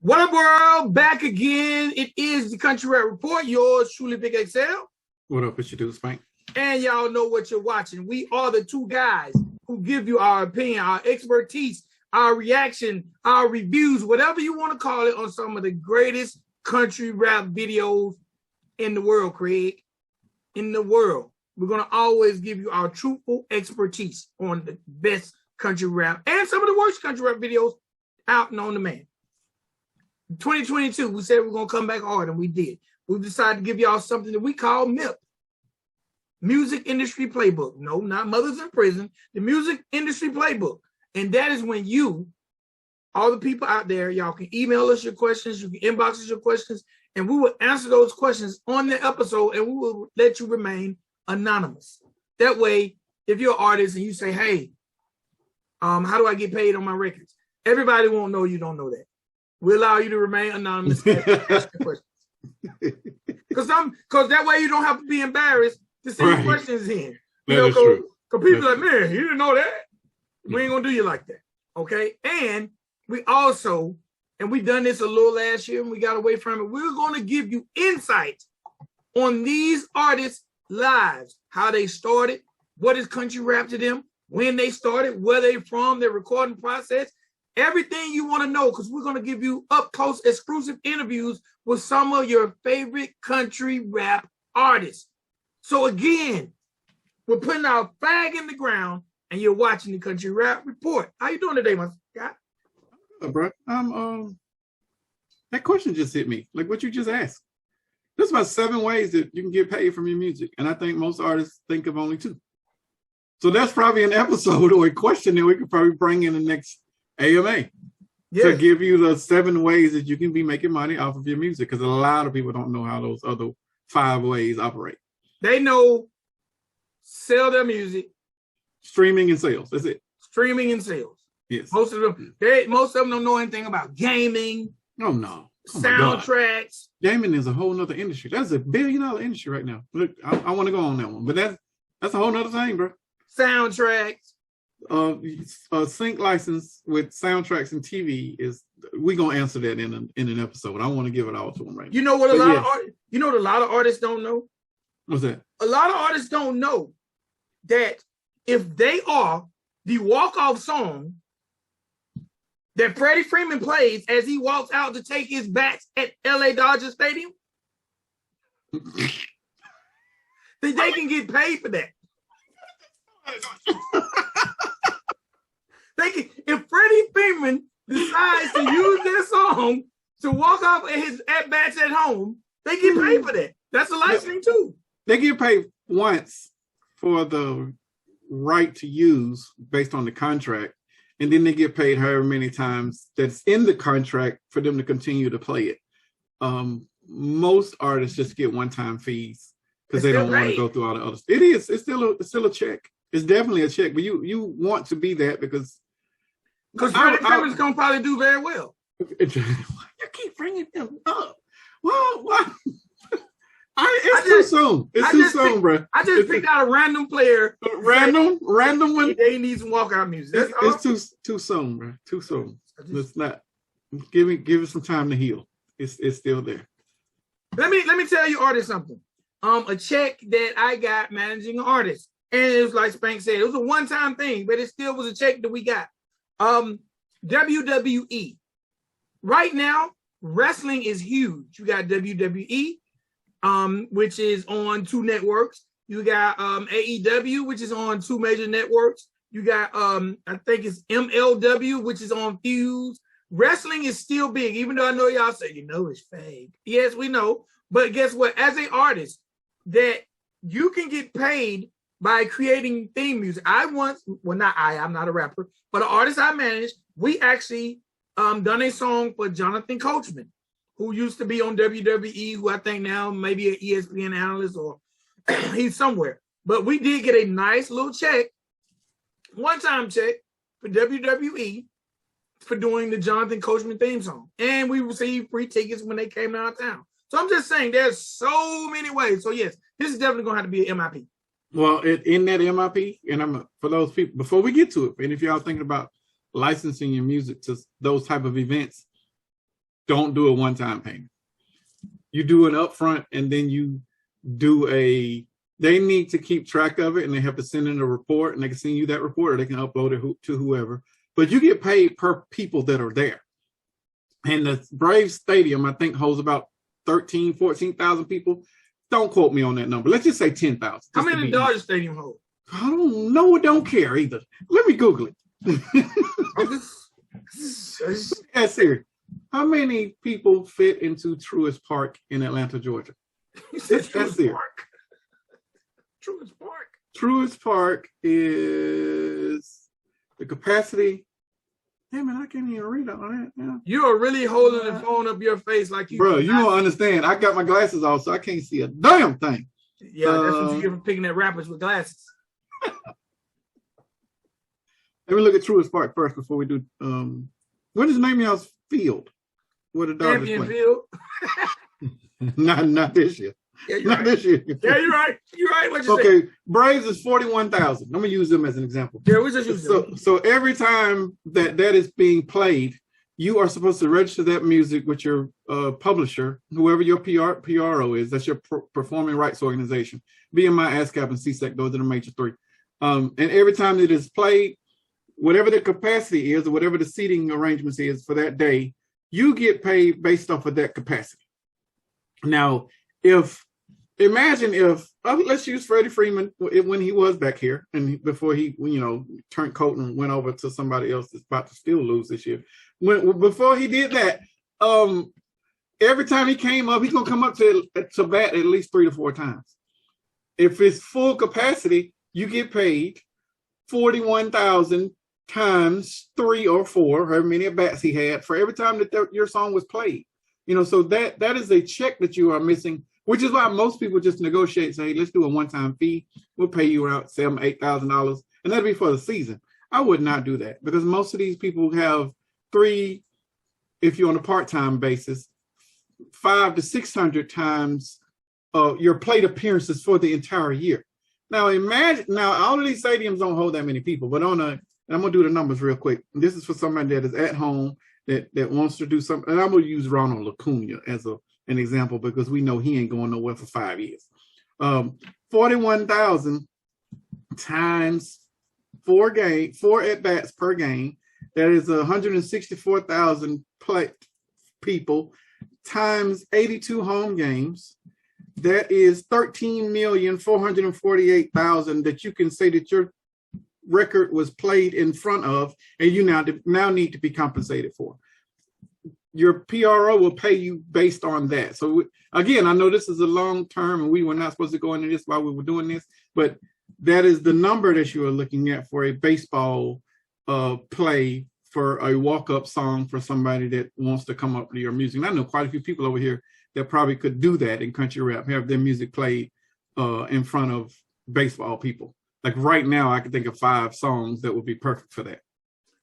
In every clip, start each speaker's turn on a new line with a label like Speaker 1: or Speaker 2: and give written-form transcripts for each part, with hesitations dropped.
Speaker 1: What up, world? Back again. It is the Country Rap Report. Yours truly, Vic XL.
Speaker 2: What up? It's your dude, Spank.
Speaker 1: And y'all know what you're watching. We are the two guys who give you our opinion, our expertise, our reaction, our reviews, whatever you want to call it, on some of the greatest country rap videos in the world, Craig. In the world. We're going to always give you our truthful expertise on the best country rap and some of the worst country rap videos out and on demand. 2022, we said we're going to come back hard, and we did. We decided to give y'all something that we call MIP. Music Industry Playbook. No, not Mothers in Prison. The Music Industry Playbook. And that is when you, all the people out there, y'all can email us your questions, you can inbox us your questions, and we will answer those questions on the episode, and we will let you remain anonymous. That way, if you're an artist and you say, hey, how do I get paid on my records? Everybody won't know you don't know that. We allow you to remain anonymous and ask the questions. Because that way you don't have to be embarrassed to send questions in. Because people are like, man, you didn't know that. We ain't gonna do you like that. Okay. And we also, and we done this a little last year and we got away from it. We're gonna give you insight on these artists' lives, how they started, what is country rap to them, when they started, where they from, their recording process. Everything you want to know, because we're going to give you up-close exclusive interviews with some of your favorite country rap artists. So again, we're putting our flag in the ground, and you're watching the Country Rap Report. How you doing today, my guy?
Speaker 2: Bro, that question just hit me, like what you just asked. There's about 7 ways that you can get paid from your music, and I think most artists think of only 2. So that's probably an episode or a question that we could probably bring in the next AMA to give you the 7 ways that you can be making money off of your music, because a lot of people don't know how those other 5 ways operate.
Speaker 1: They know sell their music,
Speaker 2: streaming and sales. That's it.
Speaker 1: Streaming and sales.
Speaker 2: Yes.
Speaker 1: Most of them don't know anything about gaming.
Speaker 2: Oh no.
Speaker 1: Soundtracks.
Speaker 2: Gaming is a whole nother industry. That's $1 billion industry right now. Look, I want to go on that one, but that's a whole nother thing, bro.
Speaker 1: Soundtracks.
Speaker 2: Sync license with soundtracks and TV we're gonna answer that in an episode. I want to give it all to them right now.
Speaker 1: You know what a lot of artists don't know?
Speaker 2: What's that?
Speaker 1: A lot of artists don't know that if they are the walk-off song that Freddie Freeman plays as he walks out to take his bats at LA Dodger Stadium, that they can get paid for that. If Freddie Freeman decides to use their song to walk off at his at-bats at home, they get paid for that. That's a licensing too.
Speaker 2: They get paid once for the right to use based on the contract, and then they get paid however many times that's in the contract for them to continue to play it. Most artists just get one-time fees because they don't want to go through all the other stuff. It is. It's still a check. It's definitely a check, but you want to be that because
Speaker 1: Freddie Freeman's gonna probably do very well.
Speaker 2: You keep bringing them up. Well, it's too soon. It's too soon, bro.
Speaker 1: I just picked out a random player.
Speaker 2: Random one.
Speaker 1: They need some walkout music.
Speaker 2: It's too soon, bro. Too soon. Let's not give it some time to heal. It's still there.
Speaker 1: Let me tell you, artist, something. A check that I got managing an artist, and it was like Spank said, it was a one-time thing, but it still was a check that we got. WWE. Right now, wrestling is huge. You got WWE, which is on 2 networks. You got AEW, which is on 2 major networks. You got I think it's MLW, which is on Fuse. Wrestling is still big, even though I know y'all say, it's fake. Yes, we know. But guess what? As an artist, that you can get paid by creating theme music. I'm not a rapper, but an artist I managed, we actually done a song for Jonathan Coachman, who used to be on WWE, who I think now maybe an ESPN analyst or he's somewhere. But we did get a nice little check, one-time check for WWE for doing the Jonathan Coachman theme song. And we received free tickets when they came downtown. So I'm just saying there's so many ways. So yes, this is definitely going to have to be an MIP.
Speaker 2: Well, in that MIP, and for those people, before we get to it, and if y'all thinking about licensing your music to those type of events, don't do a one-time payment. You do an upfront, and then you do they need to keep track of it, and they have to send in a report, and they can send you that report, or they can upload it to whoever. But you get paid per people that are there. And the Braves Stadium, I think, holds about 13,000, 14,000 people. Don't quote me on that number. Let's just say 10,000.
Speaker 1: How many Dodger Stadium hold?
Speaker 2: I don't know. I don't care either. Let me Google it. Yeah, serious. How many people fit into Truist Park in Atlanta, Georgia?
Speaker 1: That's Park. Truist Park.
Speaker 2: Truist Park is the capacity. Damn it, I can't even read all that. Yeah.
Speaker 1: You are really holding the phone up your face like you.
Speaker 2: Bro, you don't understand. I got my glasses off, so I can't see a damn thing.
Speaker 1: Yeah, that's what you get for picking at rappers with glasses.
Speaker 2: Let me look at Truist Park first before we do. What is the name of y'all's field? Where the Dodgers play?
Speaker 1: Field.
Speaker 2: Not this year.
Speaker 1: Yeah, you're right. This year. Yeah, you're right. You're right. What you
Speaker 2: say? Braves is 41,000. I'm gonna use them as an example.
Speaker 1: Yeah, we just use them.
Speaker 2: So every time that is being played, you are supposed to register that music with your publisher, whoever your PRO is. That's your performing rights organization. BMI, ASCAP, and CSEC. Those are the major three. And every time it is played, whatever the capacity is, or whatever the seating arrangements is for that day, you get paid based off of that capacity. Now, imagine if let's use Freddie Freeman when he was back here and before he, turned coat and went over to somebody else that's about to still lose this year. Before he did that, every time he came up, he's gonna come up to bat at least 3 to 4 times. If it's full capacity, you get paid 41,000 times 3 or 4, however many at bats he had for every time that your song was played. So that is a check that you are missing, which is why most people just negotiate and say, hey, let's do a one-time fee. We'll pay you around $7,000, $8,000, and that'll be for the season. I would not do that because most of these people have 3, if you're on a part-time basis, 500 to 600 times your plate appearances for the entire year. Now imagine, all of these stadiums don't hold that many people, but I'm gonna do the numbers real quick. This is for somebody that is at home that wants to do something, and I'm gonna use Ronald Acuna as an example because we know he ain't going nowhere for 5 years. 41,000 times 4 at bats per game. That is 164,000 people times 82 home games. That is 13,448,000 that you can say that your record was played in front of, and you now need to be compensated for. Your PRO will pay you based on that. So again, I know this is a long term, and we were not supposed to go into this while we were doing this, but that is the number that you are looking at for a baseball play for a walk-up song for somebody that wants to come up to your music. And I know quite a few people over here that probably could do that in country rap, have their music played in front of baseball people. Like right now, I can think of 5 songs that would be perfect for that.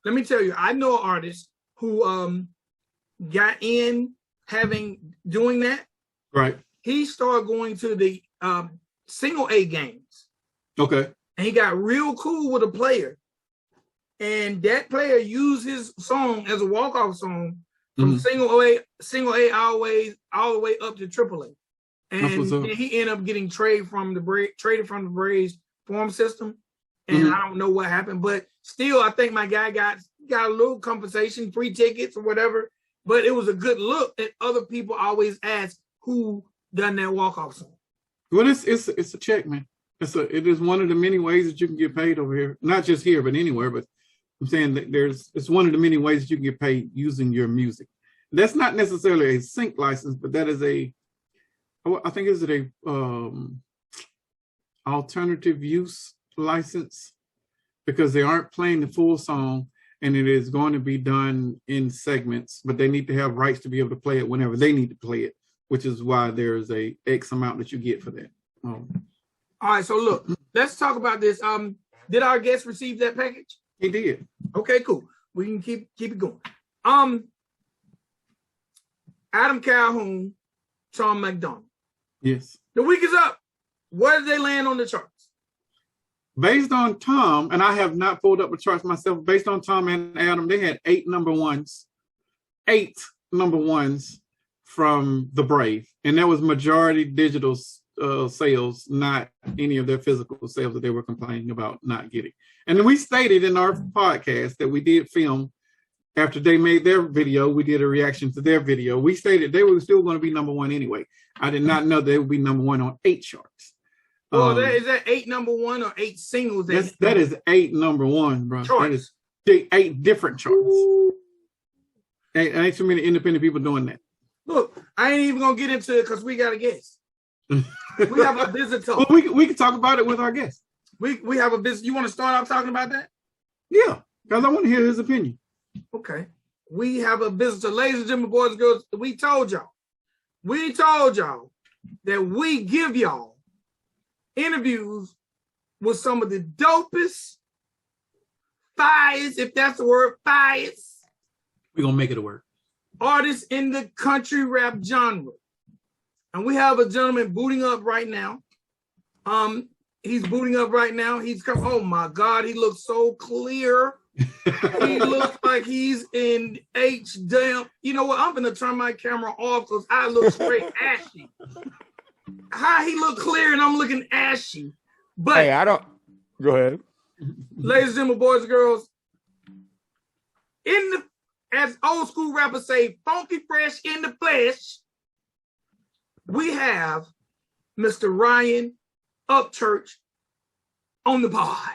Speaker 1: Let me tell you, I know an artist who got in doing that.
Speaker 2: Right.
Speaker 1: He started going to the single A games.
Speaker 2: Okay.
Speaker 1: And he got real cool with a player. And that player used his song as a walk-off song from single A all the way up to triple A. And he ended up getting traded from the Braves farm system. And I don't know what happened, but still I think my guy got a little compensation, free tickets or whatever. But it was a good look that other people always ask who done that walk-off song.
Speaker 2: Well, it's a check, man. It is one of the many ways that you can get paid over here. Not just here, but anywhere. But I'm saying that it's one of the many ways that you can get paid using your music. That's not necessarily a sync license, but that is I think is it a alternative use license, because they aren't playing the full song and it is going to be done in segments, but they need to have rights to be able to play it whenever they need to play it, which is why there's a X amount that you get for that. All
Speaker 1: right, so look, let's talk about this. Did our guest receive that package?
Speaker 2: He did.
Speaker 1: Okay, cool. We can keep it going. Adam Calhoun, Tom McDonald.
Speaker 2: Yes.
Speaker 1: The week is up. Where did they land on the charts?
Speaker 2: Based on Tom, and I have not pulled up the charts myself, based on Tom and Adam, they had 8 number ones. 8 number ones from the Brave, and that was majority digital sales, not any of their physical sales that they were complaining about not getting. And then we stated in our podcast that we did film after they made their video. We did a reaction to their video. We stated they were still going to be number one anyway. I did not know they would be number one on 8 charts.
Speaker 1: Well, is that 8 number one or 8 singles?
Speaker 2: That is 8 number one, bro.
Speaker 1: Charts.
Speaker 2: That is 8 different charts. Ain't too many independent people doing that.
Speaker 1: Look, I ain't even gonna get into it because we got a guest. We have a visitor.
Speaker 2: Well, we can talk about it with our guest.
Speaker 1: We have a business. You want to start off talking about that?
Speaker 2: Yeah, because I want to hear his opinion.
Speaker 1: Okay. We have a visitor. Ladies and gentlemen, boys and girls, we told y'all that we give y'all interviews with some of the dopest fires, if that's the word, fires.
Speaker 2: We're going to make it a word.
Speaker 1: Artists in the country rap genre. And we have a gentleman booting up right now. He's booting up right now. He's come. Oh my God, he looks so clear. He looks like he's in H-damn. You know what? I'm gonna turn my camera off because I look straight ashy. How he look clear and I'm looking ashy. But
Speaker 3: hey, I don't. Go ahead.
Speaker 1: Ladies and gentlemen, boys and girls, as old school rappers say, funky fresh in the flesh, we have Mr. Ryan Upchurch on the pod.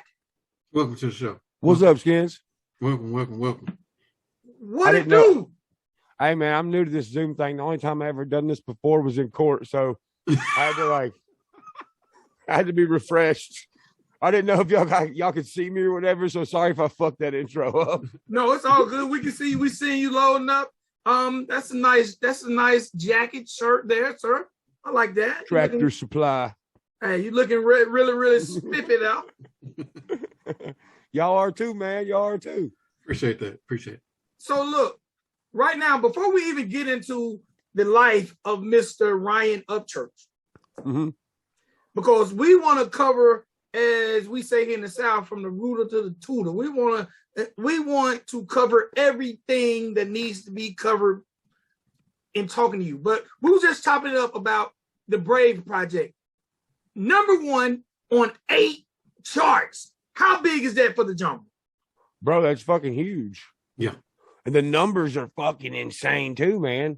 Speaker 2: Welcome to the show.
Speaker 3: What's up, Skins?
Speaker 2: Welcome.
Speaker 1: What it do?
Speaker 3: Hey, man, I'm new to this Zoom thing. The only time I ever done this before was in court, so I had to be refreshed. I didn't know if y'all could see me or whatever, so sorry if I fucked that intro up.
Speaker 1: No, it's all good. We can see you. We seeing you loading up. That's a nice jacket, shirt there, sir. I like that.
Speaker 3: Tractor Supply.
Speaker 1: Hey, you looking really spiffy out.
Speaker 3: Y'all are too, man. Y'all are too.
Speaker 2: Appreciate that.
Speaker 1: So look, right now, before we even get into the life of Mr. Ryan Upchurch, because we want to cover, as we say here in the South, from the rooter to the tutor. We want to cover everything that needs to be covered in talking to you. But we were just chopping it up about the Brave Project. Number 1 on 8 charts. How big is that for the genre?
Speaker 3: Bro, that's fucking huge.
Speaker 2: Yeah.
Speaker 3: And the numbers are fucking insane too, man.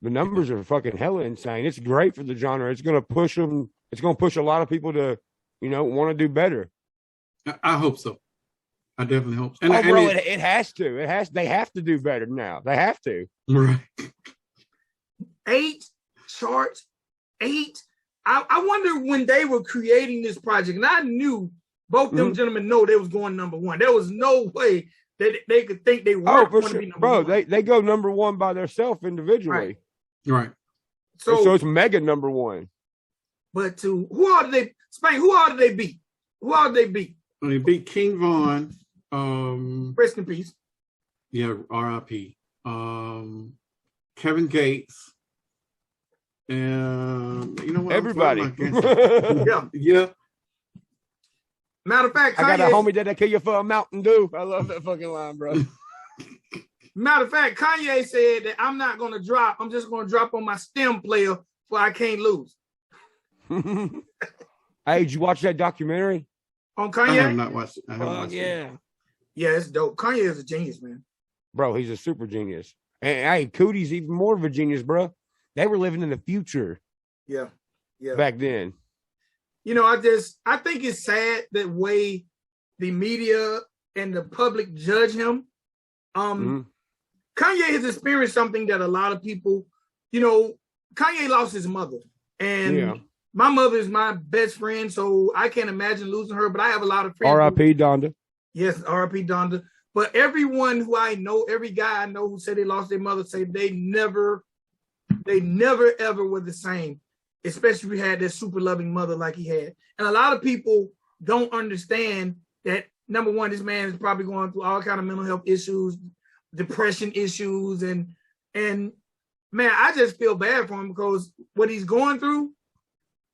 Speaker 3: The numbers are fucking hella insane. It's great for the genre. It's going to push them. It's going to push a lot of people to, want to do better.
Speaker 2: I hope so. I definitely hope so.
Speaker 3: It has to. They have to do better now. They have to.
Speaker 2: Right.
Speaker 1: 8 charts. 8. I wonder when they were creating this project, and I knew both them gentlemen know they was going number 1. There was no way that they could think they weren't going to be number 1.
Speaker 3: Bro, they go number 1 by themselves individually.
Speaker 2: Right.
Speaker 3: So it's mega number 1.
Speaker 1: But who all did they beat?
Speaker 2: They beat King Von.
Speaker 1: Rest in peace.
Speaker 2: Yeah, R.I.P. Kevin Gates. And you know what?
Speaker 3: Everybody.
Speaker 2: Yeah.
Speaker 1: Matter of fact,
Speaker 3: I got a homie that'll kill you for a Mountain Dew. I love that fucking line, bro.
Speaker 1: Matter of fact, Kanye said that I'm not going to drop. I'm just going to drop on my stem player so I can't lose.
Speaker 3: Hey, did you watch that documentary?
Speaker 1: On Kanye?
Speaker 2: I have not watched it.
Speaker 1: Yeah, it's dope. Kanye is a genius, man. Bro,
Speaker 3: he's a super genius. And hey, Cootie's even more of a genius, bro. They were living in the future.
Speaker 1: Yeah.
Speaker 3: Back then.
Speaker 1: I think it's sad that way the media and the public judge him. Kanye has experienced something that a lot of people, Kanye lost his mother. And my mother is my best friend, so I can't imagine losing her, but I have a lot of friends.
Speaker 3: R.I.P. Donda.
Speaker 1: Yes, R.I.P. Donda. But everyone who I know, every guy I know who said they lost their mother, say they never ever were the same, especially if you had that super loving mother like he had. And a lot of people don't understand that, number 1, this man is probably going through all kind of mental health issues, depression issues, and man, I just feel bad for him because what he's going through,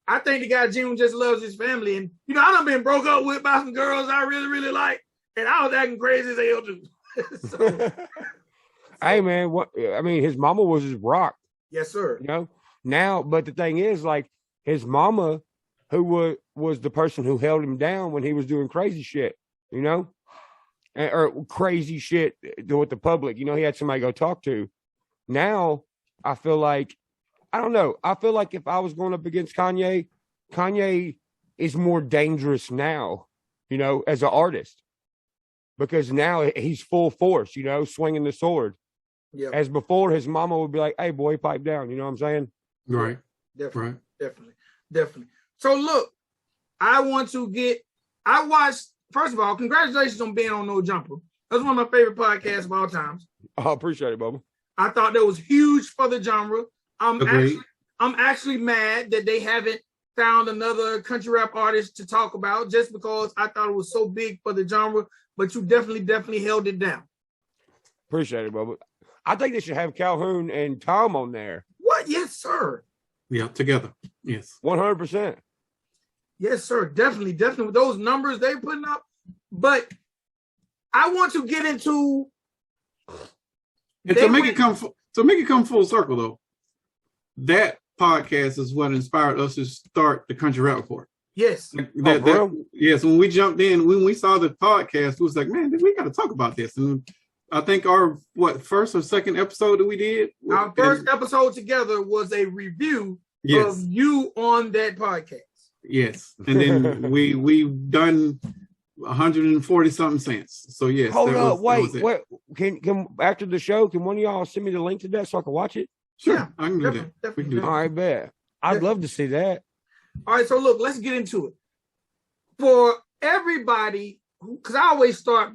Speaker 1: I think the guy genuinely just loves his family. And I done been broke up with by some girls I really, really like, and I was acting crazy as hell too.
Speaker 3: Hey man, what I mean, his mama was his rock.
Speaker 1: Yes, sir.
Speaker 3: You know, now, but the thing is, like, his mama, who was the person who held him down when he was doing crazy shit, you know, or crazy shit with the public. You know, he had somebody to go talk to. Now, I feel like, I don't know. I feel like if I was going up against Kanye, Kanye is more dangerous now, you know, as an artist, because now he's full force, you know, swinging the sword.
Speaker 1: Yeah.
Speaker 3: As before, his mama would be like, "Hey, boy, pipe down." You know what I'm saying?
Speaker 2: Right.
Speaker 1: Definitely.
Speaker 2: Right.
Speaker 1: Definitely. So look, I watched, first of all, congratulations on being on No Jumper. That's one of my favorite podcasts of all times.
Speaker 3: I appreciate it, Bubba.
Speaker 1: I thought that was huge for the genre.
Speaker 2: Agreed.
Speaker 1: I'm actually mad that they haven't found another country rap artist to talk about, just because I thought it was so big for the genre, but you definitely held it down.
Speaker 3: Appreciate it, Bubba. I think they should have Calhoun and Tom on there.
Speaker 1: What? Yes, sir.
Speaker 2: Yeah, together. Yes.
Speaker 3: 100%.
Speaker 1: Yes, sir. Definitely. With those numbers they're putting up. But I want to get into.
Speaker 2: And to make it come full circle, though, that podcast is what inspired us to start the Country Rap Report.
Speaker 1: Yes.
Speaker 2: Yes. When we jumped in, when we saw the podcast, we was like, man, we got to talk about this. And I think our first or second episode that we did.
Speaker 1: Our first episode together was a review of you on that podcast.
Speaker 2: Yes, and then we've done 140 something cents. So yes.
Speaker 3: Hold up, wait. Can after the show, can one of y'all send me the link to that so I can watch it?
Speaker 2: Sure,
Speaker 1: yeah,
Speaker 2: I can do that. We can do that.
Speaker 3: All right, bet. I'd love to see that.
Speaker 1: All right, so look, let's get into it. For everybody, because I always start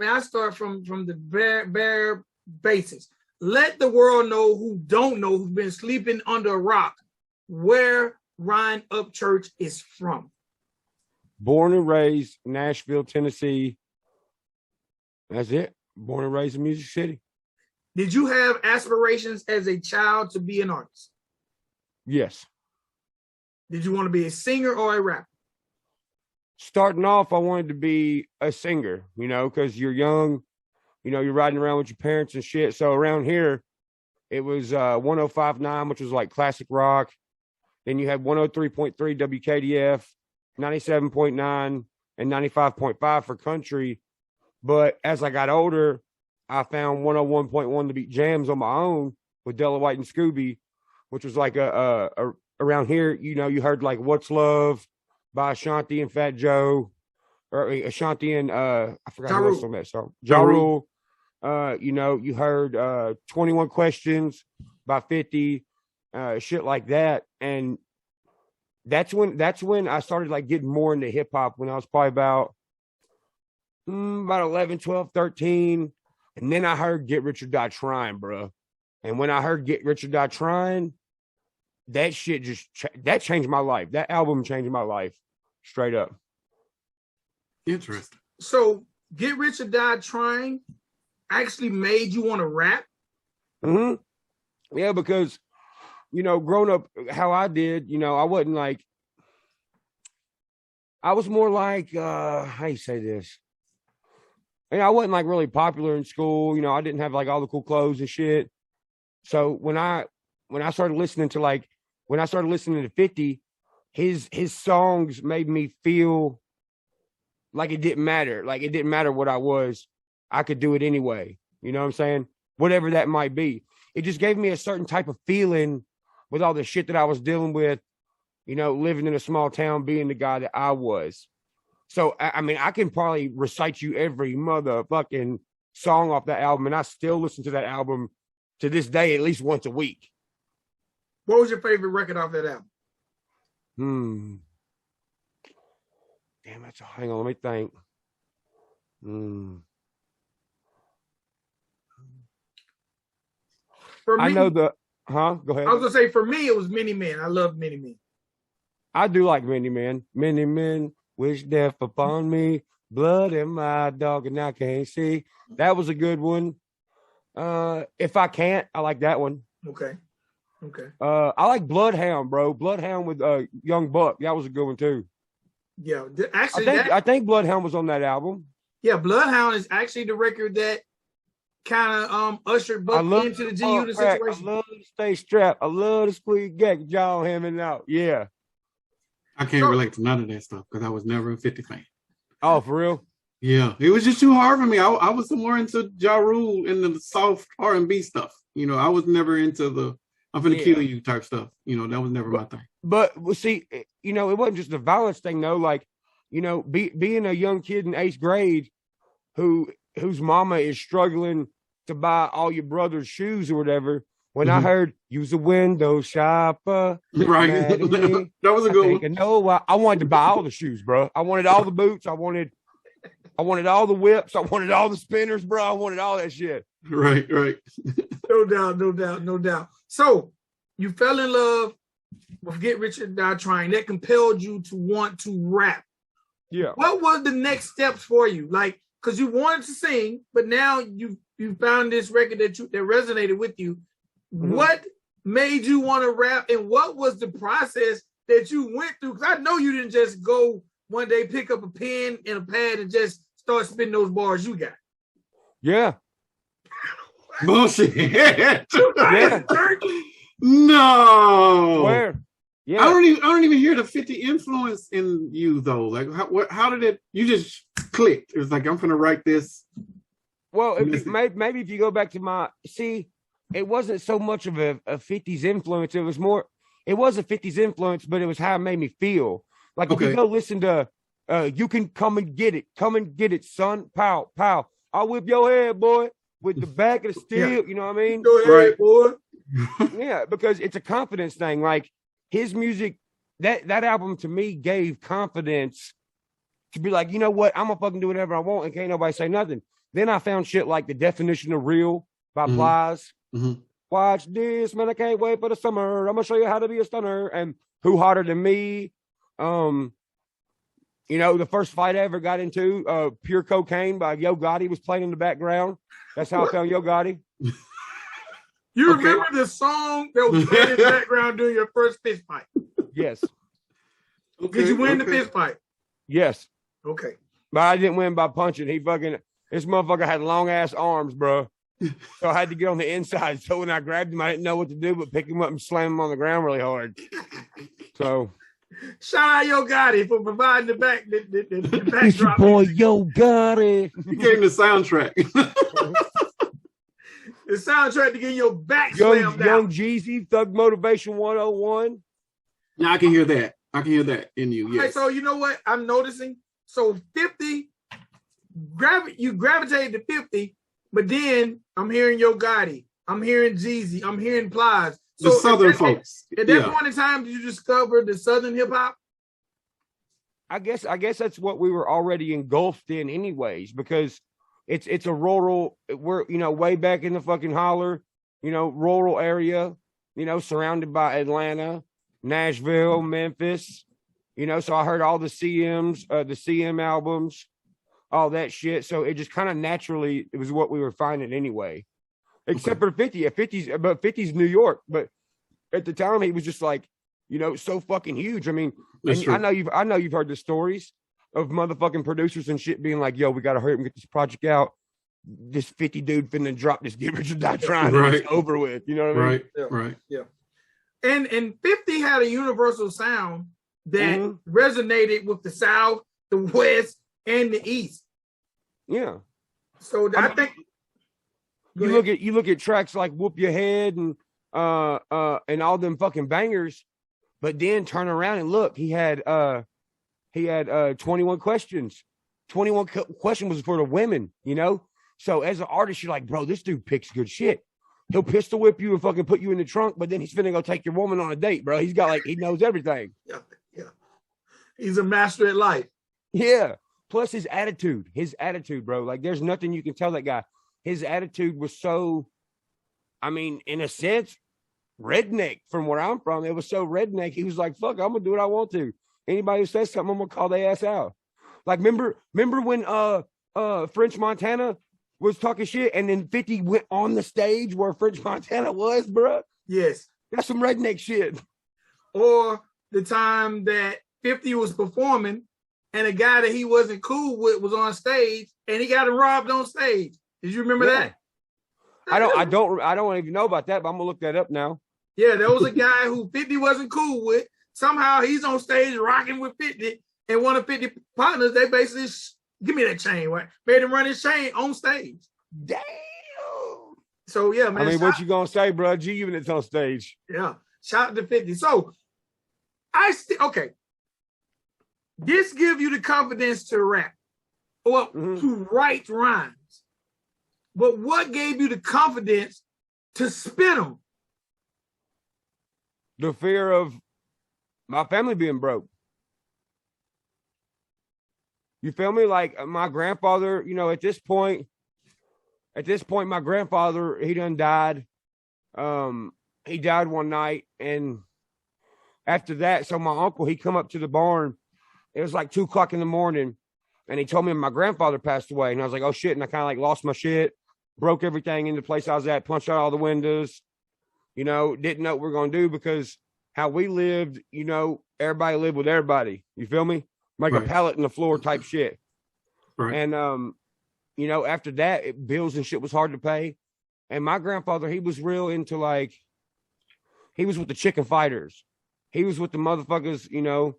Speaker 1: from the bare basics. Let the world know who don't know, who's been sleeping under a rock, where Ryan Upchurch is from.
Speaker 3: Born and raised Nashville, Tennessee. That's it. Born and raised in Music City.
Speaker 1: Did you have aspirations as a child to be an artist?
Speaker 3: Yes.
Speaker 1: Did you want to be a singer or a rapper?
Speaker 3: Starting off, I wanted to be a singer, you know, because you're young, you know, you're riding around with your parents and shit. So around here, it was 105.9, which was like classic rock. Then you had 103.3 WKDF, 97.9, and 95.5 for country. But as I got older, I found 101.1 to beat jams on my own with Della White and Scooby, which was like a around here, you know, you heard like What's Love by Ashanti and Fat Joe, or Ashanti and I forgot who else on that song. Ja Rule. You know, you heard 21 Questions by 50, shit like that. And that's when I started like getting more into hip hop, when I was probably about 11, 12, 13. And then I heard Get Rich or Die Trying, bro. And when I heard Get Rich or Die Trying, that shit that changed my life. That album changed my life, straight up.
Speaker 2: Interesting.
Speaker 1: So Get Rich or Die Trying actually made you want to rap?
Speaker 3: Mm-hmm. Yeah, because, you know, growing up how I did, you know, I wasn't like, I was more like, how you say this? You know, I wasn't like really popular in school. You know, I didn't have like all the cool clothes and shit. So when I started listening to 50, his songs made me feel like it didn't matter. Like it didn't matter what I was. I could do it anyway. You know what I'm saying? Whatever that might be. It just gave me a certain type of feeling with all the shit that I was dealing with, you know, living in a small town, being the guy that I was. So, I mean, I can probably recite you every motherfucking song off that album, and I still listen to that album to this day at least once a week.
Speaker 1: What was your favorite record off that album?
Speaker 3: Damn, hang on, let me think.
Speaker 1: For me,
Speaker 3: I know Go ahead.
Speaker 1: I was gonna say, for me, it was Many Men. I love Many Men.
Speaker 3: I do like Many Men. Many men wish death upon me. Blood in my dog and I can't see. That was a good one. If I Can't, I like that one.
Speaker 1: Okay.
Speaker 3: I like Bloodhound, bro. Bloodhound with Young Buck. That was a good one too.
Speaker 1: Yeah, actually,
Speaker 3: I think Bloodhound was on that album.
Speaker 1: Yeah, Bloodhound is actually the record that kind of ushered Buck into the G Unit situation?
Speaker 3: I love to stay strapped. I love to squeeze gack, jaw him and out. Yeah.
Speaker 2: I can't relate to none of that stuff because I was never a 50 fan.
Speaker 3: Oh, for real?
Speaker 2: Yeah, it was just too hard for me. I was more into Ja Rule and the soft R&B stuff. You know, I was never into the I'm finna kill you type stuff. You know, that was never my thing.
Speaker 3: But see, you know, it wasn't just the violence thing though. Like, you know, being a young kid in 8th grade whose mama is struggling to buy all your brother's shoes or whatever. When I heard use a window shopper,
Speaker 2: right? That was a good one.
Speaker 3: No, I wanted to buy all the shoes, bro. I wanted all the boots. I wanted all the whips. I wanted all the spinners, bro. I wanted all that shit.
Speaker 2: Right.
Speaker 1: No doubt. So you fell in love with Get Rich or Die Trying. That compelled you to want to rap.
Speaker 3: Yeah.
Speaker 1: What was the next steps for you? Like, because you wanted to sing, but now you found this record that resonated with you. Mm-hmm. What made you want to rap, and what was the process that you went through? Because I know you didn't just go one day, pick up a pen and a pad and just start spitting those bars you got.
Speaker 3: Yeah.
Speaker 2: Bullshit.
Speaker 3: Yeah.
Speaker 2: No.
Speaker 3: Where? Yeah.
Speaker 2: I don't even hear the 50 influence in you though. Like how did it? You just clicked. It was like I'm gonna write this.
Speaker 3: Well, maybe if you go back to it wasn't so much of a 50s influence. It was more. It was a 50s influence, but it was how it made me feel. Like if you go listen to, you can come and get it, son. Pow, pow. I'll whip your head, boy, with the back of the steel. Yeah. You know what I mean?
Speaker 1: Go ahead, boy.
Speaker 3: Yeah, because it's a confidence thing. Like his music, that album to me gave confidence to be like, you know what? I'm gonna fucking do whatever I want, and can't nobody say nothing. Then I found shit like The Definition of Real by Plies.
Speaker 2: Mm-hmm.
Speaker 3: Watch this, man. I can't wait for the summer. I'm gonna show you how to be a stunner. And Who Hotter Than Me? You know, the first fight I ever got into, Pure Cocaine by Yo Gotti was playing in the background. That's how I found Yo Gotti.
Speaker 1: You remember the song that was playing in the background during your first fist fight?
Speaker 3: Yes.
Speaker 1: Did you win the fist fight?
Speaker 3: Yes.
Speaker 1: Okay.
Speaker 3: But I didn't win by punching. This motherfucker had long ass arms, bro. So I had to get on the inside. So when I grabbed him, I didn't know what to do but pick him up and slam him on the ground really hard. So
Speaker 1: shout out Yo Gotti for providing the backdrop.
Speaker 3: It's your boy Yo Gotti.
Speaker 2: He gave the soundtrack.
Speaker 1: The soundtrack to get your back slammed down.
Speaker 3: Young Jeezy, Thug Motivation 101.
Speaker 2: Yeah, I can hear that. I can hear that in you. Yes.
Speaker 1: Okay, so you know what I'm noticing? So 50, you gravitated to 50. But then I'm hearing Yo Gotti, I'm hearing Jeezy, I'm hearing Plies. So
Speaker 2: the Southern folks.
Speaker 1: At that point in time, did you discover the Southern hip hop?
Speaker 3: I guess that's what we were already engulfed in, anyways, because it's a rural. We're way back in the fucking holler, rural area, surrounded by Atlanta, Nashville, Memphis, So I heard all the CMs, the CM albums. All that shit. So it just kind of naturally, it was what we were finding anyway. Except for 50. At 50's New York. But at the time he was just like, so fucking huge. I mean, I know you've heard the stories of motherfucking producers and shit being like, yo, we gotta hurry up and get this project out. This 50 dude finna drop this Get Rich or Die Trying. Right. It's over with. You know what I mean?
Speaker 2: Right.
Speaker 1: Yeah. And 50 had a universal sound that resonated with the South, the West, and the East.
Speaker 3: Yeah.
Speaker 1: So I think
Speaker 3: you look at tracks like Whoop Your Head and all them fucking bangers, but then turn around and look, he had 21 questions. 21 question was for the women, So as an artist, you're like, bro, this dude picks good shit. He'll pistol whip you and fucking put you in the trunk, but then he's finna go take your woman on a date, bro. He's got he knows everything.
Speaker 1: Yeah. He's a master at life.
Speaker 3: Yeah. Plus his attitude, bro. Like there's nothing you can tell that guy. His attitude was so, in a sense, redneck from where I'm from. It was so redneck. He was like, fuck, I'm gonna do what I want to. Anybody who says something, I'm gonna call their ass out. Like remember when French Montana was talking shit and then 50 went on the stage where French Montana was, bro?
Speaker 1: Yes.
Speaker 3: That's some redneck shit.
Speaker 1: Or the time that 50 was performing and a guy that he wasn't cool with was on stage and he got robbed on stage. Did you remember that?
Speaker 3: I don't even know about that, but I'm gonna look that up now.
Speaker 1: Yeah, there was a guy who 50 wasn't cool with. Somehow he's on stage rocking with 50, and one of 50 partners, they basically give me that chain, right? Made him run his chain on stage.
Speaker 3: Damn.
Speaker 1: So yeah, man.
Speaker 3: I mean, what you gonna say, bro? G when it's on stage.
Speaker 1: Yeah, shout out to 50. So okay. This give you the confidence to rap, or to write rhymes. But what gave you the confidence to spit them?
Speaker 3: The fear of my family being broke. You feel me? Like my grandfather, you know, at this point, my grandfather, he done died. He died one night, and after that, so my uncle, he come up to the barn. It was like 2:00 in the morning, and he told me my grandfather passed away. And I was like, oh shit. And I kind of like lost my shit, broke everything in the place I was at, punched out all the windows, you know, didn't know what we were going to do because how we lived, you know, everybody lived with everybody. You feel me? Like a pallet in the floor type shit.
Speaker 2: Right.
Speaker 3: And, you know, after that, bills and shit was hard to pay. And my grandfather, he was real into like, he was with the chicken fighters. He was with the motherfuckers, you know,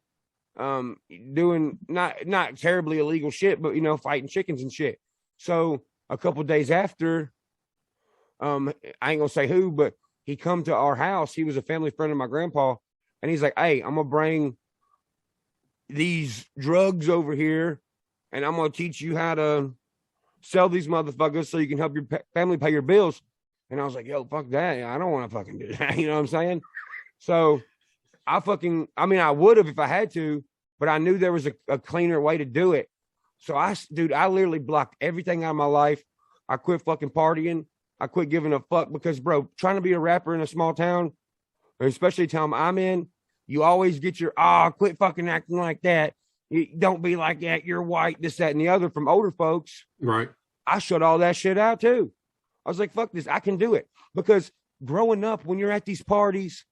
Speaker 3: doing not terribly illegal shit, but, you know, fighting chickens and shit. So a couple days after, I ain't gonna say who, but he come to our house. He was a family friend of my grandpa. And he's like, hey, I'm gonna bring these drugs over here and I'm gonna teach you how to sell these motherfuckers so you can help your family pay your bills. And I was like, yo, fuck that. I don't want to fucking do that. You know what I'm saying? So I would have if I had to, but I knew there was a cleaner way to do it. So I literally blocked everything out of my life. I quit fucking partying. I quit giving a fuck because, bro, trying to be a rapper in a small town, especially the town I'm in, you always get your, quit fucking acting like that. Don't be like that. You're white, this, that, and the other from older folks.
Speaker 2: Right.
Speaker 3: I shut all that shit out too. I was like, fuck this. I can do it. Because growing up, when you're at these parties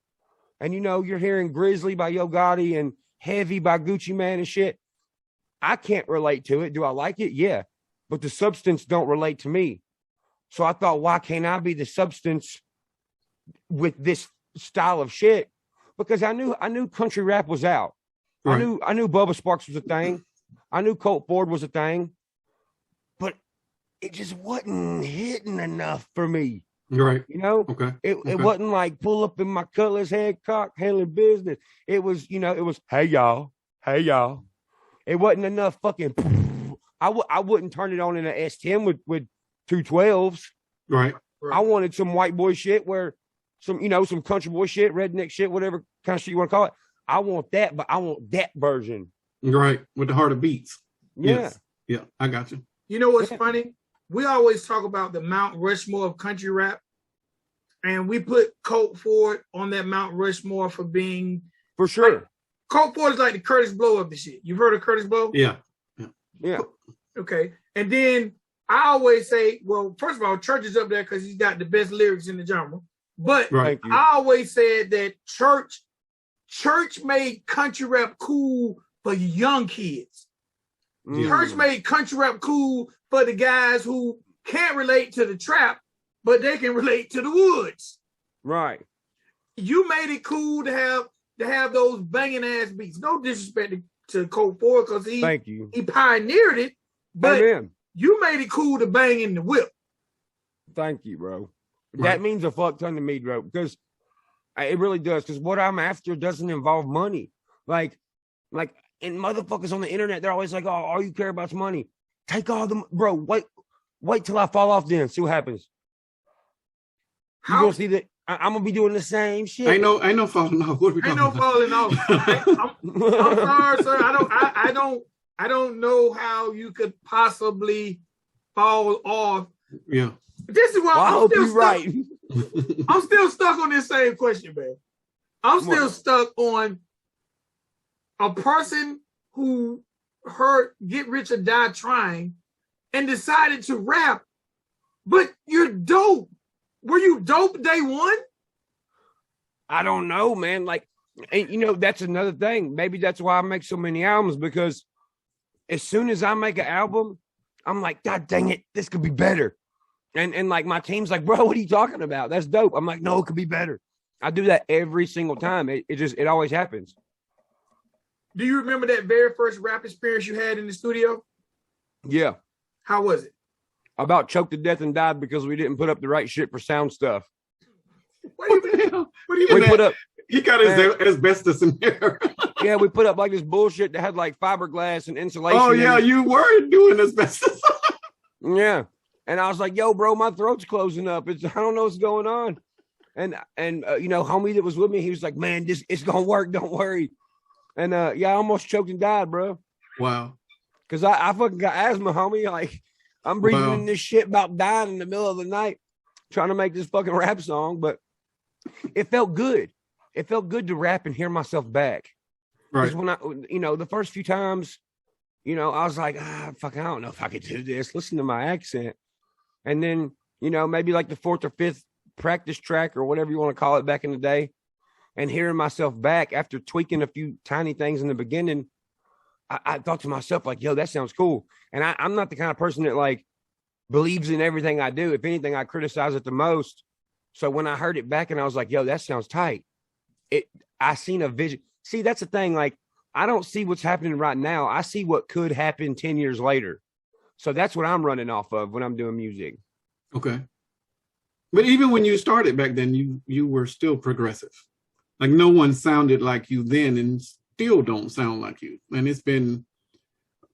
Speaker 3: and, you know, you're hearing Grizzly by Yo Gotti and Heavy by Gucci Man and shit, I can't relate to it. Do I like it? Yeah. But the substance don't relate to me. So I thought, why can't I be the substance with this style of shit? Because I knew country rap was out. Right. I knew Bubba Sparks was a thing. I knew Colt Ford was a thing. But it just wasn't hitting enough for me.
Speaker 2: Right.
Speaker 3: You know?
Speaker 2: Okay.
Speaker 3: It wasn't like pull up in my cutlass head cock handling business. It was, you know, it was, hey y'all. It wasn't enough fucking. I wouldn't turn it on in an S10 with 212s.
Speaker 2: Right.
Speaker 3: I wanted some white boy shit where some country boy shit, redneck shit, whatever kind of shit you want to call it. I want that, but I want that version.
Speaker 2: Right. With the heart of beats.
Speaker 3: Yeah.
Speaker 2: Yes. Yeah. I got you.
Speaker 1: You know what's funny? We always talk about the Mount Rushmore of country rap. And we put Colt Ford on that Mount Rushmore for being.
Speaker 3: For sure.
Speaker 1: Like, Colt Ford is like the Curtis Blow of the shit. You've heard of Curtis Blow?
Speaker 2: Yeah.
Speaker 1: Okay. And then I always say, well, first of all, Church is up there because he's got the best lyrics in the genre. But I always said that Church made country rap cool for young kids. Church made country rap cool for the guys who can't relate to the trap, but they can relate to the woods.
Speaker 3: Right.
Speaker 1: You made it cool to have those banging ass beats. No disrespect to Colt Ford because he pioneered it, but you made it cool to bang in the whip.
Speaker 3: Thank you, bro. Right. That means a fuck ton to me, bro, because it really does. Because what I'm after doesn't involve money. Like, and motherfuckers on the internet, they're always like, "Oh, all you care about is money." Take all the, bro. Wait till I fall off. Then see what happens. You gonna see that? I'm gonna be doing the same shit.
Speaker 2: Ain't no falling off. What are we talking about?
Speaker 1: Falling off. I'm sorry, sir. I don't know how you could possibly fall off.
Speaker 2: Yeah.
Speaker 1: This is why I'm still stuck. Right. I'm still stuck on this same question, man. I'm still stuck on a person who heard Get Rich or Die Trying and decided to rap, but you're dope. Were you dope day one?
Speaker 3: I don't know, man. Like, and, you know, that's another thing. Maybe that's why I make so many albums, because as soon as I make an album, I'm like, God dang it, this could be better. And like my team's like, bro, what are you talking about? That's dope. I'm like, no, it could be better. I do that every single time. It always happens.
Speaker 1: Do you remember that very first rap experience you had in the studio?
Speaker 3: Yeah.
Speaker 1: How was it?
Speaker 3: About choked to death and died because we didn't put up the right shit for sound stuff.
Speaker 1: What do you
Speaker 3: We put up.
Speaker 2: He got his asbestos in there.
Speaker 3: Yeah, we put up like this bullshit that had like fiberglass and insulation.
Speaker 2: Oh yeah, you were doing asbestos.
Speaker 3: Yeah. And I was like, yo, bro, my throat's closing up. I don't know what's going on. And homie that was with me, he was like, man, it's going to work. Don't worry. And I almost choked and died, bro.
Speaker 2: Wow.
Speaker 3: Because I fucking got asthma, homie. Like, I'm breathing in this shit about dying in the middle of the night trying to make this fucking rap song. But it felt good. It felt good to rap and hear myself back.
Speaker 2: Right.
Speaker 3: When the first few times, I was like, fuck, I don't know if I could do this. Listen to my accent. And then, maybe like the fourth or fifth practice track or whatever you want to call it back in the day, and hearing myself back after tweaking a few tiny things in the beginning, I thought to myself, like, yo, that sounds cool. And I'm not the kind of person that like believes in everything I do. If anything, I criticize it the most. So when I heard it back and I was like, yo, that sounds tight. I seen a vision. See, that's the thing. Like, I don't see what's happening right now. I see what could happen 10 years later. So that's what I'm running off of when I'm doing music. Okay.
Speaker 2: But even when you started back then, you were still progressive. Like no one sounded like you then and still don't sound like you. And it's been,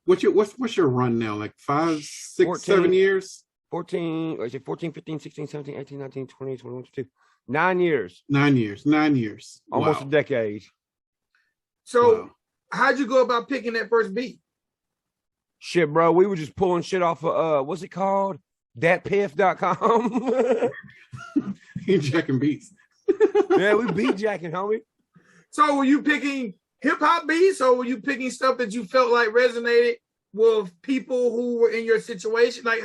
Speaker 2: what's your run now? Like 5, 6, 14, 7 years?
Speaker 3: 14, or is it 14, 15, 16, 17, 18, 19, 20, 21, 22. 9 years.
Speaker 2: 9 years. 9 years.
Speaker 3: Almost a decade.
Speaker 1: So how'd you go about picking that first beat?
Speaker 3: Shit, bro. We were just pulling shit off of, what's it called? Datpiff.com.
Speaker 2: You jacking beats.
Speaker 3: Yeah, we beat jacking, homie.
Speaker 1: So were you picking hip hop beats or were you picking stuff that you felt like resonated with people who were in your situation? Like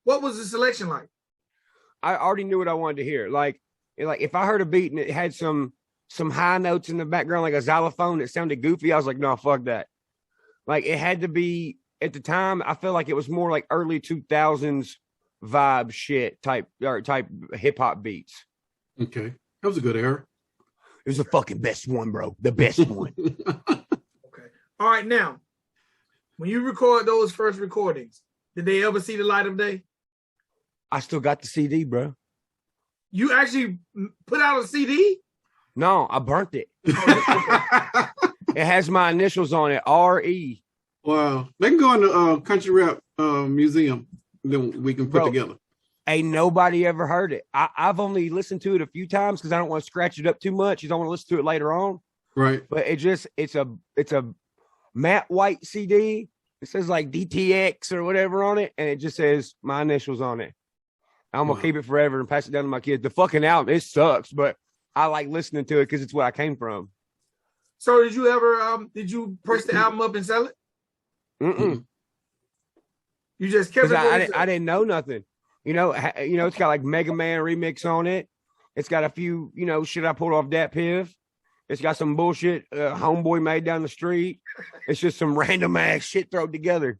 Speaker 1: what was the selection like?
Speaker 3: I already knew what I wanted to hear. Like if I heard a beat and it had some high notes in the background, like a xylophone that sounded goofy, I was like, no, fuck that. Like it had to be, at the time, I felt like it was more like early 2000s vibe shit type hip hop beats.
Speaker 2: Okay. That was a good era.
Speaker 3: It was the fucking best one, bro. The best one.
Speaker 1: Okay. All right. Now, when you record those first recordings, did they ever see the light of day?
Speaker 3: I still got the CD, bro.
Speaker 1: You actually put out a CD?
Speaker 3: No, I burnt it. It has my initials on it, R.E.
Speaker 2: Wow. They can go in the Country Rap Museum. Then we can put together.
Speaker 3: Ain't nobody ever heard it. I've only listened to it a few times because I don't want to scratch it up too much. I don't want to listen to it later on.
Speaker 2: Right.
Speaker 3: But it's a matte white CD. It says like DTX or whatever on it, and it just says my initials on it. I'm gonna keep it forever and pass it down to my kids. The fucking album, it sucks, but I like listening to it because it's where I came from.
Speaker 1: So did you ever press the album up and sell it?
Speaker 3: Mm-mm.
Speaker 1: You just kept it.
Speaker 3: I didn't know nothing. It's got like Mega Man remix on it. It's got a few, shit I pulled off DatPiff. It's got some bullshit homeboy made down the street. It's just some random ass shit thrown together.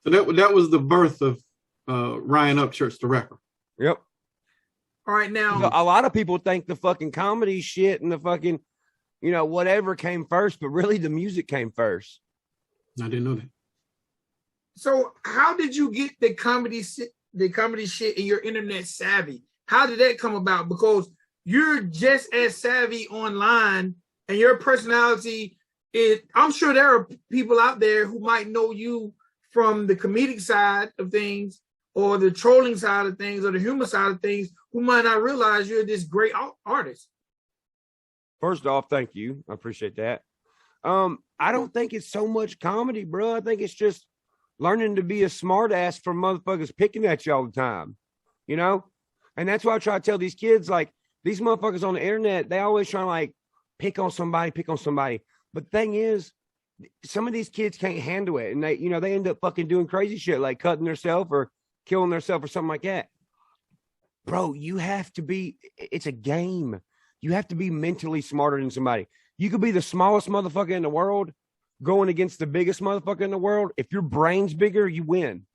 Speaker 2: So that was the birth of Ryan Upchurch, the rapper.
Speaker 3: Yep.
Speaker 1: All right, now
Speaker 3: a lot of people think the fucking comedy shit and the fucking, whatever came first, but really the music came first.
Speaker 2: I didn't know that.
Speaker 1: So how did you get the comedy shit and your internet savvy? How did that come about? Because you're just as savvy online and your personality I'm sure there are people out there who might know you from the comedic side of things or the trolling side of things or the humor side of things who might not realize you're this great artist.
Speaker 3: First off, thank you. I appreciate that. I don't think it's so much comedy, bro. I think it's just learning to be a smart ass from motherfuckers picking at you all the time, And that's why I try to tell these kids, like, these motherfuckers on the internet, they always try to, like, pick on somebody. But the thing is, some of these kids can't handle it. And they, they end up fucking doing crazy shit, like cutting themselves or killing themselves or something like that. Bro, it's a game. You have to be mentally smarter than somebody. You could be the smallest motherfucker in the world going against the biggest motherfucker in the world. If your brain's bigger, you win.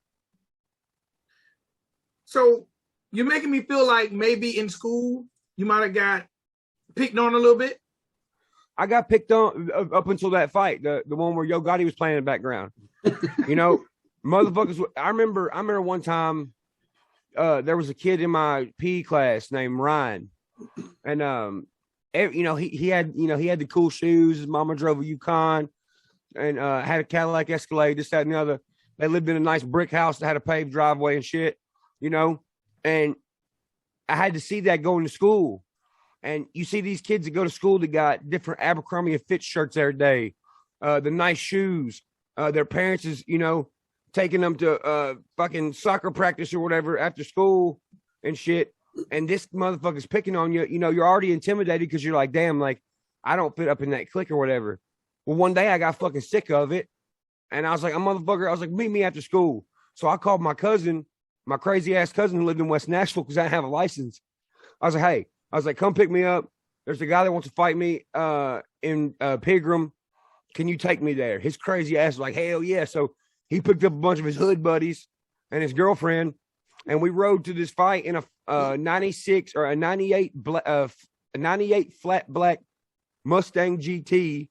Speaker 1: So you're making me feel like maybe in school you might have got picked on a little bit.
Speaker 3: I got picked on up until that fight, the one where Yo Gotti was playing in the background. You know, motherfuckers. I remember one time there was a kid in my PE class named Ryan, and you know, he had the cool shoes. His mama drove a Yukon and had a Cadillac Escalade, this, that, and the other. They lived in a nice brick house that had a paved driveway and shit, you know. And I had to see that going to school. And you see these kids that go to school that got different Abercrombie and Fitch shirts every day, the nice shoes. Their parents is, you know, taking them to fucking soccer practice or whatever after school and shit. And this motherfucker's picking on you. You know, you're already intimidated because you're like, damn, like, I don't fit up in that clique or whatever. Well, one day I got fucking sick of it. And I was like, I was like, meet me after school. So I called my cousin, my crazy ass cousin who lived in West Nashville because I didn't have a license. I was like, hey, come pick me up. There's a guy that wants to fight me in Pigram. Can you take me there? His crazy ass was like, hell yeah. So he picked up a bunch of his hood buddies and his girlfriend. And we rode to this fight in a 96 or a 98 flat black Mustang GT.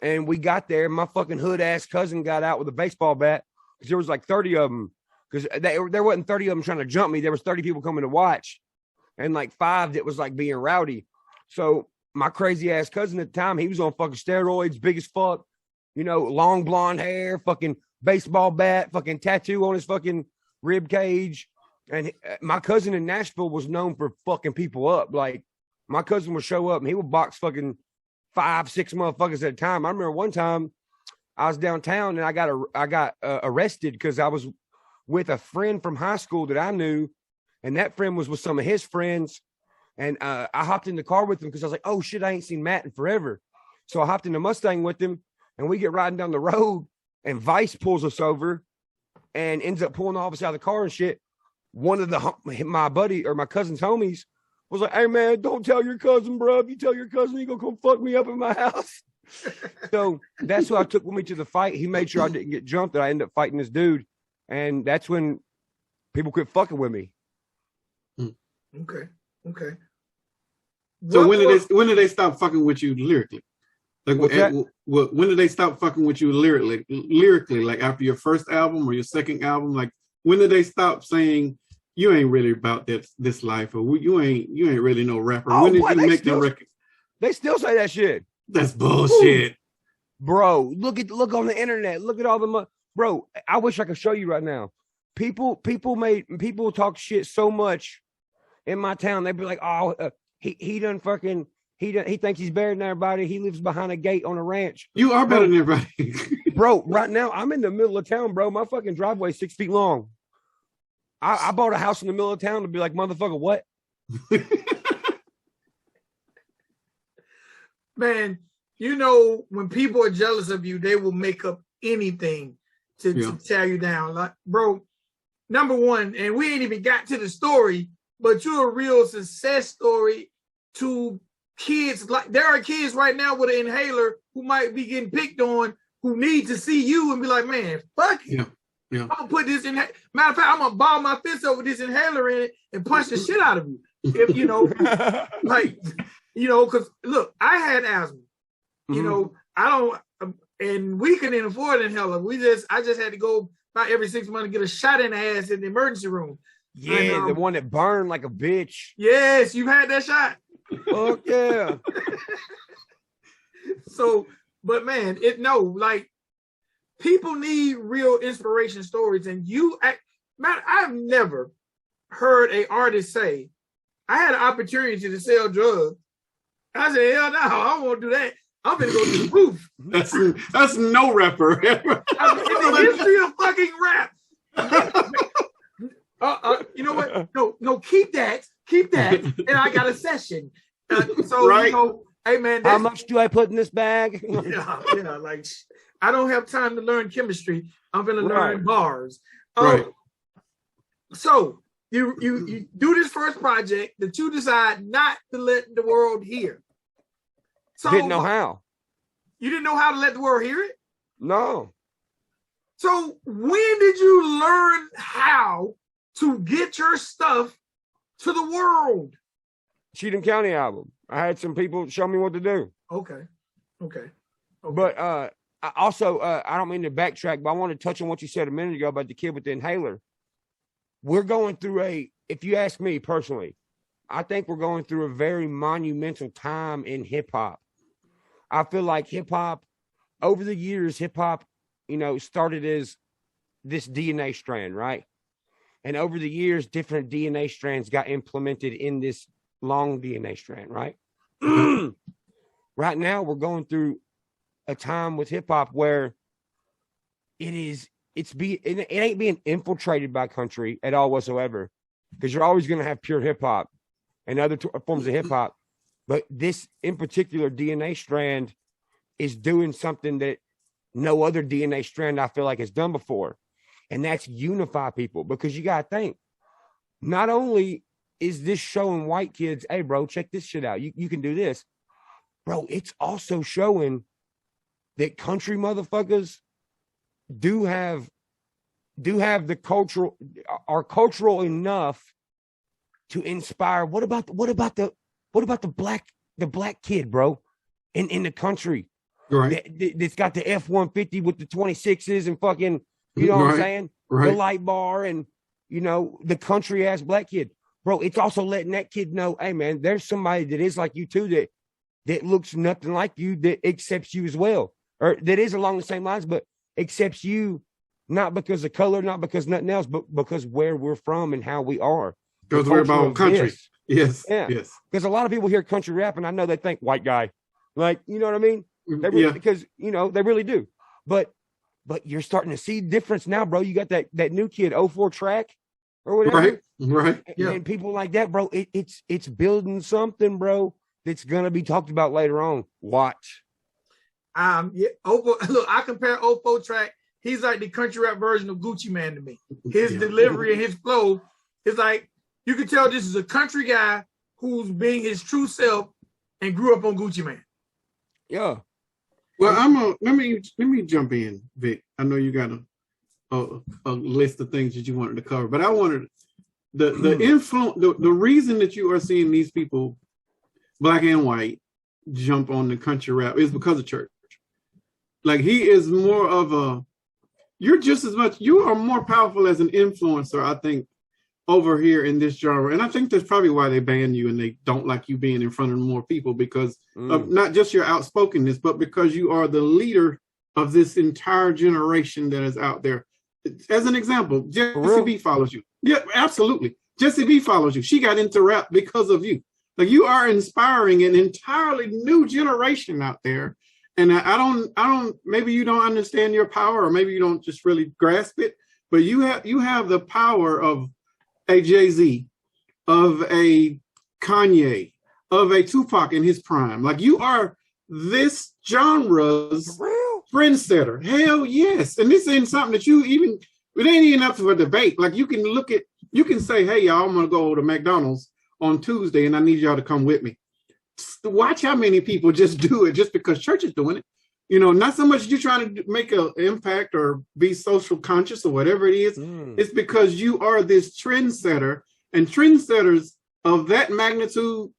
Speaker 3: And we got there. My fucking hood ass cousin got out with a baseball bat because there was like 30 of them. Because there wasn't 30 of them trying to jump me. There was 30 people coming to watch. And like 5 that was like being rowdy. So my crazy ass cousin at the time, he was on fucking steroids, big as fuck, you know, long blonde hair, fucking baseball bat, fucking tattoo on his fucking rib cage. And my cousin in Nashville was known for fucking people up. Like, my cousin would show up and he would box fucking 5, 6 motherfuckers at a time. I remember one time I was downtown and I got arrested because I was with a friend from high school that I knew, and that friend was with some of his friends. And I hopped in the car with him because I was like, oh shit, I ain't seen Matt in forever. So I hopped in the Mustang with him, and we get riding down the road, and Vice pulls us over and ends up pulling all of us out of the car and shit. One of my buddy or my cousin's homies was like, hey man, don't tell your cousin, bro. If you tell your cousin, he gonna come fuck me up in my house. So that's who I took with me to the fight. He made sure I didn't get jumped, that I ended up fighting this dude. And that's when people quit fucking with me.
Speaker 1: Okay.
Speaker 2: So when did they stop fucking with you lyrically? Like, when did they stop fucking with you lyrically? Like after your first album or your second album? Like, when did they stop saying you ain't really about this life, or you ain't really no rapper? When did you make the record? They
Speaker 3: still say that shit.
Speaker 2: That's bullshit,
Speaker 3: bro. Look on the internet. Look at all the bro. I wish I could show you right now. People talk shit so much in my town. They'd be like, oh, he thinks he's better than everybody. He lives behind a gate on a ranch.
Speaker 2: You are better than everybody,
Speaker 3: bro. Right now, I'm in the middle of town, bro. My fucking driveway is 6 feet long. I bought a house in the middle of town to be like, motherfucker, what?
Speaker 1: Man, you know, when people are jealous of you, they will make up anything to tear you down. Like, bro, number one, and we ain't even got to the story, but you're a real success story to kids. Like, there are kids right now with an inhaler who might be getting picked on, who need to see you and be like, man, fuck it.
Speaker 2: Yeah.
Speaker 1: I'm gonna put this in. Matter of fact, I'm gonna ball my fist over this inhaler in it and punch the shit out of you. If you know, like, you know, because look, I had asthma. You know, I don't, and we couldn't afford an inhaler. I just had to go about every 6 months to get a shot in the ass in the emergency room.
Speaker 3: Yeah, and, the one that burned like a bitch.
Speaker 1: Yes, you've had that shot.
Speaker 3: Oh yeah.
Speaker 1: So, but man, like, people need real inspiration stories, and man, I've never heard an artist say, I had an opportunity to sell drugs. I said, hell no, I won't do that. I'm gonna go to the roof.
Speaker 2: That's no rapper.
Speaker 1: In the history of fucking rap. You know what? No, keep that, and I got a session. So right. You know, hey man,
Speaker 3: how much do I put in this bag?
Speaker 1: yeah, like, I don't have time to learn chemistry. I'm gonna learn bars.
Speaker 2: Right.
Speaker 1: So you do this first project that you decide not to let the world hear. So
Speaker 3: didn't know how.
Speaker 1: You didn't know how to let the world hear it?
Speaker 3: No.
Speaker 1: So when did you learn how to get your stuff to the world.
Speaker 3: Cheatham County album. I had some people show me what to do.
Speaker 1: Okay.
Speaker 3: But I also, I don't mean to backtrack, but I want to touch on what you said a minute ago about the kid with the inhaler. We're going through if you ask me personally, I think we're going through a very monumental time in hip hop. I feel like hip hop, over the years, started as this DNA strand, right? And over the years, different DNA strands got implemented in this long DNA strand, right? Right now, we're going through a time with hip hop where it ain't being infiltrated by country at all whatsoever, because you're always going to have pure hip hop and other forms of hip hop. But this in particular DNA strand is doing something that no other DNA strand I feel like has done before. And that's unify people, because you got to think, not only is this showing white kids, hey, bro, check this shit out. You can do this. Bro, it's also showing that country motherfuckers do have the are cultural enough to inspire. What about the black kid, bro, in the country?
Speaker 2: Right.
Speaker 3: That's got the F-150 with the 26s and fucking, you know what I'm saying?
Speaker 2: Right.
Speaker 3: The light bar and, the country ass black kid. Bro, it's also letting that kid know, hey man, there's somebody that is like you too, that looks nothing like you, that accepts you as well. Or that is along the same lines, but accepts you not because of color, not because nothing else, but because where we're from and how we are.
Speaker 2: Because we're about country. Yes.
Speaker 3: Yeah.
Speaker 2: Yes.
Speaker 3: Because a lot of people hear country rap and I know they think white guy. Like, you know what I mean? They really, because, they really do. But you're starting to see difference now, bro. You got that new kid, 04 track or whatever.
Speaker 2: Right.
Speaker 3: Yeah. And people like that, bro, it's building something, bro, that's going to be talked about later on. Watch.
Speaker 1: Look, I compare 04 track. He's like the country rap version of Gucci Man to me. His delivery and his flow is like, you can tell this is a country guy who's being his true self and grew up on Gucci Man.
Speaker 3: Yeah.
Speaker 2: Well, let me jump in, Vic. I know you got a list of things that you wanted to cover, but I wanted the influence, the reason that you are seeing these people, black and white, jump on the country rap is because of church. Like, he is more of you are more powerful as an influencer, I think, over here in this genre. And I think that's probably why they ban you and they don't like you being in front of more people, because of not just your outspokenness, but because you are the leader of this entire generation that is out there. As an example, Jesse B follows you. Yeah, absolutely. Jesse B follows you. She got into rap because of you. Like, you are inspiring an entirely new generation out there. And I don't, maybe you don't understand your power, or maybe you don't just really grasp it, but you have the power of a Jay-Z, of a Kanye, of a Tupac in his prime. Like, you are this genre's trendsetter. Hell yes. And this ain't something that it ain't even up for debate. Like, you can say, hey, y'all, I'm going to go to McDonald's on Tuesday and I need y'all to come with me. Watch how many people just do it just because church is doing it. Not so much you trying to make an impact or be social conscious or whatever it is. It's because you are this trendsetter, and trendsetters of that magnitude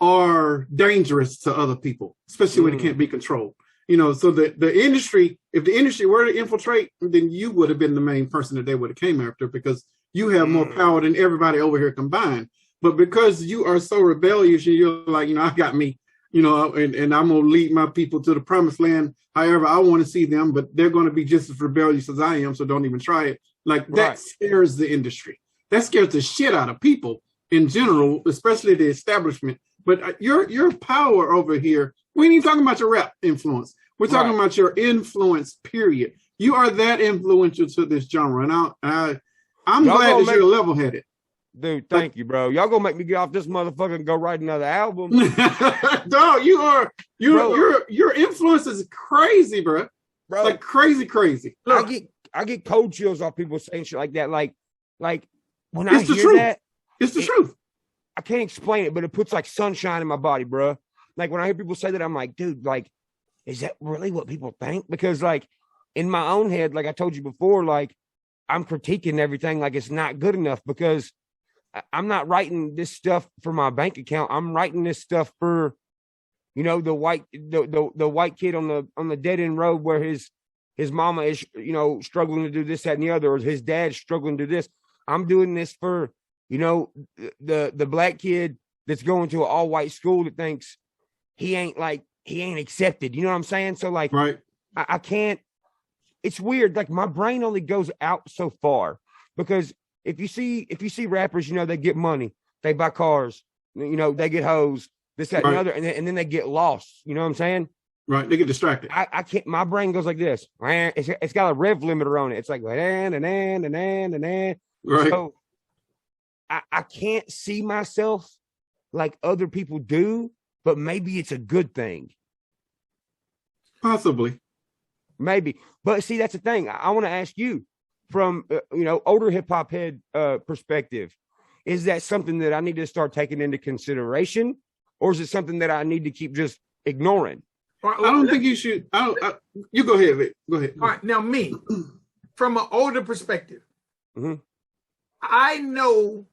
Speaker 2: are dangerous to other people, especially when it can't be controlled. So the industry, if the industry were to infiltrate, then you would have been the main person that they would have came after, because you have more power than everybody over here combined. But because you are so rebellious and you're like, I got me, and I'm going to lead my people to the promised land. However, I want to see them, but they're going to be just as rebellious as I am. So don't even try it. Like, that scares the industry. That scares the shit out of people in general, especially the establishment. But your power over here, we ain't even talking about your rap influence. We're talking about your influence, period. You are that influential to this genre. And I'm glad that you're level-headed.
Speaker 3: Dude, thank you, bro. Y'all gonna make me get off this motherfucker and go write another album.
Speaker 2: Dog, your influence is crazy, bro. Like, crazy. Look,
Speaker 3: I get cold chills off people saying shit like that. Like when I hear that,
Speaker 2: it's the truth.
Speaker 3: I can't explain it, but it puts like sunshine in my body, bro. Like, when I hear people say that, I'm like, dude, like, is that really what people think? Because, like, in my own head, like I told you before, like, I'm critiquing everything like it's not good enough, because I'm not writing this stuff for my bank account. I'm writing this stuff for, you know, the white kid on the dead end road where his mama is, you know, struggling to do this, that, and the other, or his dad's struggling to do this. I'm doing this for, you know, the black kid that's going to an all white school that thinks he ain't accepted. You know what I'm saying? So like,
Speaker 2: right.
Speaker 3: I can't. It's weird. Like my brain only goes out so far because if you see rappers, you know, they get money, they buy cars, you know, they get hoes, this, that, and the other, and then they get lost. You know what I'm saying?
Speaker 2: Right. They get distracted.
Speaker 3: I can't. My brain goes like this. It's got a rev limiter on it. It's like and.
Speaker 2: Right.
Speaker 3: So I can't see myself like other people do, but maybe it's a good thing.
Speaker 2: Possibly.
Speaker 3: Maybe. But see, that's the thing. I want to ask you from, you know, older hip hop head perspective, is that something that I need to start taking into consideration, or is it something that I need to keep just ignoring?
Speaker 2: I don't think you should. You go ahead, Vic. Go ahead.
Speaker 1: All right. Now, me, from an older perspective,
Speaker 3: mm-hmm.
Speaker 1: I know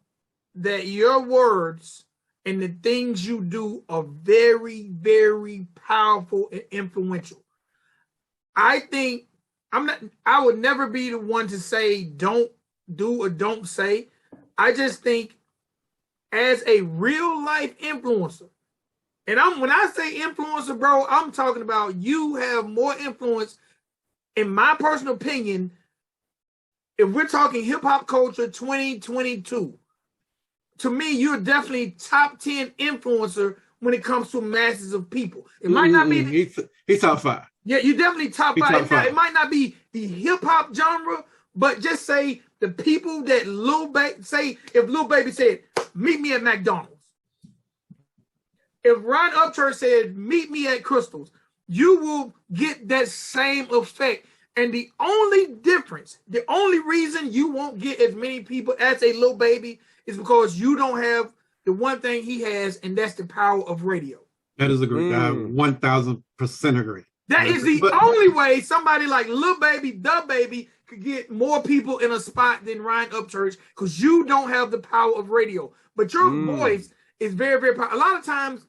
Speaker 1: that your words and the things you do are very, very powerful and influential. I think I would never be the one to say don't do or don't say. I just think as a real life influencer, and when I say influencer, bro, I'm talking about you have more influence, in my personal opinion. If we're talking hip hop culture 2022, to me, you're definitely top 10 influencer when it comes to masses of people. It might not be
Speaker 2: he's top 5.
Speaker 1: Yeah, you definitely top 5. It might not be the hip hop genre, but just say the people that if Lil Baby said, meet me at McDonald's. If Ryan Upchurch said, meet me at Crystal's, you will get that same effect. And the only difference, the only reason you won't get as many people as a Lil Baby is because you don't have the one thing he has, and that's the power of radio.
Speaker 2: That is a great. I 1000% agree.
Speaker 1: That is the only way somebody like Lil Baby, the Baby, could get more people in a spot than Ryan Upchurch, because you don't have the power of radio. But your voice is very, very powerful. A lot of times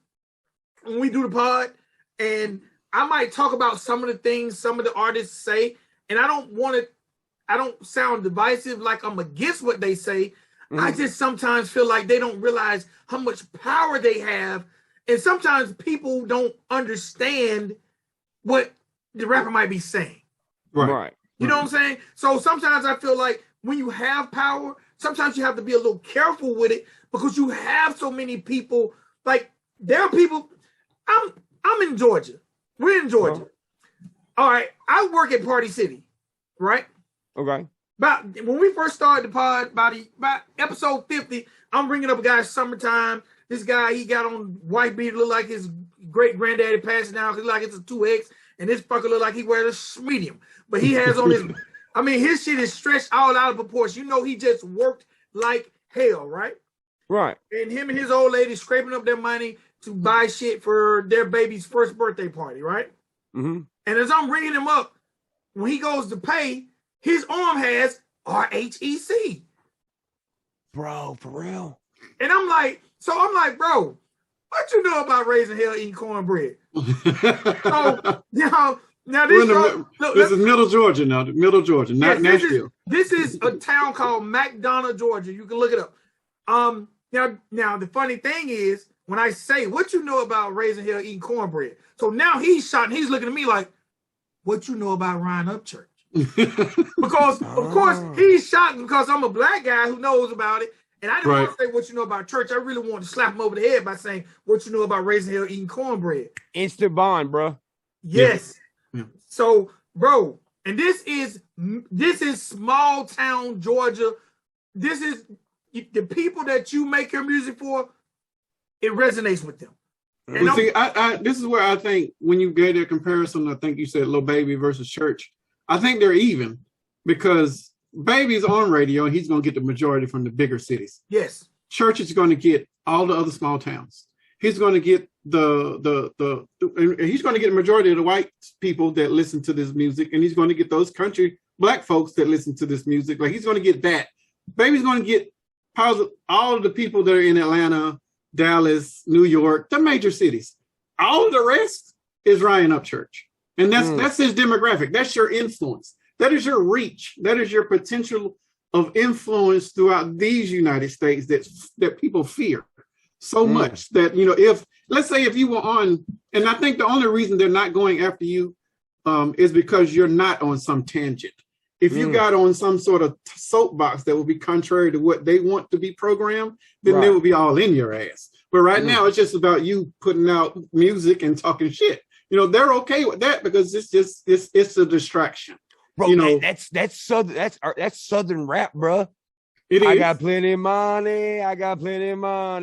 Speaker 1: when we do the pod, and I might talk about some of the things some of the artists say, and I don't sound divisive like I'm against what they say. I just sometimes feel like they don't realize how much power they have. And sometimes people don't understand what the rapper might be saying.
Speaker 3: Right.
Speaker 1: You know what I'm saying? So sometimes I feel like when you have power, sometimes you have to be a little careful with it, because you have so many people. Like, there are people. I'm in Georgia. We're in Georgia. All right. I work at Party City, right?
Speaker 3: Okay.
Speaker 1: But when we first started the pod, about episode 50, I'm bringing up a guy, Summertime. This guy, he got on white beat, look like his great granddaddy passed now, because like it's a 2X, and this fucker look like he wears a medium. But he has on his shit is stretched all out of proportion. You know, he just worked like hell, right?
Speaker 3: Right.
Speaker 1: And him and his old lady scraping up their money to buy shit for their baby's first birthday party, right?
Speaker 3: Mm-hmm.
Speaker 1: And as I'm ringing him up, when he goes to pay, his arm has RHEC.
Speaker 3: Bro, for real.
Speaker 1: And I'm like, bro, what you know about raising hell eating cornbread? So now
Speaker 2: this is Middle Georgia now, Middle Georgia, not Nashville.
Speaker 1: This is a town called McDonough, Georgia. You can look it up. Now the funny thing is, when I say what you know about raising hell eating cornbread, so now he's shot and he's looking at me like, what you know about Ryan Upchurch? Because of course he's shocked because I'm a black guy who knows about it, and I didn't want to say what you know about church. I really wanted to slap him over the head by saying what you know about raising hell eating cornbread.
Speaker 3: Instant bond, bro.
Speaker 1: Yes. Yeah. So, bro, and this is small town Georgia. This is the people that you make your music for. It resonates with them.
Speaker 2: Well, see, this is where I think when you gave that comparison, I think you said Lil Baby versus Church. I think they're even, because Baby's on radio and he's going to get the majority from the bigger cities.
Speaker 1: Yes.
Speaker 2: Church is going to get all the other small towns. He's going to get he's going to get the majority of the white people that listen to this music, and he's going to get those country black folks that listen to this music. Like, he's going to get that. Baby's going to get how's all of the people that are in Atlanta, Dallas, New York, the major cities, all of the rest is Ryan Upchurch. And that's his demographic. That's your influence. That is your reach. That is your potential of influence throughout these United States that people fear so much that, you know, if let's say if you were on, and I think the only reason they're not going after you is because you're not on some tangent. If you got on some sort of soapbox that would be contrary to what they want to be programmed, then they would be all in your ass. But right now, it's just about you putting out music and talking shit. You know, they're okay with that because it's a distraction.
Speaker 3: Bro,
Speaker 2: you know,
Speaker 3: that's Southern rap, bro.
Speaker 2: It is.
Speaker 3: I got plenty of money,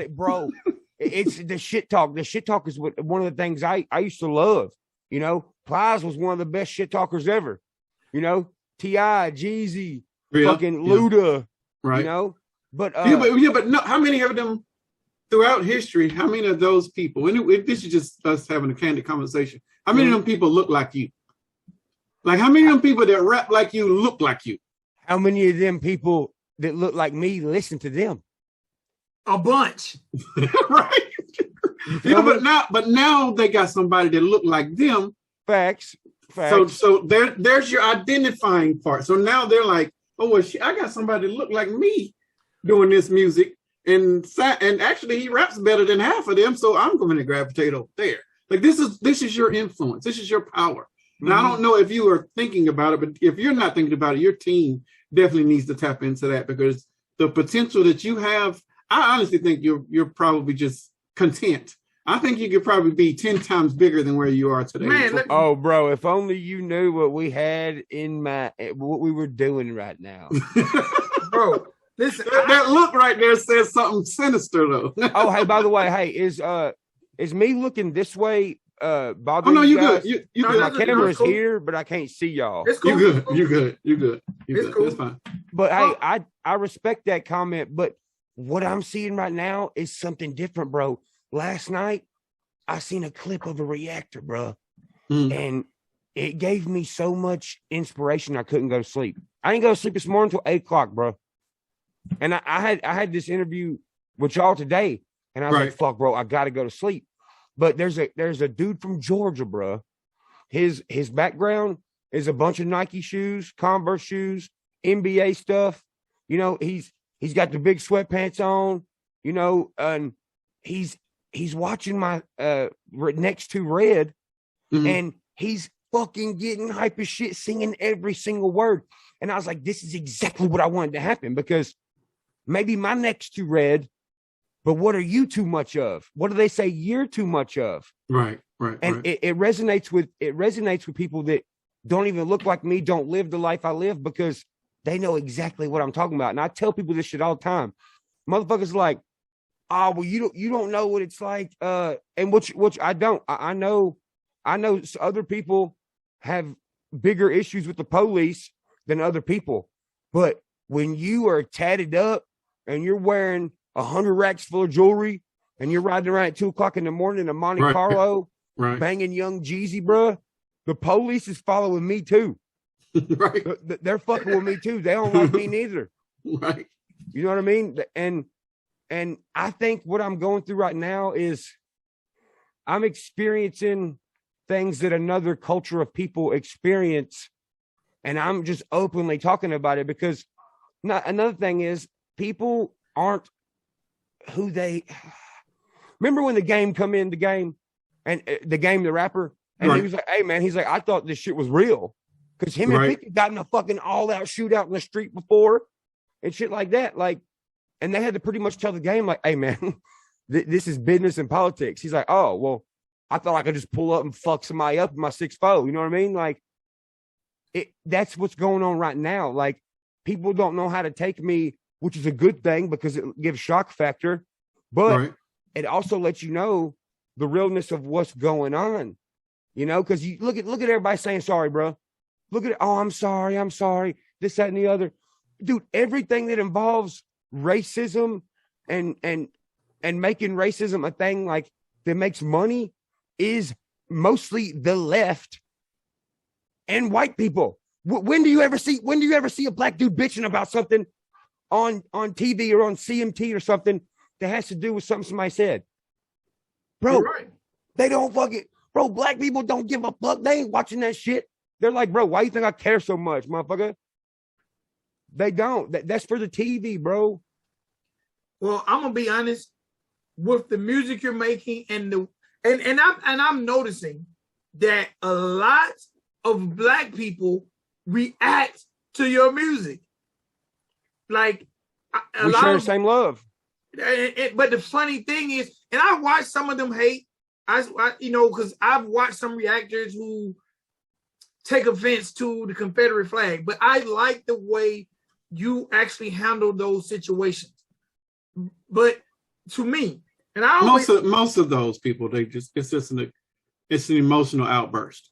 Speaker 3: bro. It's the shit talk. The shit talk is one of the things I used to love. You know, Plies was one of the best shit talkers ever. You know, T.I., Jeezy, fucking Luda. Right. You know, but
Speaker 2: no, how many of them throughout history? How many of those people? And this is just us having a candid conversation. How many of them people look like you? Like, how many of them people that rap like you look like you?
Speaker 3: How many of them people that look like me listen to them?
Speaker 1: A bunch.
Speaker 2: Right. But now they got somebody that look like them.
Speaker 3: Facts.
Speaker 2: So there's your identifying part. So now they're like, oh, well, I got somebody that look like me doing this music. And actually he raps better than half of them. So I'm going to gravitate over there. Like, this is your influence. This is your power. Now, I don't know if you are thinking about it, but if you're not thinking about it, your team definitely needs to tap into that, because the potential that you have, I honestly think you're probably just content. I think you could probably be 10 times bigger than where you are today.
Speaker 3: Man, oh, bro, if only you knew what we had what we were doing right now.
Speaker 1: Bro, listen,
Speaker 2: that look right there says something sinister, though.
Speaker 3: Oh, hey, by the way, hey, is me looking this way bothering
Speaker 2: no, you
Speaker 3: guys?
Speaker 2: good. You
Speaker 3: good. My
Speaker 2: good.
Speaker 3: camera's here, but I can't see y'all.
Speaker 1: It's cool.
Speaker 2: You good. It's cool. It's fine.
Speaker 3: But hey, I respect that comment, but what I'm seeing right now is something different, bro. Last night, I seen a clip of a reactor, bro, and it gave me so much inspiration I couldn't go to sleep. I didn't go to sleep this morning until 8 o'clock, bro. And I had this interview with y'all today, and I was like, fuck, bro, I got to go to sleep. But there's a dude from Georgia, bro. His background is a bunch of Nike shoes, Converse shoes, NBA stuff. You know, he's got the big sweatpants on, you know, and he's watching my next to Red, and he's fucking getting hype as shit, singing every single word. And I was like, this is exactly what I wanted to happen, because maybe my next to Red, but what are you too much of? What do they say you're too much of?
Speaker 2: Right.
Speaker 3: And it resonates with people that don't even look like me, don't live the life I live, because they know exactly what I'm talking about. And I tell people this shit all the time. Motherfuckers like, oh, well, you don't know what it's like. And which I don't. I know other people have bigger issues with the police than other people. But when you are tatted up and you're wearing 100 racks full of jewelry and you're riding around at 2 o'clock in the morning in a Monte Carlo, banging Young Jeezy, bro, the police is following me too.
Speaker 2: Right.
Speaker 3: They're fucking with me too. They don't like me neither.
Speaker 2: Right.
Speaker 3: You know what I mean? And I think what I'm going through right now is I'm experiencing things that another culture of people experience. And I'm just openly talking about it, because another thing is people aren't who they remember when the game come in the game and the rapper, and he was like, hey man, he's like, I thought this shit was real, because him and 50 got in a fucking all out shootout in the street before and shit like that. Like, and they had to pretty much tell the game, like, hey man, this is business and politics. He's like, oh, well, I thought I could just pull up and fuck somebody up with my 6'4". You know what I mean? Like, that's what's going on right now. Like, people don't know how to take me, which is a good thing because it gives shock factor, but it also lets you know the realness of what's going on, you know, because you look at everybody saying sorry, bro. Look at it. Oh, I'm sorry. This, that, and the other. Dude, everything that involves racism and making racism a thing like that makes money is mostly the left and white people. When do you ever see a black dude bitching about something on TV or on CMT or something that has to do with something somebody said. Bro,
Speaker 1: right.
Speaker 3: They don't fucking, bro, black people don't give a fuck. They ain't watching that shit. They're like, bro, why you think I care so much, motherfucker? They don't. That's for the TV, bro.
Speaker 1: Well, I'm gonna be honest with the music you're making and I'm noticing that a lot of black people react to your music. Like
Speaker 3: we share the same love.
Speaker 1: But the funny thing is, and I watch some of them hate. Because I've watched some reactors who take offense to the Confederate flag. But I like the way you actually handle those situations. But to me, and I always,
Speaker 2: most of those people, it's an emotional outburst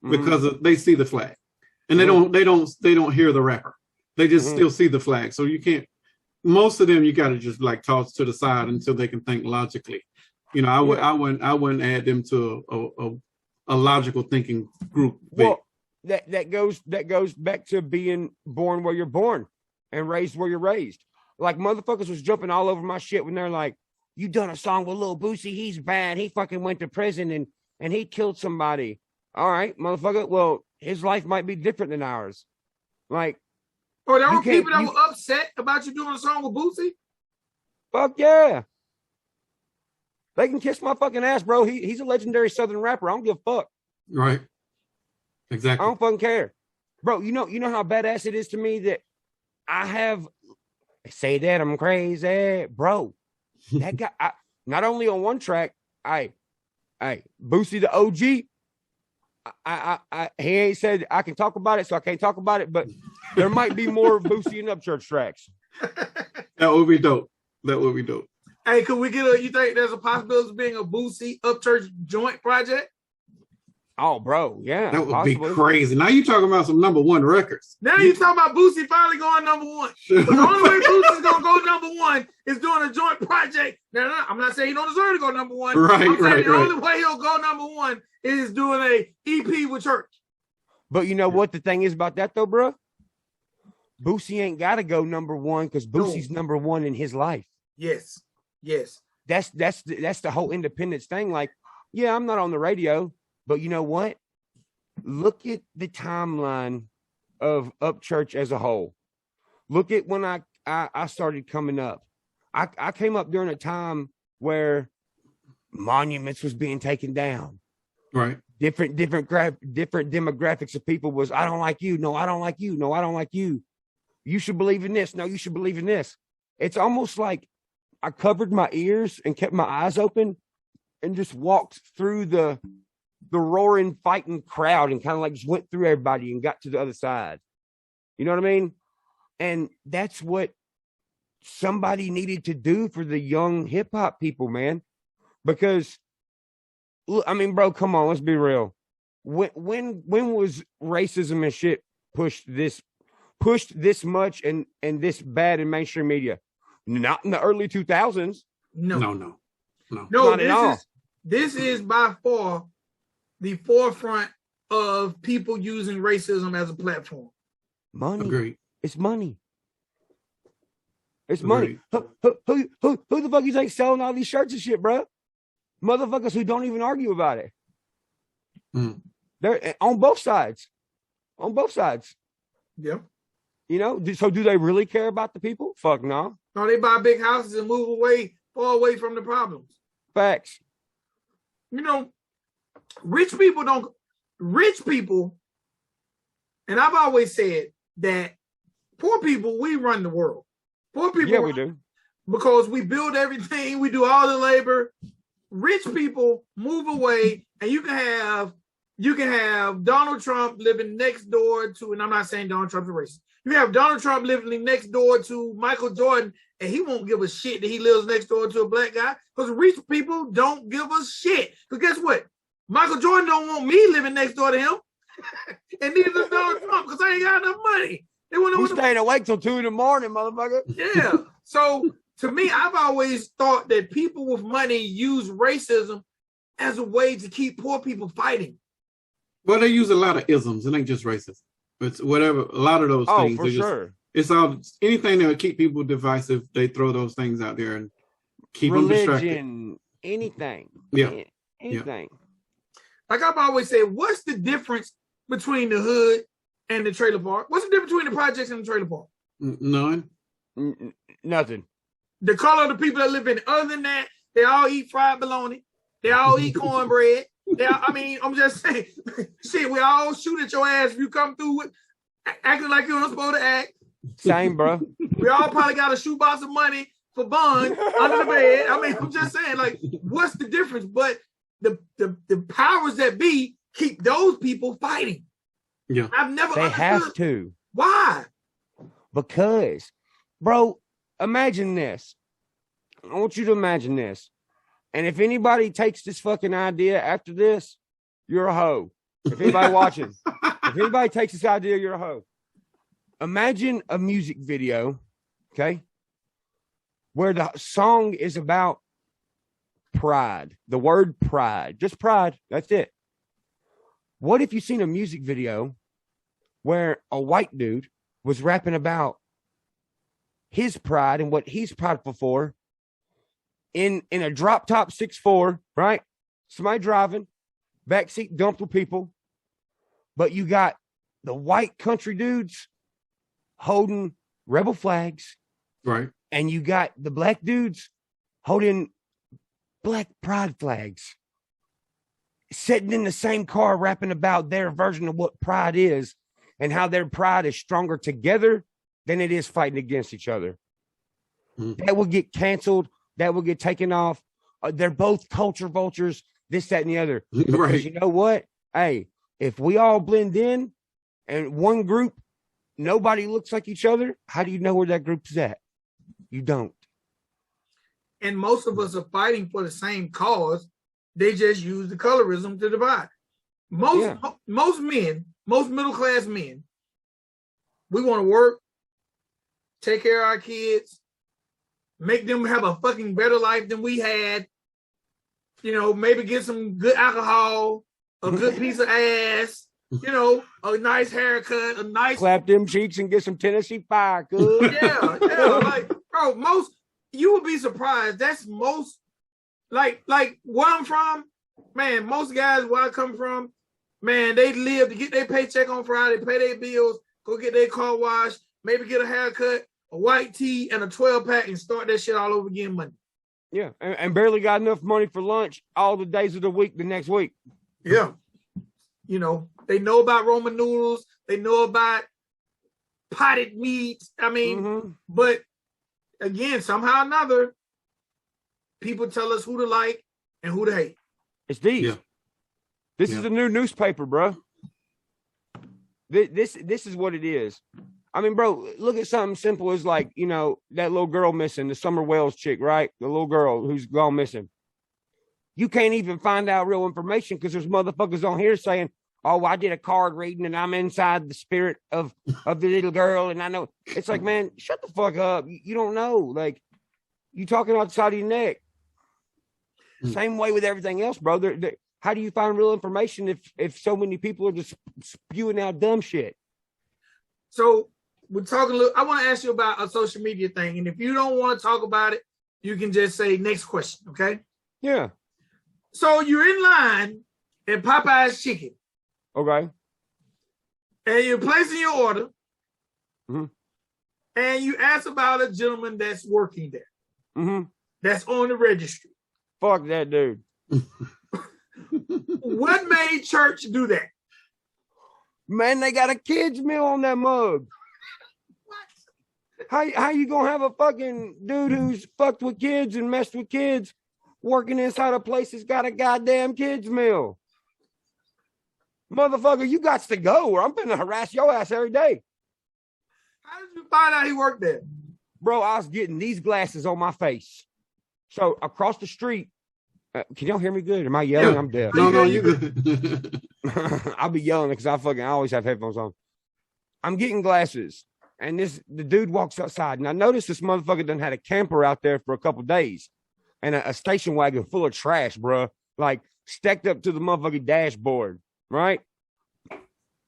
Speaker 2: because they see the flag, and they don't hear the rapper. They just still see the flag. So you can't. Most of them you got to just like toss to the side until they can think logically. You know, I wouldn't add them to a logical thinking group.
Speaker 3: Well, that goes back to being born where you're born and raised where you're raised. Like motherfuckers was jumping all over my shit when they're like, "You done a song with Lil Boosie? He's bad. He fucking went to prison and he killed somebody." All right, motherfucker. Well, his life might be different than ours. Like,
Speaker 1: oh, there were people that were upset about you doing a song with Boosie?
Speaker 3: Fuck yeah. They can kiss my fucking ass, bro. He's a legendary Southern rapper. I don't give a fuck.
Speaker 2: Right. Exactly.
Speaker 3: I don't fucking care. Bro, you know how badass it is to me that I have say that I'm crazy. Bro, that guy, not only on one track, Boosie the OG, he ain't said I can talk about it, so I can't talk about it, but there might be more Boosie and Upchurch tracks.
Speaker 2: That would be dope.
Speaker 1: Hey, could we you think there's a possibility of being a Boosie Upchurch joint project?
Speaker 3: Oh, bro, yeah.
Speaker 2: That would be crazy. Now you're talking about some #1 records.
Speaker 1: Now you're talking about Boosie finally going #1. But the only way Boosie's going to go #1 is doing a joint project. Now, I'm not saying he don't deserve to go #1.
Speaker 2: Right.
Speaker 1: The only way he'll go #1 is doing a EP with Church.
Speaker 3: But you know what the thing is about that, though, bro? Boosie ain't got to go #1 because Boosie's #1 in his life.
Speaker 1: Yes.
Speaker 3: That's the whole independence thing. Like, yeah, I'm not on the radio, but you know what? Look at the timeline of Upchurch as a whole. Look at when I started coming up. I came up during a time where monuments was being taken down.
Speaker 2: Right.
Speaker 3: Different demographics of people was, I don't like you. No, I don't like you. No, I don't like you. You should believe in this. No, you should believe in this. It's almost like I covered my ears and kept my eyes open and just walked through the roaring, fighting crowd and kind of like just went through everybody and got to the other side. You know what I mean? And that's what somebody needed to do for the young hip hop people, man. Because, I mean, bro, come on, let's be real. When was racism and shit pushed this much and this bad in mainstream media? Not in the early 2000s.
Speaker 2: No.
Speaker 3: Not at all.
Speaker 1: This is by far the forefront of people using racism as a platform.
Speaker 3: Money.
Speaker 2: Agreed.
Speaker 3: It's money. It's money. Who the fuck you think selling all these shirts and shit, bro? Motherfuckers who don't even argue about it. They're on both sides.
Speaker 1: Yeah.
Speaker 3: You know, so do they really care about the people? Fuck no.
Speaker 1: No, they buy big houses and move far away from the problems.
Speaker 3: Facts.
Speaker 1: You know, rich people, and I've always said that poor people, we run the world. Poor people,
Speaker 3: yeah, we do.
Speaker 1: Because we build everything, we do all the labor. Rich people move away, and you can have Donald Trump living next door to, and I'm not saying Donald Trump's a racist. You have Donald Trump living next door to Michael Jordan, and he won't give a shit that he lives next door to a black guy, because rich people don't give a shit. Because guess what? Michael Jordan don't want me living next door to him, and neither does Donald Trump, because I ain't got enough money.
Speaker 3: We staying awake till 2 a.m, motherfucker.
Speaker 1: Yeah. So to me, I've always thought that people with money use racism as a way to keep poor people fighting.
Speaker 2: Well, they use a lot of isms. It ain't just racism. It's whatever. A lot of those things.
Speaker 3: For sure.
Speaker 2: It's all anything that would keep people divisive. They throw those things out there and keep them distracted.
Speaker 3: Anything.
Speaker 2: Yeah.
Speaker 3: Anything.
Speaker 1: Like I've always said, what's the difference between the hood and the trailer park? What's the difference between the projects and the trailer park?
Speaker 2: None.
Speaker 3: Nothing.
Speaker 1: The color of the people that live in it. Other than that, they all eat fried bologna. They all eat cornbread. I'm just saying, shit, we all shoot at your ass if you come through with acting like you're not supposed to act.
Speaker 3: Same, bro.
Speaker 1: We all probably got a shoebox of money for bond under the bed. I'm just saying, like, what's the difference? But the powers that be keep those people fighting.
Speaker 2: Yeah.
Speaker 1: I've never
Speaker 3: They
Speaker 1: understood.
Speaker 3: have to.
Speaker 1: Why?
Speaker 3: Because, bro, imagine this. I want you to imagine this. And if anybody takes this fucking idea after this, you're a hoe. If anybody watching, if anybody takes this idea, you're a hoe. Imagine a music video, okay, where the song is about pride, the word pride, just pride. That's it. What if you seen a music video where a white dude was rapping about his pride and what he's prideful for in a drop top 6'4", right? Somebody driving, backseat dumped with people, but you got the white country dudes holding rebel flags,
Speaker 2: right?
Speaker 3: And you got the black dudes holding black pride flags, sitting in the same car rapping about their version of what pride is and how their pride is stronger together than it is fighting against each other. That will get canceled. That will get taken off. They're both culture vultures, this, that, and the other. Because
Speaker 2: right.
Speaker 3: You know what? Hey, if we all blend in and one group, nobody looks like each other, how do you know where that group's at? You don't.
Speaker 1: And most of us are fighting for the same cause. They just use the colorism to divide. Most men, most middle-class men, we want to work, take care of our kids, make them have a fucking better life than we had, maybe get some good alcohol, a good piece of ass, a nice haircut, a nice...
Speaker 3: Clap them cheeks and get some Tennessee fire, good.
Speaker 1: Yeah, like, bro, you would be surprised. That's most, like where I'm from, man, most guys where I come from, man, they live to get their paycheck on Friday, pay their bills, go get their car washed, maybe get a haircut, a white tee, and a 12-pack, and start that shit all over again Monday.
Speaker 3: Yeah, and barely got enough money for lunch all the days of the week the next week.
Speaker 1: Yeah. They know about Roman noodles. They know about potted meats. But again, somehow or another, people tell us who to like and who to hate.
Speaker 3: It's these. Yeah. This is the new newspaper, bro. This is what it is. I mean, bro, look at something simple as like, that little girl missing, the Summer Wells chick, right? The little girl who's gone missing. You can't even find out real information because there's motherfuckers on here saying, oh, I did a card reading and I'm inside the spirit of the little girl. And I know. It's like, man, shut the fuck up. You don't know. Like, you talking outside of your neck. Same way with everything else, bro. How do you find real information if so many people are just spewing out dumb shit?
Speaker 1: So we're talking. I want to ask you about a social media thing, and if you don't want to talk about it, you can just say next question, okay?
Speaker 3: Yeah.
Speaker 1: So you're in line at Popeye's Chicken,
Speaker 3: okay,
Speaker 1: and you're placing your order, and you ask about a gentleman that's working there, that's on the registry.
Speaker 3: Fuck that dude.
Speaker 1: What made church do that?
Speaker 3: Man, they got a kid's meal on that mug. How you gonna have a fucking dude who's fucked with kids and messed with kids working inside a place that's got a goddamn kid's meal? Motherfucker, you got to go or I'm gonna harass your ass every day.
Speaker 1: How did you find out he worked there?
Speaker 3: Bro, I was getting these glasses on my face. So across the street, can y'all hear me good? Am I yelling?
Speaker 2: Yeah.
Speaker 3: I'm deaf.
Speaker 2: No, you good.
Speaker 3: I'll be yelling because I always have headphones on. I'm getting glasses. And the dude walks outside. And I noticed this motherfucker done had a camper out there for a couple of days. And a station wagon full of trash, bro. Like stacked up to the motherfucking dashboard. Right?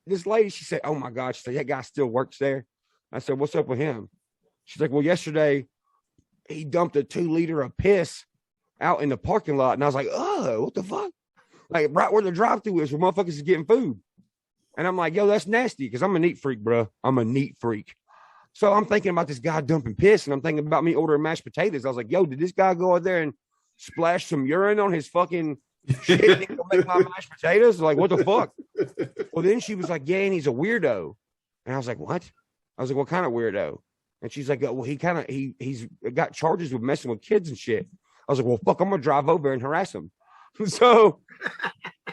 Speaker 3: This lady, she said, oh my God, she said, that guy still works there. I said, what's up with him? She's like, well, yesterday he dumped a 2 liter of piss out in the parking lot. And I was like, oh, what the fuck? Like right where the drive-thru is where motherfuckers is getting food. And I'm like, yo, that's nasty because I'm a neat freak, bro. I'm a neat freak. So I'm thinking about this guy dumping piss and I'm thinking about me ordering mashed potatoes. I was like, yo, did this guy go out there and splash some urine on his fucking shit and make my mashed potatoes? Like, what the fuck? Well, then she was like, yeah, and he's a weirdo. And I was like, what? I was like, what kind of weirdo? And she's like, well, he's got charges with messing with kids and shit. I was like, well, fuck, I'm going to drive over and harass him. So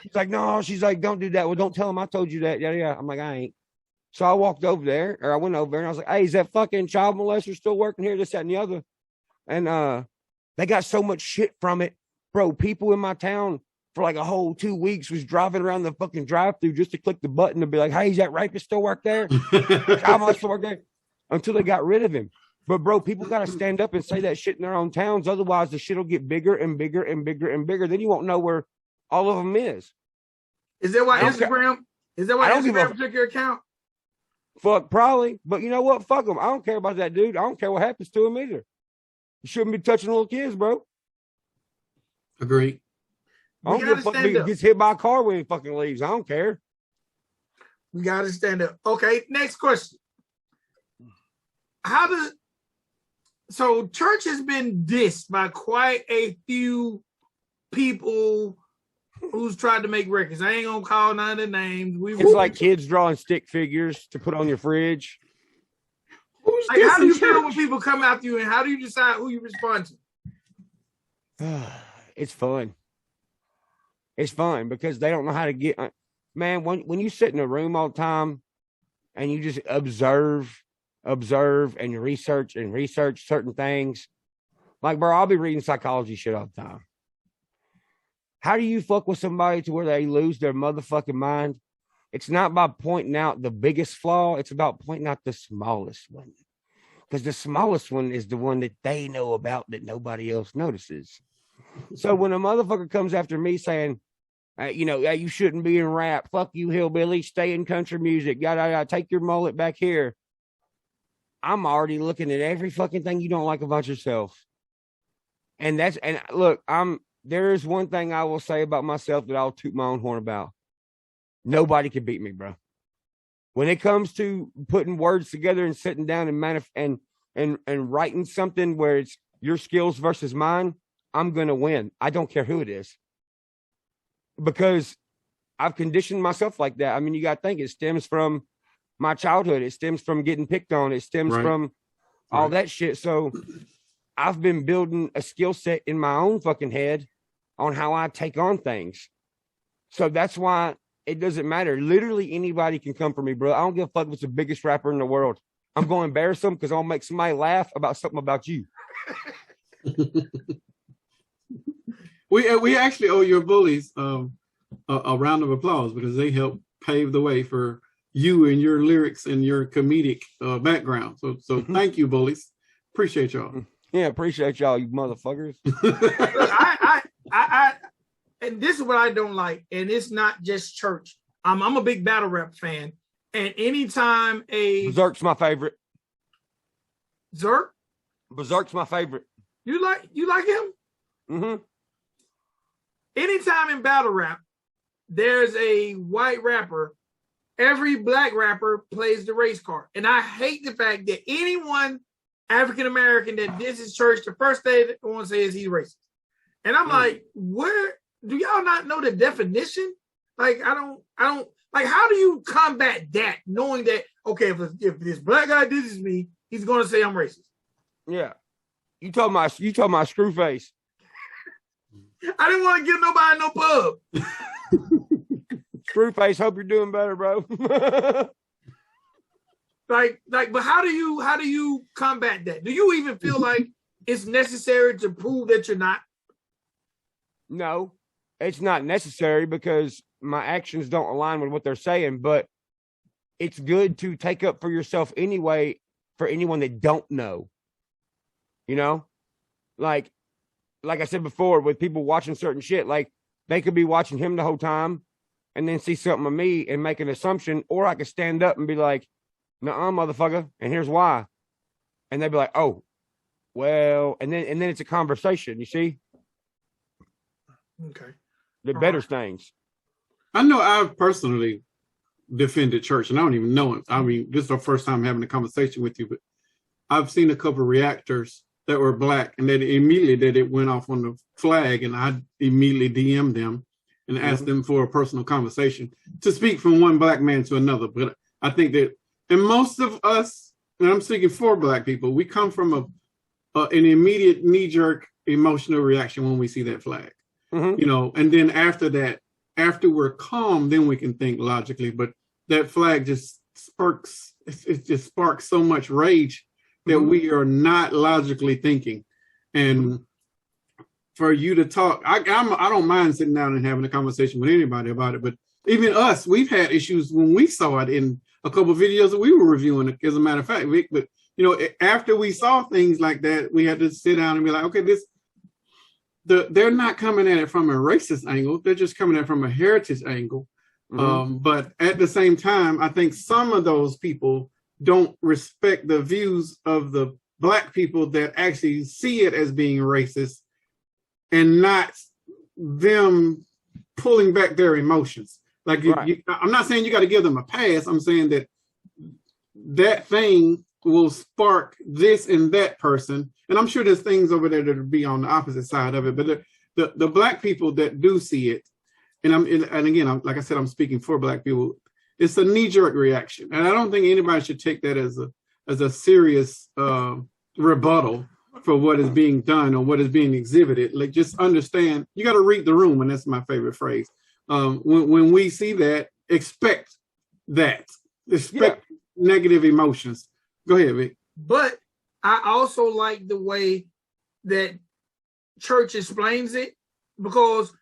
Speaker 3: she's like, no, she's like, don't do that. Well, don't tell him I told you that. Yeah. I'm like, I ain't. So I walked over there, or I went over there and I was like, hey, is that fucking child molester still working here? This, that, and the other. And they got so much shit from it. Bro, people in my town for like a whole 2 weeks was driving around the fucking drive-thru just to click the button and be like, hey, is that rapist still work there? Child molester still work there? Until they got rid of him. But bro, people got to stand up and say that shit in their own towns. Otherwise, the shit will get bigger and bigger and bigger and bigger. Then you won't know where all of them is.
Speaker 1: Is that why Instagram took your account?
Speaker 3: Fuck, probably. But you know what? Fuck them. I don't care about that dude. I don't care what happens to him either. You shouldn't be touching little kids, bro.
Speaker 2: Agree.
Speaker 3: I don't give a fuck if he gets hit by a car when he fucking leaves. I don't care.
Speaker 1: We got to stand up. Okay, next question. So church has been dissed by quite a few people who's tried to make records. I ain't gonna call none of the names.
Speaker 3: It's like kids drawing stick figures to put on your fridge.
Speaker 1: Like, how do you feel when people come after you, and how do you decide who you respond
Speaker 3: to? It's fun. It's fun because they don't know how to get. Man, when you sit in a room all the time and you just observe and research certain things. Like, bro, I'll be reading psychology shit all the time. How do you fuck with somebody to where they lose their motherfucking mind? It's not by pointing out the biggest flaw. It's about pointing out the smallest one. Because the smallest one is the one that they know about that nobody else notices. So when a motherfucker comes after me saying, you shouldn't be in rap. Fuck you, hillbilly. Stay in country music. Gotta take your mullet back here. I'm already looking at every fucking thing you don't like about yourself. And look, there is one thing I will say about myself that I'll toot my own horn about. Nobody can beat me, bro. When it comes to putting words together and sitting down and writing something where it's your skills versus mine, I'm going to win. I don't care who it is. Because I've conditioned myself like that. I mean, you got to think it stems from my childhood. It stems from getting picked on. It stems from all that shit. So I've been building a skill set in my own fucking head on how I take on things. So that's why it doesn't matter. Literally anybody can come for me, bro. I don't give a fuck if it's the biggest rapper in the world. I'm going to embarrass them because I'll make somebody laugh about something about you.
Speaker 2: We actually owe your bullies a round of applause because they helped pave the way for you and your lyrics and your comedic background. So thank you, bullies. Appreciate y'all.
Speaker 3: Yeah, appreciate y'all, you motherfuckers.
Speaker 1: I and this is what I don't like, and it's not just church. I'm a big battle rap fan, and anytime
Speaker 3: Berserk's my favorite.
Speaker 1: Berserk's
Speaker 3: my favorite.
Speaker 1: You like him?
Speaker 3: Mm-hmm.
Speaker 1: Anytime in battle rap, there's a white rapper. Every black rapper plays the race card. And I hate the fact that anyone African-American that this is church, the first thing they want to say is he's racist. And I'm like, where do y'all not know the definition? Like, I don't like, how do you combat that knowing that, okay, if this black guy disses me, he's going to say I'm racist.
Speaker 3: Yeah. You talking about screw face.
Speaker 1: I didn't want to give nobody no pub.
Speaker 3: Screwface, hope you're doing better, bro.
Speaker 1: but how do you combat that? Do you even feel like it's necessary to prove that you're not?
Speaker 3: No, it's not necessary because my actions don't align with what they're saying, but it's good to take up for yourself anyway for anyone that don't know. You know? Like I said before, with people watching certain shit, like they could be watching him the whole time and then see something of me and make an assumption, or I could stand up and be like, nuh-uh, motherfucker, and here's why. And they'd be like, oh, well, and then it's a conversation, you see?
Speaker 1: Okay.
Speaker 3: The better things.
Speaker 2: I know I've personally defended church, and I don't even know it. I mean, this is the first time having a conversation with you, but I've seen a couple of reactors that were black, and it went off on the flag, and I immediately DM'd them and asked them for a personal conversation to speak from one black man to another. But I think that, and most of us, and I'm speaking for black people, we come from an immediate knee-jerk emotional reaction when we see that flag, you know, and then after that, after we're calm, then we can think logically. But that flag just sparks, it just sparks so much rage that we are not logically thinking. And for you to talk, I don't mind sitting down and having a conversation with anybody about it, but even us, we've had issues when we saw it in a couple of videos that we were reviewing, as a matter of fact, Vic. But, you know, after we saw things like that, we had to sit down and be like, okay, they're not coming at it from a racist angle. They're just coming at it from a heritage angle. But at the same time, I think some of those people don't respect the views of the black people that actually see it as being racist, and not them pulling back their emotions. Like, I'm not saying you got to give them a pass. I'm saying that thing will spark this and that person. And I'm sure there's things over there that will be on the opposite side of it. But the black people that do see it, and again, like I said, I'm speaking for black people, it's a knee-jerk reaction. And I don't think anybody should take that as a serious rebuttal for what is being done or what is being exhibited. Like, just understand, you got to read the room, and that's my favorite phrase. When we see that, expect negative emotions. Go ahead, Vic.
Speaker 1: But I also like the way that church explains it, because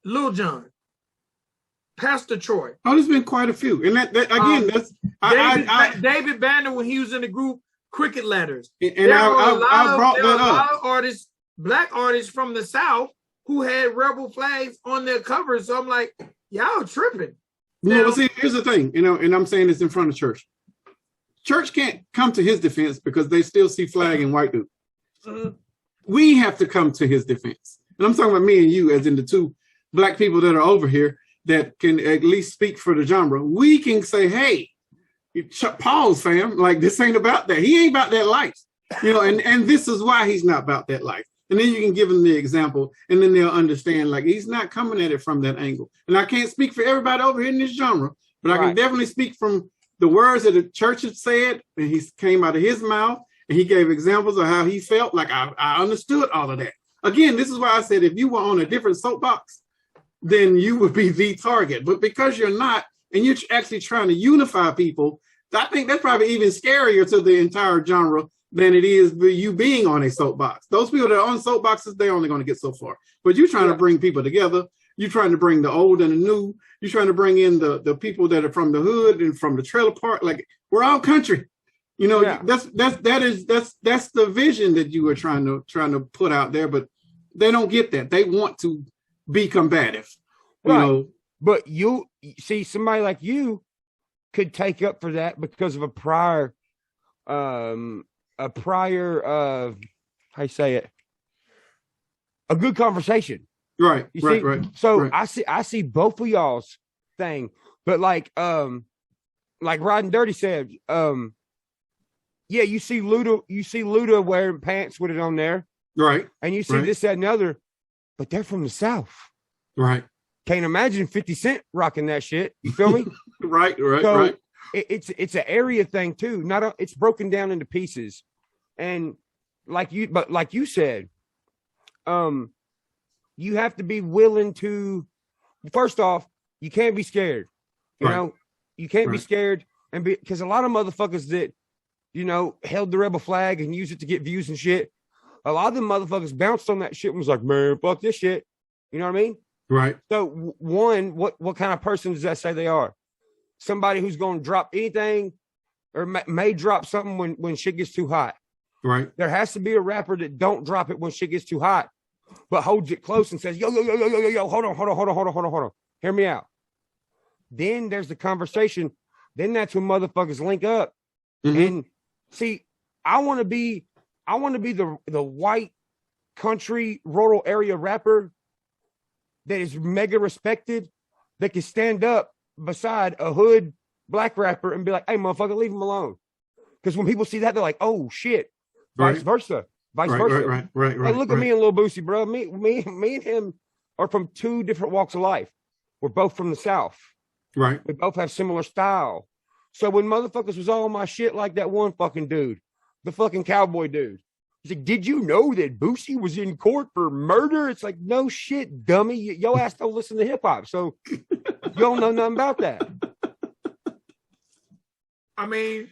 Speaker 1: Lil Jon, Pastor Troy.
Speaker 2: Oh, there's been quite a few. And that again,
Speaker 1: David Banner, when he was in the group Cricket Letters.
Speaker 2: And I brought that up.
Speaker 1: A lot of artists, black artists from the South, who had rebel flags on their covers. So I'm like, y'all tripping.
Speaker 2: No, see, here's the thing, you know, and I'm saying this in front of church. Church can't come to his defense because they still see flag and white dude. We have to come to his defense. And I'm talking about me and you, as in the two black people that are over here that can at least speak for the genre. We can say, hey, pause, fam. Like, this ain't about that. He ain't about that life. You know, and this is why he's not about that life. And then you can give them the example, and then they'll understand, like, he's not coming at it from that angle. And I can't speak for everybody over here in this genre, but I can definitely speak from the words that the church had said, and he came out of his mouth, and he gave examples of how he felt. Like, I understood all of that. Again, this is why I said, if you were on a different soapbox, then you would be the target. But because you're not, and you're actually trying to unify people, I think that's probably even scarier to the entire genre than it is you being on a soapbox. Those people that are on soapboxes, they're only going to get so far. But you're trying to bring people together. You're trying to bring the old and the new. You're trying to bring in the people that are from the hood and from the trailer park. Like, we're all country. You know, that's the vision that you were trying to put out there, but they don't get that. They want to be combative. You know.
Speaker 3: But you see, somebody like you could take up for that because of a prior how you say it, a good conversation.
Speaker 2: Right.
Speaker 3: You see? Right. So I see both of y'all's thing, but like Ridin Durty said, you see Luda wearing pants with it on there. Right. And you see this, that, and the other, but they're from the South.
Speaker 2: Right.
Speaker 3: Can't imagine 50 Cent rocking that shit. You feel me?
Speaker 2: Right.
Speaker 3: So it's an area thing too. It's broken down into pieces. And like you said, you have to be willing to, first off, you can't be scared. You know, you can't be scared, and because a lot of motherfuckers that, you know, held the rebel flag and used it to get views and shit, a lot of them motherfuckers bounced on that shit and was like, man, fuck this shit. You know what I mean?
Speaker 2: Right.
Speaker 3: So one, what kind of person does that say they are? Somebody who's going to drop anything or may drop something when shit gets too hot.
Speaker 2: Right.
Speaker 3: There has to be a rapper that don't drop it when shit gets too hot, but holds it close and says, yo, hold on. Hear me out. Then there's the conversation. Then that's when motherfuckers link up And see, I want to be the white country rural area rapper that is mega respected, that can stand up beside a hood black rapper and be like, hey, motherfucker, leave him alone. Because when people see that, they're like, oh shit. Vice versa. Right. Hey, look at me and Lil Boosie, bro. Me and him are from two different walks of life. We're both from the South.
Speaker 2: Right.
Speaker 3: We both have similar style. So when motherfuckers was all on my shit like that one fucking dude, the fucking cowboy dude, he's like, did you know that Boosie was in court for murder? It's like, no shit, dummy. Yo ass don't listen to hip hop. So you don't know nothing about that.
Speaker 1: I mean,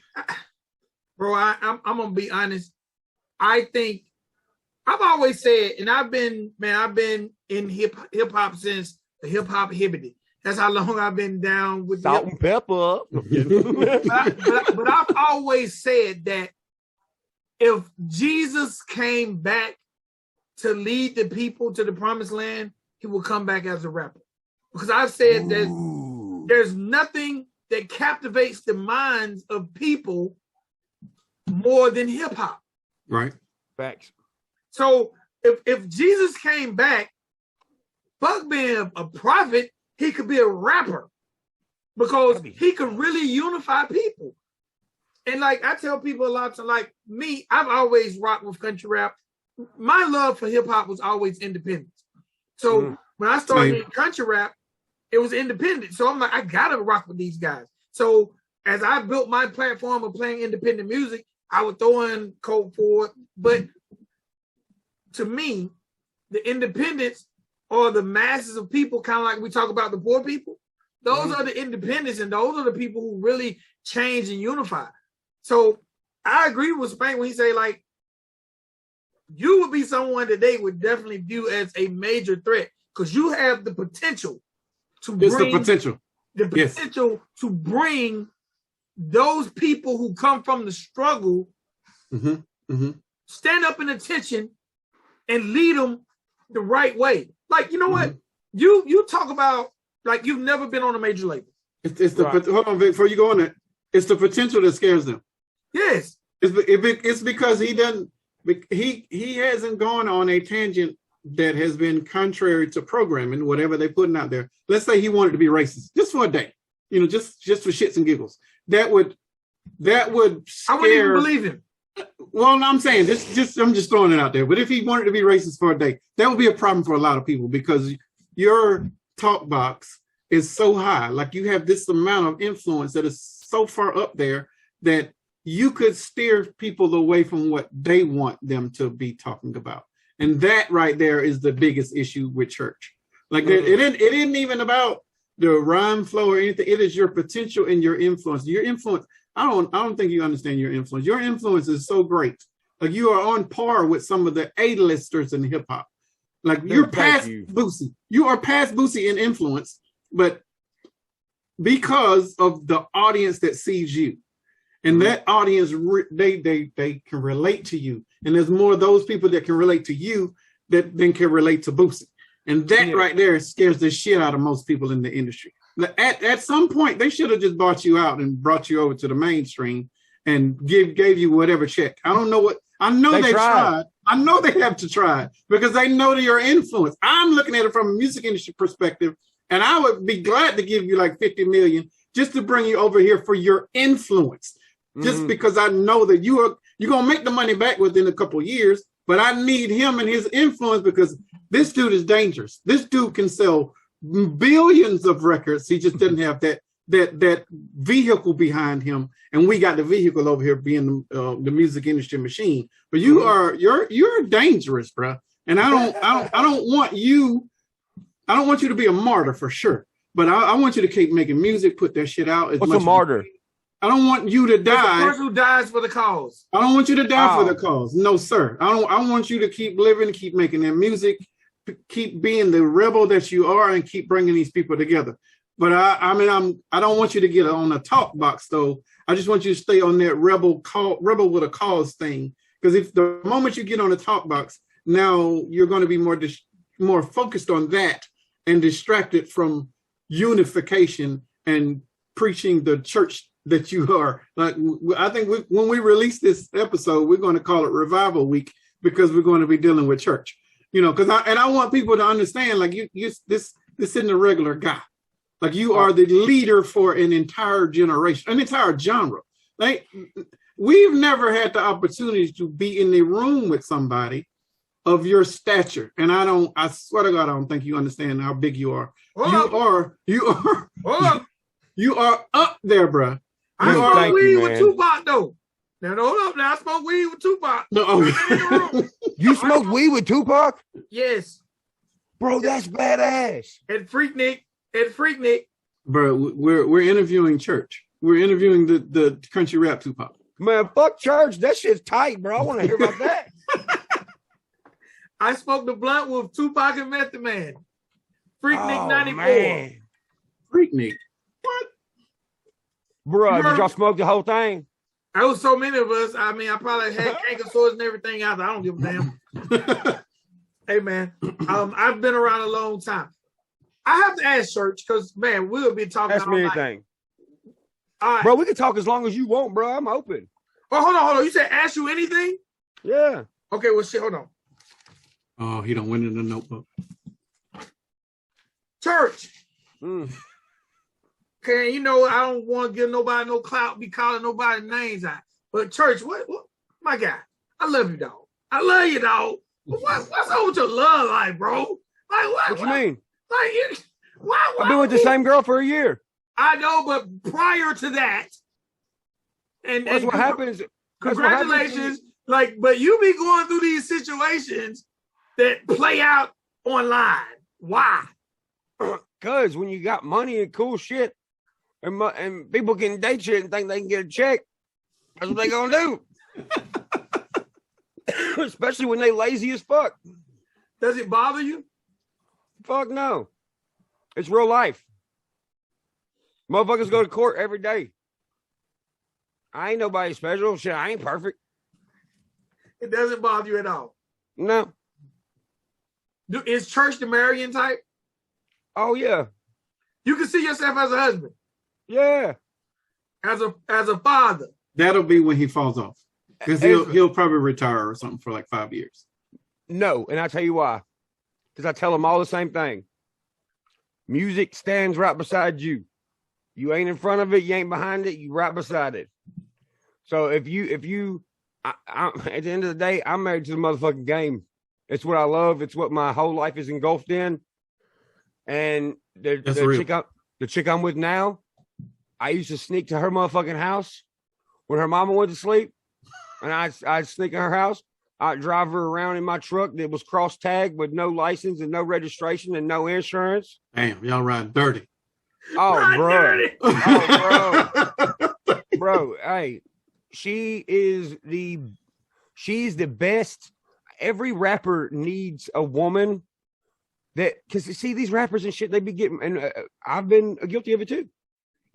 Speaker 1: bro, I'm going to be honest. I think I've always said, and I've been in hip hop since the hip hop hibbity. That's how long I've been down with
Speaker 3: salt and pepper.
Speaker 1: but I've always said that if Jesus came back to lead the people to the promised land, he will come back as a rapper. Because I've said that there's nothing that captivates the minds of people more than hip hop.
Speaker 2: Right.
Speaker 3: Facts.
Speaker 1: So if Jesus came back, fuck being a prophet, he could be a rapper because he could really unify people. And like I tell people a lot, so like me, I've always rocked with country rap. My love for hip hop was always independence. So when I started in country rap, it was independent. So I'm like, I gotta rock with these guys. So as I built my platform of playing independent music, I would throw in Code 4. But to me, the independents are the masses of people, kind of like we talk about the poor people. Those are the independents, and those are the people who really change and unify. So I agree with Spank when he say, like, you would be someone that they would definitely view as a major threat because you have the potential to to bring those people who come from the struggle, stand up in attention and lead them the right way. Like, you know what? You talk about like you've never been on a major label.
Speaker 2: It's the hold on, Vic, before you go on it. It's the potential that scares them.
Speaker 1: Yes,
Speaker 2: it's because he hasn't gone on a tangent that has been contrary to programming, whatever they're putting out there. Let's say he wanted to be racist just for a day, just for shits and giggles. That would scare.
Speaker 1: I wouldn't even believe him.
Speaker 2: Well, I'm saying I'm just throwing it out there. But if he wanted to be racist for a day, that would be a problem for a lot of people because your talk box is so high. Like you have this amount of influence that is so far up there that you could steer people away from what they want them to be talking about. And that right there is the biggest issue with church. Like it isn't even about the rhyme flow or anything. It is your potential and your influence. Your influence. I don't think you understand your influence. Your influence is so great. Like you are on par with some of the A-listers in hip hop. Like you're past Boosie. You are past Boosie in influence, but because of the audience that sees you. And that audience, they can relate to you. And there's more of those people that can relate to you than can relate to Boosie. And that right there scares the shit out of most people in the industry. At some point, they should have just bought you out and brought you over to the mainstream and gave you whatever check. I don't know what. I know they tried. I know they have to try because they know your influence. I'm looking at it from a music industry perspective, and I would be glad to give you like $50 million just to bring you over here for your influence. Just because I know that you're gonna make the money back within a couple of years, but I need him and his influence because this dude is dangerous. This dude can sell billions of records. He just doesn't have that vehicle behind him, and we got the vehicle over here being the music industry machine. But you're dangerous, bro. And I don't want you to be a martyr for sure. But I want you to keep making music, put that shit out.
Speaker 3: What's a martyr?
Speaker 2: I don't want you to die.
Speaker 1: The person who dies for the cause.
Speaker 2: I don't want you to die for the cause. No, sir. I want you to keep living, keep making that music, keep being the rebel that you are, and keep bringing these people together. But I don't want you to get on a talk box though. I just want you to stay on that rebel with a cause thing. Because if the moment you get on a talk box, now you're going to be more focused on that and distracted from unification and preaching the church that you are. Like, I think when we release this episode, we're going to call it Revival Week because we're going to be dealing with church. Because I want people to understand, like this isn't a regular guy. Like you are the leader for an entire generation, an entire genre. Like we've never had the opportunity to be in the room with somebody of your stature. And I swear to God, I don't think you understand how big you are. You are up there, bro.
Speaker 1: I smoke weed with Tupac though. Now hold up. Now I smoke weed with Tupac.
Speaker 3: No, you smoke weed with Tupac?
Speaker 1: Yes,
Speaker 3: bro. That's badass.
Speaker 1: At Freaknik.
Speaker 2: Bro, we're interviewing Church. We're interviewing the country rap Tupac.
Speaker 3: Man, fuck Church. That shit's tight, bro. I want to hear about that.
Speaker 1: I smoked the blunt with Tupac and Method Man. Freaknik 94.
Speaker 3: Man.
Speaker 2: Freaknik. What?
Speaker 3: Bro, did y'all smoke the whole thing?
Speaker 1: There was so many of us. I mean, I probably had canker sores and everything out there. I don't give a damn. Hey, man, I've been around a long time. I have to ask Church because, man, we'll be talking
Speaker 3: Ask me anything.
Speaker 1: All right.
Speaker 3: Bro, we can talk as long as you want, bro. I'm open.
Speaker 1: Oh, hold on. You said ask you anything?
Speaker 3: Yeah.
Speaker 1: Okay, well, shit, hold on.
Speaker 2: Oh, he don't win in the notebook.
Speaker 1: Church. Okay, I don't want to give nobody no clout, be calling nobody names out. But Church, what my guy, I love you, dog. I love you, dog. What's up with your love life, bro? Like
Speaker 3: what you mean?
Speaker 1: Like why
Speaker 3: I've been with the same girl for a year.
Speaker 1: I know, but prior to that, and
Speaker 3: that's what happens.
Speaker 1: Congratulations. But you be going through these situations that play out online. Why?
Speaker 3: Because when you got money and cool shit, and people can date you and think they can get a check, that's what they gonna do. Especially when they lazy as fuck.
Speaker 1: Does it bother you?
Speaker 3: Fuck no. It's real life. Motherfuckers go to court every day. I ain't nobody special. Shit, I ain't perfect.
Speaker 1: It doesn't bother you at all?
Speaker 3: No.
Speaker 1: Is Church the Marion type?
Speaker 3: Oh, yeah.
Speaker 1: You can see yourself as a husband?
Speaker 3: Yeah.
Speaker 1: As a father?
Speaker 2: That'll be when he falls off. Because he'll probably retire or something for like 5 years.
Speaker 3: No, and I'll tell you why. Because I tell them all the same thing. Music stands right beside you. You ain't in front of it, you ain't behind it, you right beside it. So if you at the end of the day, I'm married to the motherfucking game. It's what I love. It's what my whole life is engulfed in. And the chick I'm with now, I used to sneak to her motherfucking house when her mama went to sleep. And I'd sneak in her house. I'd drive her around in my truck that was cross-tagged with no license and no registration and no insurance.
Speaker 2: Damn, y'all ride dirty.
Speaker 3: Oh, bro.
Speaker 1: Dirty.
Speaker 3: Oh, bro. Bro, hey, she's the best. Every rapper needs a woman because you see these rappers and shit, they be getting, and I've been guilty of it too.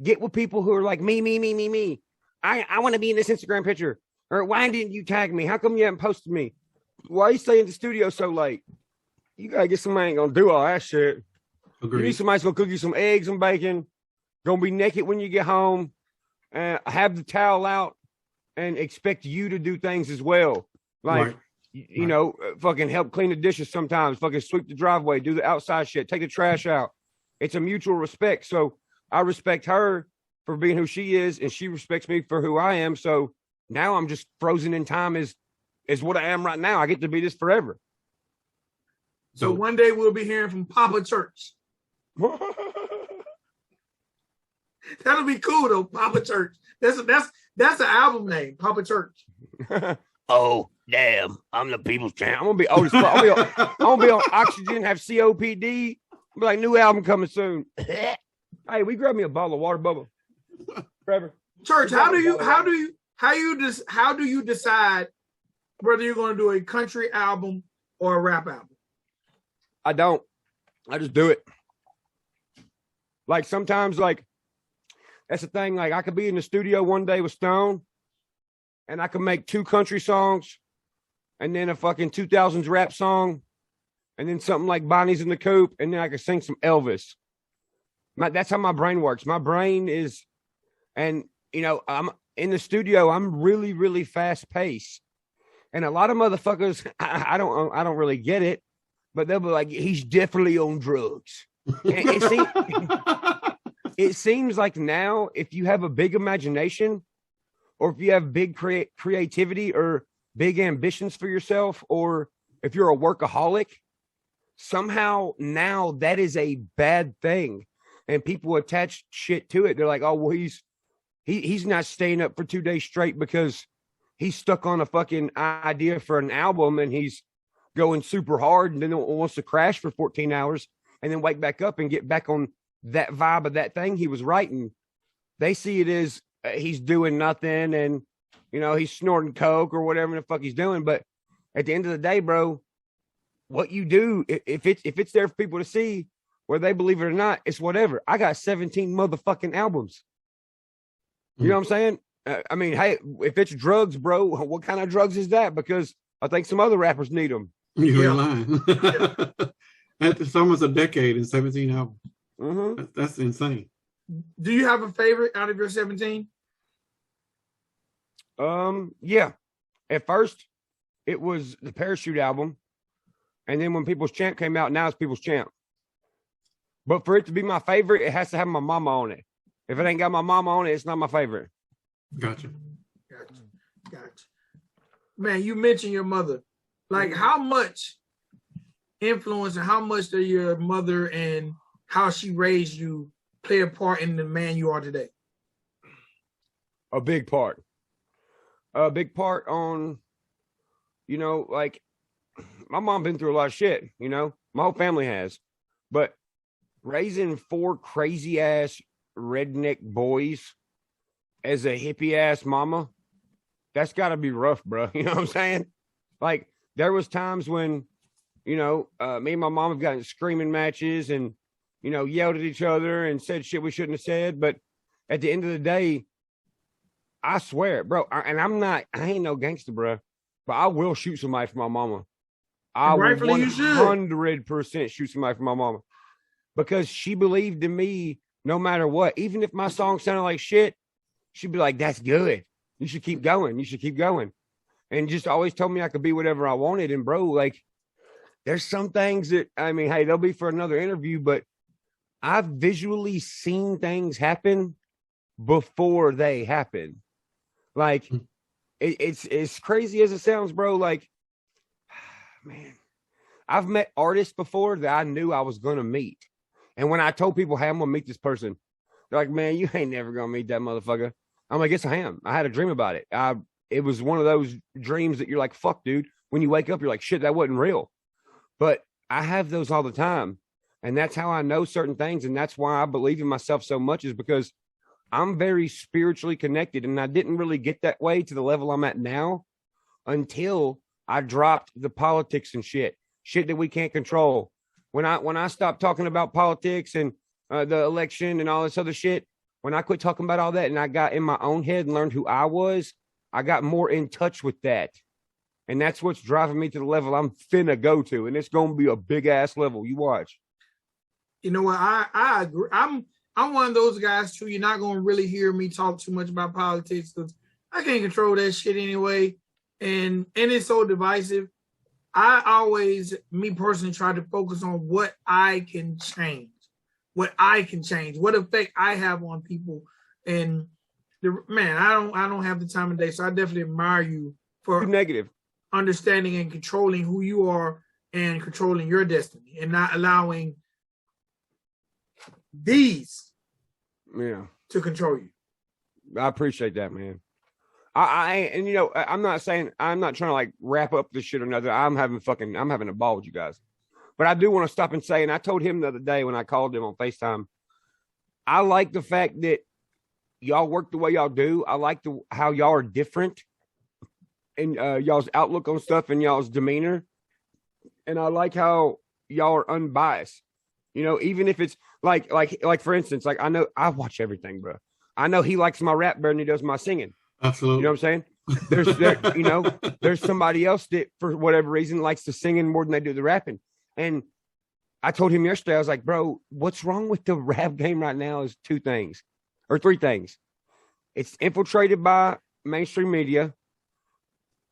Speaker 3: Get with people who are like me. I want to be in this Instagram picture. Or why didn't you tag me? How come you haven't posted me? Why you stay in the studio so late? You gotta get somebody ain't gonna do all that shit.
Speaker 2: Agreed.
Speaker 3: You need somebody's gonna cook you some eggs and bacon, gonna be naked when you get home, and have the towel out and expect you to do things as well. Like, right. Fucking help clean the dishes sometimes, fucking sweep the driveway, do the outside shit, take the trash out. It's a mutual respect. So I respect her for being who she is, and she respects me for who I am. So now I'm just frozen in time as what I am right now. I get to be this forever.
Speaker 1: So one day we'll be hearing from Papa Church. That'll be cool though, Papa Church. That's an album name, Papa Church.
Speaker 3: Oh damn! I'm the people's champ. I'm gonna be old as fuck. I'm gonna be on oxygen, have COPD. Be like, new album coming soon. Hey, we grab me a bottle of water, Bubba. Trevor.
Speaker 1: Church, how do you decide whether you're going to do a country album or a rap album?
Speaker 3: I don't. I just do it. Like sometimes, like that's the thing. Like I could be in the studio one day with Stone, and I could make 2 country songs, and then a fucking 2000s rap song, and then something like Bonnie's in the Coop, and then I could sing some Elvis. That's how my brain works. My brain is, and I'm in the studio. I'm really, really fast paced. And a lot of motherfuckers, I don't really get it, but they'll be like, he's definitely on drugs. And it seems like now, if you have a big imagination, or if you have big creativity or big ambitions for yourself, or if you're a workaholic, somehow now that is a bad thing. And people attach shit to it. They're like, oh, well, he's not staying up for 2 days straight because he's stuck on a fucking idea for an album and he's going super hard and then wants to crash for 14 hours and then wake back up and get back on that vibe of that thing he was writing. They see it as he's doing nothing and, he's snorting coke or whatever the fuck he's doing. But at the end of the day, bro, what you do, if it's there for people to see, whether they believe it or not, it's whatever. I got 17 motherfucking albums. You know what I'm saying? I mean, hey, if it's drugs, bro, what kind of drugs is that? Because I think some other rappers need them.
Speaker 2: You're lying. It's almost a decade and 17 albums.
Speaker 3: Mm-hmm.
Speaker 2: That's insane.
Speaker 1: Do you have a favorite out of your 17?
Speaker 3: Yeah. At first, it was the Parachute album. And then when People's Champ came out, now it's People's Champ. But for it to be my favorite, it has to have my mama on it. If it ain't got my mama on it, it's not my favorite.
Speaker 2: Gotcha.
Speaker 1: Man, you mentioned your mother. Like, how much influence and how much did your mother and how she raised you play a part in the man you are today?
Speaker 3: A big part. A big part on, like, my mom been through a lot of shit, my whole family has. But raising 4 crazy ass redneck boys as a hippie ass mama, that's got to be rough, bro. You know what I'm saying? Like, there was times when, me and my mom have gotten screaming matches and, yelled at each other and said shit we shouldn't have said. But at the end of the day, I swear, bro, I ain't no gangster, bro, but I will shoot somebody for my mama. I will 100% shoot somebody for my mama because she believed in me no matter what. Even if my song sounded like shit, she'd be like, that's good. You should keep going. You should keep going. And just always told me I could be whatever I wanted. And bro, like, there's some things that, I mean, hey, they'll be for another interview, but I've visually seen things happen before they happen. Like, it's crazy as it sounds, bro. Like, man, I've met artists before that I knew I was going to meet. And when I told people, hey, I'm going to meet this person, they're like, man, you ain't never going to meet that motherfucker. I'm like, yes, I am. I had a dream about it. It was one of those dreams that you're like, fuck, dude. When you wake up, you're like, shit, that wasn't real. But I have those all the time. And that's how I know certain things. And that's why I believe in myself so much, is because I'm very spiritually connected. And I didn't really get that way to the level I'm at now until I dropped the politics and shit that we can't control. When I stopped talking about politics and the election and all this other shit, when I quit talking about all that and I got in my own head and learned who I was, I got more in touch with that. And that's what's driving me to the level I'm finna go to. And it's going to be a big ass level. You watch.
Speaker 1: You know what? I agree. I'm one of those guys too. You're not going to really hear me talk too much about politics because I can't control that shit anyway. And it's so divisive. I always, me personally, try to focus on what I can change, what effect I have on people. And I don't have the time of day, so I definitely admire you for
Speaker 3: negative
Speaker 1: understanding and controlling who you are and controlling your destiny and not allowing these to control you.
Speaker 3: I appreciate that, man. I'm not trying to like wrap up this shit or nothing. I'm having a ball with you guys. But I do want to stop and say, and I told him the other day when I called him on FaceTime, I like the fact that y'all work the way y'all do. I like how y'all are different in y'all's outlook on stuff and y'all's demeanor. And I like how y'all are unbiased. Even if it's like for instance, like I watch everything, bro. I know he likes my rap better than he does my singing.
Speaker 2: Absolutely.
Speaker 3: You know what I'm saying? There's somebody else that for whatever reason likes the singing more than they do the rapping. And I told him yesterday, I was like, bro, what's wrong with the rap game right now is 2 things or 3 things. It's infiltrated by mainstream media.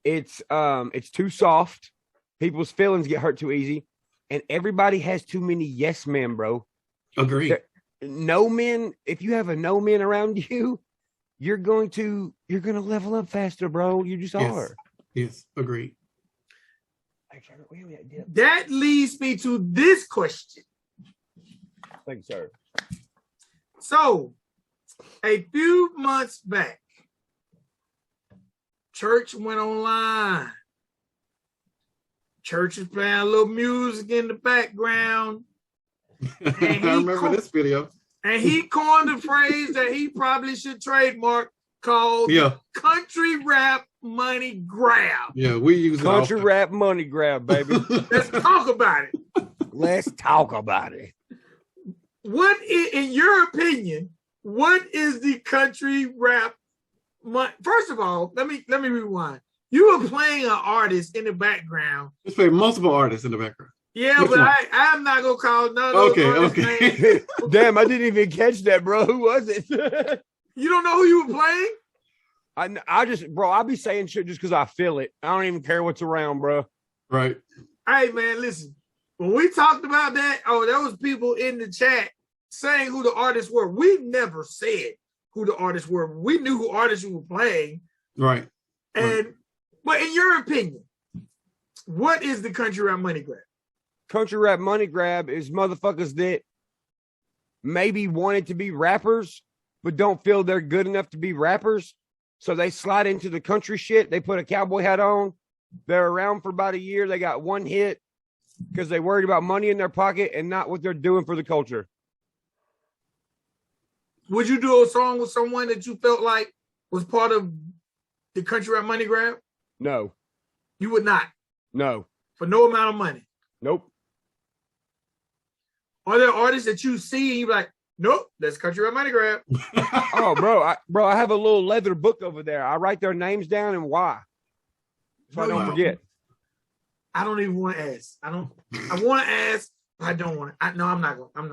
Speaker 3: It's too soft. People's feelings get hurt too easy, and everybody has too many yes men, bro.
Speaker 2: Agreed.
Speaker 3: No men. If you have a no men around you, you're gonna level up faster, bro. You just are.
Speaker 2: Yes, agreed.
Speaker 1: That leads me to this question.
Speaker 3: Thank you, sir.
Speaker 1: So, a few months back, Church went online. Church is playing a little music in the background.
Speaker 2: I remember this video.
Speaker 1: And he coined a phrase that he probably should trademark called country rap money grab.
Speaker 2: Yeah, we use
Speaker 3: country rap money grab, baby.
Speaker 1: Let's talk about it.
Speaker 3: Let's talk about it.
Speaker 1: What, in your opinion, what is the country rap money? First of all, let me rewind. You were playing an artist in the background.
Speaker 2: Let's play multiple artists in the background.
Speaker 1: Yeah, which but I'm not gonna call none of those artists' names.
Speaker 3: Damn, I didn't even catch that, bro. Who was it?
Speaker 1: You don't know who you were playing?
Speaker 3: I just, bro, I'll be saying shit just because I feel it. I don't even care what's around, bro.
Speaker 2: Right.
Speaker 1: Hey, man, listen. When we talked about that, there was people in the chat saying who the artists were. We never said who the artists were. We knew who artists you were playing.
Speaker 2: Right.
Speaker 1: But in your opinion, what is the country rap money grab?
Speaker 3: Country rap money grab is motherfuckers that maybe wanted to be rappers, but don't feel they're good enough to be rappers. So they slide into the country shit. They put a cowboy hat on. They're around for about a year. They got one hit because they worried about money in their pocket and not what they're doing for the culture.
Speaker 1: Would you do a song with someone that you felt like was part of the country rap money grab?
Speaker 3: No.
Speaker 1: You would not?
Speaker 3: No.
Speaker 1: For no amount of money?
Speaker 3: Nope.
Speaker 1: Are there artists that you see and you're like, nope, that's country rap money grab?
Speaker 3: Oh, bro, I have a little leather book over there. I write their names down and why. So I don't forget.
Speaker 1: I don't even want to ask. I want to ask, but I don't want to. No, I'm not going. I'm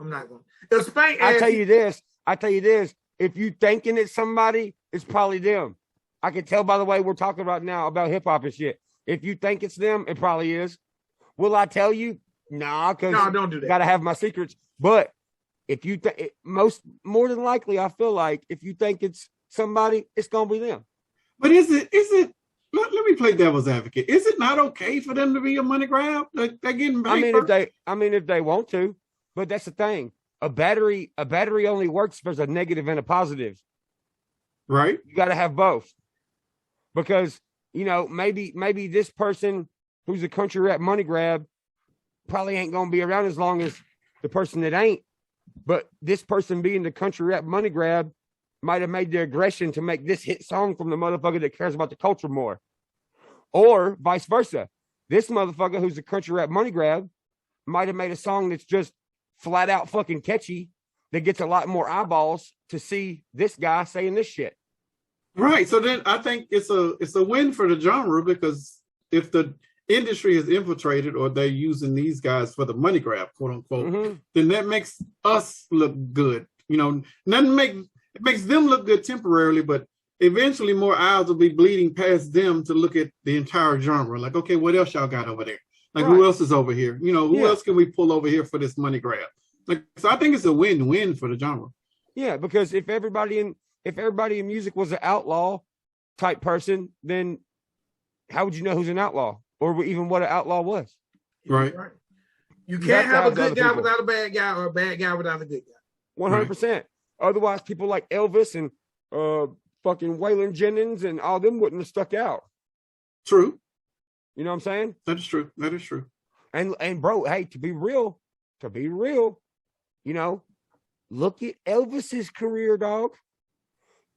Speaker 1: not going. The Spank.
Speaker 3: I tell you this. If you thinking it's somebody, it's probably them. I can tell by the way we're talking about now about hip hop and shit. If you think it's them, it probably is. Will I tell you? Nah, because
Speaker 1: no, don't do that.
Speaker 3: Gotta have my secrets. But if you think more than likely, I feel like if you think it's somebody, it's gonna be them.
Speaker 2: But is it? Let me play devil's advocate. Is it not okay for them to be a money grab? Like they're getting paid.
Speaker 3: If they want to, but that's the thing. A battery only works if there's a negative and a positive.
Speaker 2: Right.
Speaker 3: You got to have both, because maybe this person who's a country rap money grab probably ain't gonna be around as long as the person that ain't. But this person being the country rap money grab might have made the aggression to make this hit song from the motherfucker that cares about the culture more. Or vice versa. This motherfucker who's a country rap money grab might have made a song that's just flat out fucking catchy that gets a lot more eyeballs to see this guy saying this shit.
Speaker 2: Right. So then I think it's a win for the genre, because if the industry is infiltrated or they're using these guys for the money grab, quote unquote, then that makes us look good. It makes them look good temporarily, but eventually more eyes will be bleeding past them to look at the entire genre. Like, okay, what else y'all got over there? Like, who else is over here? Who else can we pull over here for this money grab? Like, so I think it's a win-win for the genre.
Speaker 3: Yeah, because if everybody in music was an outlaw type person, then how would you know who's an outlaw or even what an outlaw was?
Speaker 2: Right.
Speaker 1: You can't have a good guy without a bad guy, or a bad guy without a good guy.
Speaker 3: 100%. Otherwise, people like Elvis and fucking Waylon Jennings and all them wouldn't have stuck out.
Speaker 2: True.
Speaker 3: You know what I'm saying?
Speaker 2: That is true. That is true.
Speaker 3: And bro, hey, to be real, look at Elvis's career, dog.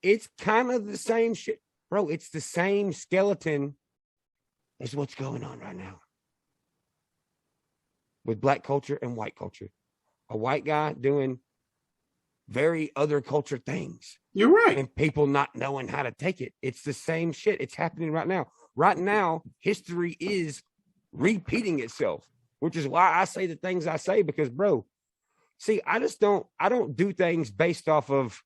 Speaker 3: It's kind of the same shit. Bro, it's the same skeleton as what's going on right now with black culture and white culture. A white guy doing very other culture things.
Speaker 2: You're right.
Speaker 3: And people not knowing how to take it. It's the same shit. It's happening right now. Right now, history is repeating itself, which is why I say the things I say, because, bro, see, I don't do things based off of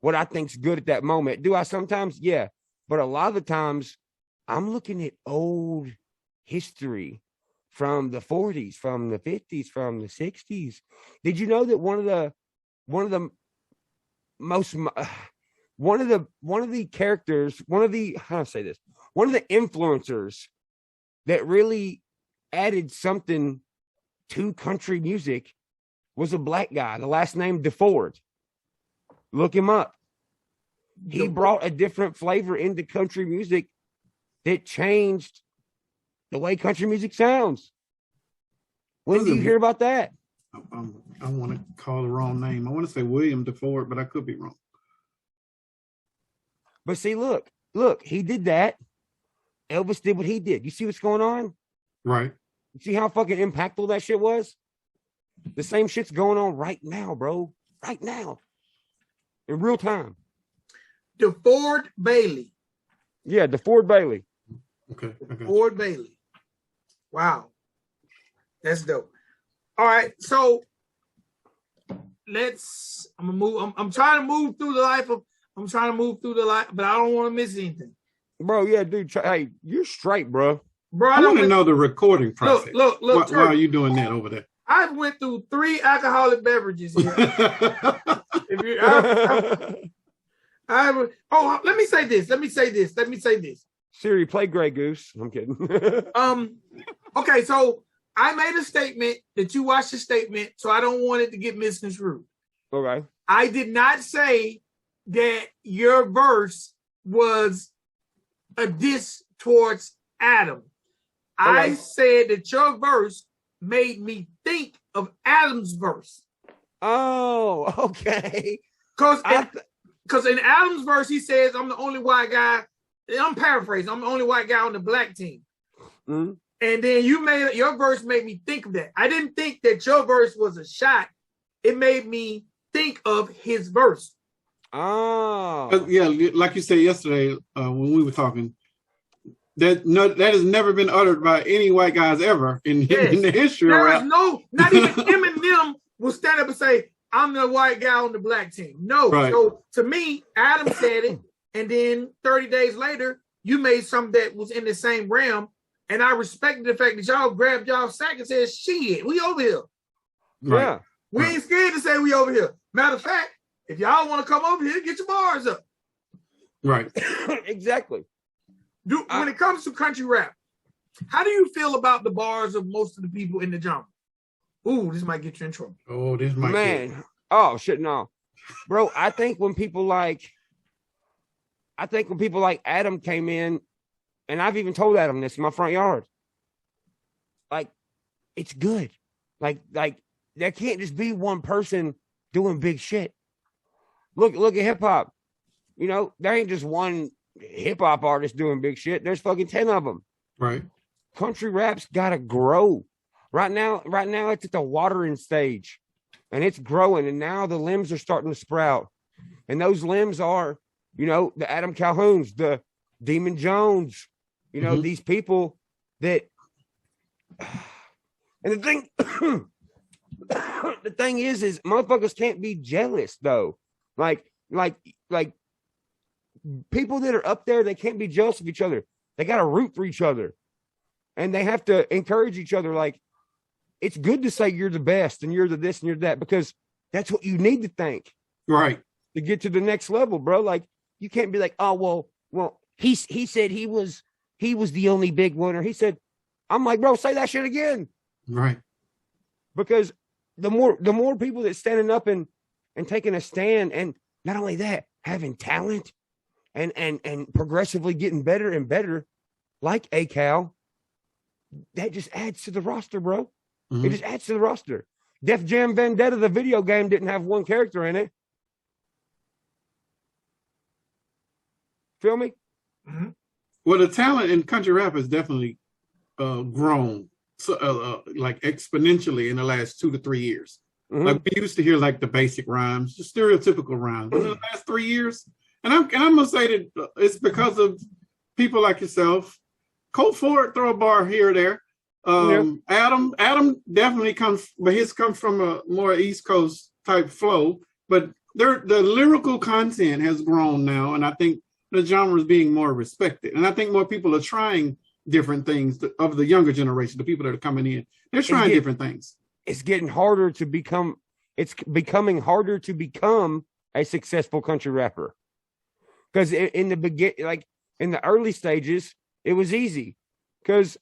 Speaker 3: what I think's good at that moment. Do I sometimes? Yeah. But a lot of the times I'm looking at old history from the 40s, from the 50s, from the 60s. Did you know that one of the influencers that really added something to country music was a black guy, the last name DeFord. Look him up. He brought a different flavor into country music that changed the way country music sounds. When do you hear about that?
Speaker 2: I want to call the wrong name. I want to say William DeFord, but I could be wrong.
Speaker 3: But see, look, he did that. Elvis did what he did. You see what's going on?
Speaker 2: Right.
Speaker 3: You see how fucking impactful that shit was? The same shit's going on right now, bro. Right now. In real time.
Speaker 1: DeFord Bailey.
Speaker 3: Yeah, DeFord Bailey.
Speaker 2: Okay.
Speaker 1: DeFord Bailey. Wow. That's dope. All right, so I'm trying to move through the life, but I don't want to miss anything.
Speaker 3: Bro, yeah, dude. Hey, you're straight, bro.
Speaker 1: Bro,
Speaker 2: I want to know the recording process.
Speaker 1: Look.
Speaker 2: Why are you doing that over there?
Speaker 1: I've went through 3 alcoholic beverages here. Let me say this.
Speaker 3: Siri, play Grey Goose. I'm kidding.
Speaker 1: Okay, so I made a statement that you watched the statement, so I don't want it to get misconstrued.
Speaker 3: Okay.
Speaker 1: I did not say that your verse was a diss towards Adam. Okay. I said that your verse made me think of Adam's verse.
Speaker 3: Oh, okay.
Speaker 1: Because in Adam's verse, he says, I'm the only white guy. I'm paraphrasing. I'm the only white guy on the black team. Mm-hmm. And then your verse made me think of that. I didn't think that your verse was a shot. It made me think of his verse.
Speaker 3: Oh.
Speaker 2: Yeah, like you said yesterday when we were talking, that has never been uttered by any white guys ever in the history of rap.
Speaker 1: Not even Eminem will stand up and say, I'm the white guy on the black team. No. Right. So to me, Adam said it, and then 30 days later, you made something that was in the same realm. And I respected the fact that y'all grabbed y'all sack and said, shit, we over here.
Speaker 3: Right. Yeah.
Speaker 1: We ain't scared to say we over here. Matter of fact, if y'all want to come over here, get your bars up.
Speaker 2: Right.
Speaker 3: Exactly.
Speaker 1: When it comes to country rap, how do you feel about the bars of most of the people in the genre? Ooh, this might get you in trouble.
Speaker 2: Oh, this might.
Speaker 3: Man. Oh, shit, no. Bro, I think when people like Adam came in, and I've even told Adam this in my front yard, like, it's good. Like there can't just be one person doing big shit. Look at hip hop. You know, there ain't just one hip hop artist doing big shit. There's fucking 10 of them.
Speaker 2: Right.
Speaker 3: Country rap's gotta grow. Right now, it's at the watering stage, and it's growing. And now the limbs are starting to sprout, and those limbs are, you know, the Adam Calhouns, the Demon Jones, you know, these people that. And the thing is motherfuckers can't be jealous though. Like people that are up there, they can't be jealous of each other. They got to root for each other, and they have to encourage each other. Like, it's good to say you're the best and you're the this and you're that, because that's what you need to think.
Speaker 2: Right.
Speaker 3: To get to the next level, bro. Like, you can't be like, oh, well, he said he was the only big winner. He said, I'm like, bro, say that shit again.
Speaker 2: Right.
Speaker 3: Because the more people that standing up and taking a stand, and not only that, having talent and progressively getting better and better, like A-Cal, that just adds to the roster, bro. Mm-hmm. It just adds to the roster. Def Jam Vendetta, the video game, didn't have one character in it. Feel me?
Speaker 2: Mm-hmm. Well, the talent in country rap has definitely grown like exponentially in the last 2 to 3 years. Mm-hmm. Like, we used to hear like the basic rhymes, the stereotypical rhymes. But in the last 3 years, and I'm gonna say that it's because of people like yourself. Colt Ford throw a bar here or there. Adam definitely comes, but his comes from a more East Coast type flow. But the lyrical content has grown now, and I think the genre is being more respected. And I think more people are trying different things of the younger generation, the people that are coming in. They're trying different things.
Speaker 3: It's getting harder to become. It's becoming harder to become a successful country rapper. Because in the early stages, it was easy. Because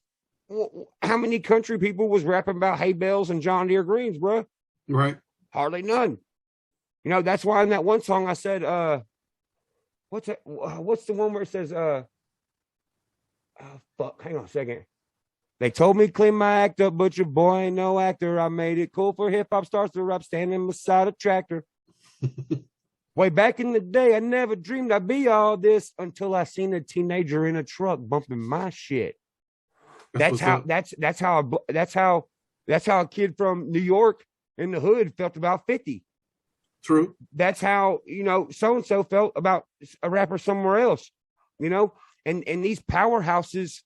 Speaker 3: how many country people was rapping about hay bales and John Deere greens, bro?
Speaker 2: Right.
Speaker 3: Hardly none. You know, that's why in that one song I said, what's the one where it says, hang on a second. They told me to clean my act up, but your boy ain't no actor. I made it cool for hip hop stars to rap standing beside a tractor. Way back in the day, I never dreamed I'd be all this until I seen a teenager in a truck bumping my shit. That's how a kid from New York in the hood felt about 50.
Speaker 2: True.
Speaker 3: That's how, so-and-so felt about a rapper somewhere else, and these powerhouses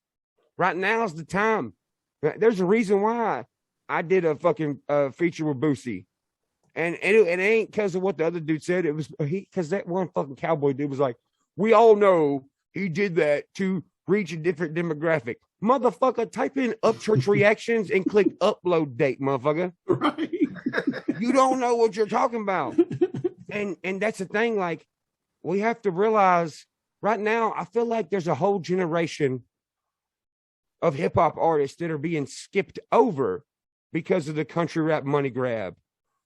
Speaker 3: right now is the time. There's a reason why I did a fucking feature with Boosie. And it ain't because of what the other dude said. It was because that one fucking cowboy dude was like, we all know he did that to reach a different demographic. Motherfucker, type in Upchurch reactions and click upload date, motherfucker.
Speaker 2: Right.
Speaker 3: You don't know what you're talking about. And that's the thing. Like, we have to realize right now, I feel like there's a whole generation of hip hop artists that are being skipped over because of the country rap money grab.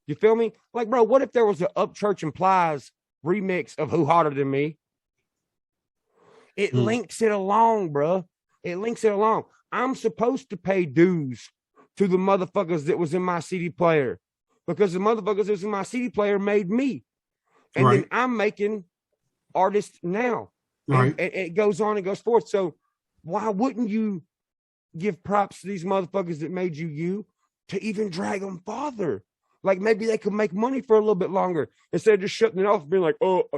Speaker 3: You feel me? Like, bro, what if there was an Upchurch Implies remix of Who Hotter Than Me? It links it along, bro. It links it along. I'm supposed to pay dues to the motherfuckers that was in my CD player because the motherfuckers that was in my CD player made me. And then I'm making artists now. Right. And it goes on and goes forth. So why wouldn't you give props to these motherfuckers that made you to even drag them farther? Like, maybe they could make money for a little bit longer instead of just shutting it off and being like, well,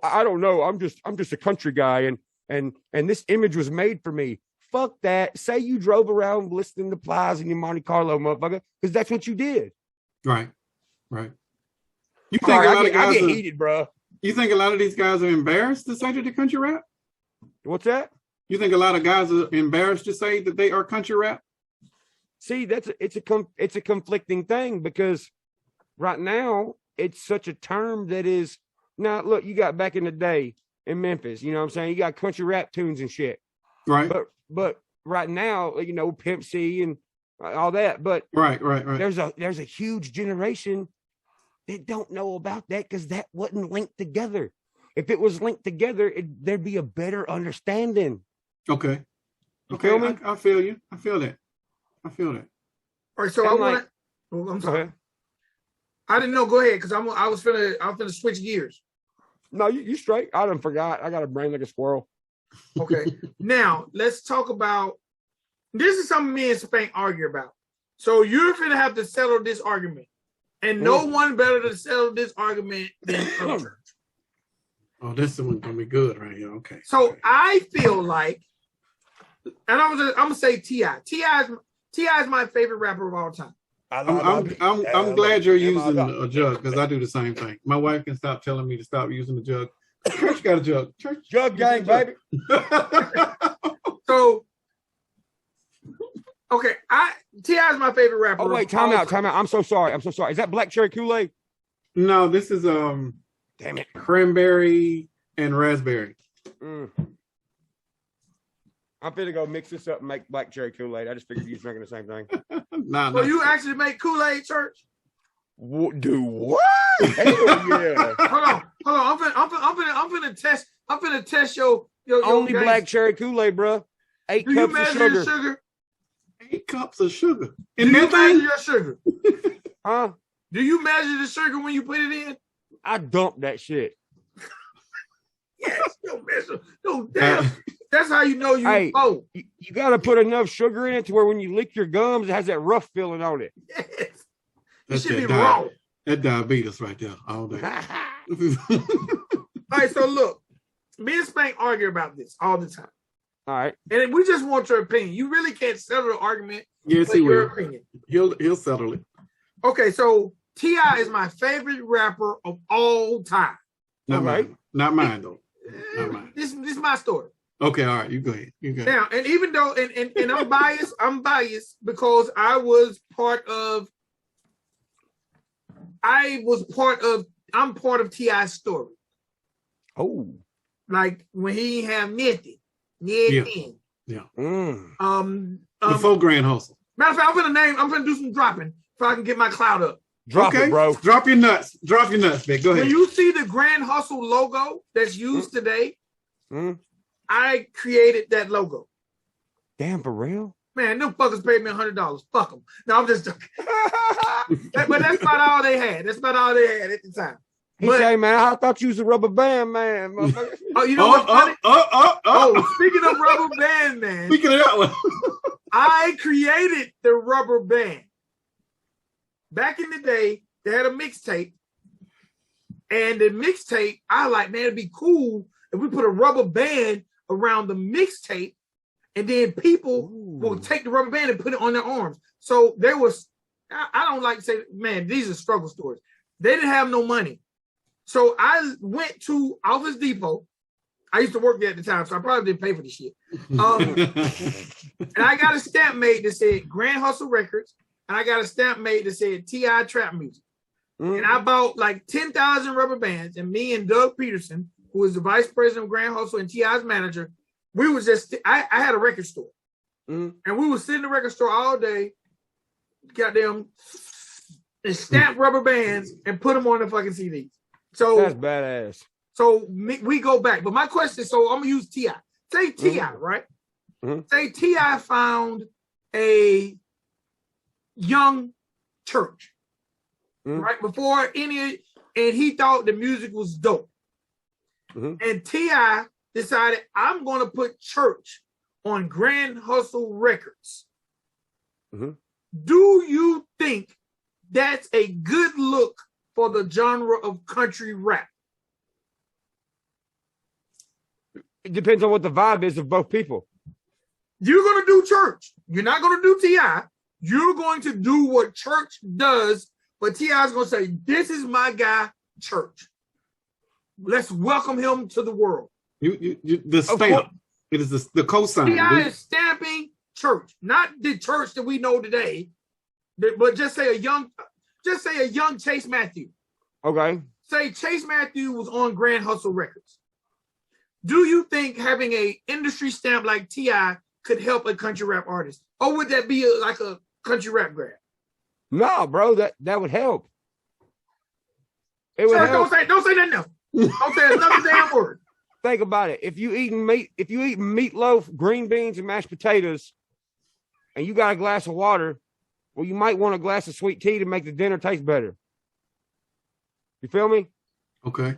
Speaker 3: I don't know. I'm just a country guy. And this image was made for me. Fuck that. Say you drove around listening to Plies in your Monte Carlo, motherfucker, because that's what you did.
Speaker 2: Right. You think a lot of guys
Speaker 3: I get heated, bro.
Speaker 2: You think a lot of these guys are embarrassed to say that they're country rap?
Speaker 3: What's that?
Speaker 2: You think a lot of guys are embarrassed to say that they are country rap?
Speaker 3: See, it's a conflicting thing because right now it's such a term that is now. Look, you got back in the day in Memphis, you know what I'm saying? You got country rap tunes and shit,
Speaker 2: right?
Speaker 3: But right now, Pimp C and all that. But
Speaker 2: right.
Speaker 3: There's a huge generation that don't know about that because that wasn't linked together. If it was linked together, there'd be a better understanding.
Speaker 2: Okay.
Speaker 3: You feel me?
Speaker 2: I feel you. I feel that. All
Speaker 1: right, so I'm sorry. I didn't know. Go ahead, because I was finna switch gears.
Speaker 3: No, you straight. I done forgot. I got a brain like a squirrel.
Speaker 1: Okay. Now let's talk about. This is something me and Spank argue about. So you're finna have to settle this argument, and no one better to settle this argument than Upchurch.
Speaker 2: Oh, this one gonna be good right here. Okay.
Speaker 1: So I feel like, and I'm gonna say T.I. T.I. is my favorite rapper of all time.
Speaker 2: I'm glad you're using a jug because I do the same thing. My wife can stop telling me to stop using the jug. Church got a jug. Church
Speaker 3: jug gang, baby.
Speaker 1: So, okay, T.I. is my favorite rapper.
Speaker 3: Oh wait, time out. I'm so sorry. Is that black cherry Kool-Aid?
Speaker 2: No, this is
Speaker 3: damn it,
Speaker 2: cranberry and raspberry.
Speaker 3: I'm finna go mix this up and make black cherry Kool-Aid. I just figured you was drinking the same thing.
Speaker 1: So you actually make Kool-Aid, Church?
Speaker 3: Do what? Hell yeah!
Speaker 1: Hold on. I'm finna test your
Speaker 3: only black cherry Kool-Aid, bro. 8 cups of sugar.
Speaker 1: Your sugar.
Speaker 2: 8 cups of sugar.
Speaker 1: Do you measure your sugar?
Speaker 3: Huh?
Speaker 1: Do you measure the sugar when you put it in?
Speaker 3: I dump that shit.
Speaker 1: Yes, don't measure. No, damn. That's how you know you.
Speaker 3: Hey, you got to put enough sugar in it to where when you lick your gums, it has that rough feeling on it.
Speaker 1: Yes. You should be wrong.
Speaker 2: That diabetes right there all day.
Speaker 1: All right, so look, me and Spank argue about this all the time.
Speaker 3: All right.
Speaker 1: And we just want your opinion. You really can't settle the argument.
Speaker 2: Yes, he will.
Speaker 1: Opinion.
Speaker 2: He'll settle it.
Speaker 1: Okay, so T.I. is my favorite rapper of all time.
Speaker 2: Not mine. Not mine though. Not mine.
Speaker 1: This is my story.
Speaker 2: Okay, all right. You go ahead.
Speaker 1: Now, and even though and I'm biased because I'm part of T.I.'s story.
Speaker 3: Oh.
Speaker 1: Like when he have nothing.
Speaker 2: Yeah. Before Grand Hustle.
Speaker 1: Matter of fact, I'm gonna do some dropping if I can get my clout up.
Speaker 3: Drop it, bro.
Speaker 2: Drop your nuts, man. Go ahead.
Speaker 1: When you see the Grand Hustle logo that's used today, I created that logo.
Speaker 3: Damn, for real?
Speaker 1: Man, them fuckers paid me $100. Fuck them. No, I'm just joking. But that's about all they had. That's about all they had at the time.
Speaker 3: He say, man, I thought you was a rubber band man.
Speaker 1: Oh, you know what's funny? Oh, speaking of rubber band man.
Speaker 2: Speaking of that one.
Speaker 1: I created the rubber band. Back in the day, they had a mixtape. And the mixtape, I like, man, it'd be cool if we put a rubber band around the mixtape, and then people will take the rubber band and put it on their arms. So there was, I don't like to say, man, these are struggle stories. They didn't have no money. So I went to Office Depot. I used to work there at the time, so I probably didn't pay for the shit. And I got a stamp made that said Grand Hustle Records, and I got a stamp made that said T.I. Trap Music. And I bought like 10,000 rubber bands, and me and Doug Peterson, who was the vice president of Grand Hustle and T.I.'s manager, we was just, I had a record store. And we would sit in the record store all day, goddamn, and stamp rubber bands and put them on the fucking CDs. So
Speaker 3: that's badass.
Speaker 1: So we go back. But my question is, so I'm going to use T.I. Say T.I., right? Say T.I. found a young church, right? Before and he thought the music was dope. And T.I. decided, I'm going to put church on Grand Hustle Records. Do you think that's a good look for the genre of country rap?
Speaker 3: It depends on what the vibe is of both people.
Speaker 1: You're going to do church. You're not going to do T.I. You're going to do what church does, but T.I. is going to say, this is my guy, church. Let's welcome him to the world.
Speaker 2: The stamp. It is the cosign.
Speaker 1: T.I. is stamping church, not the church that we know today, but just say a young Chase Matthew.
Speaker 3: Okay. Say
Speaker 1: Chase Matthew was on Grand Hustle Records. Do you think having a industry stamp like T.I. could help a country rap artist? Or would that be like a country rap grab?
Speaker 3: No, bro, that would help. It would help.
Speaker 1: Don't say nothing else. Don't say another damn word.
Speaker 3: Think about it. If you eat meatloaf, green beans, and mashed potatoes, and you got a glass of water, well, you might want a glass of sweet tea to make the dinner taste better. You feel me?
Speaker 2: Okay.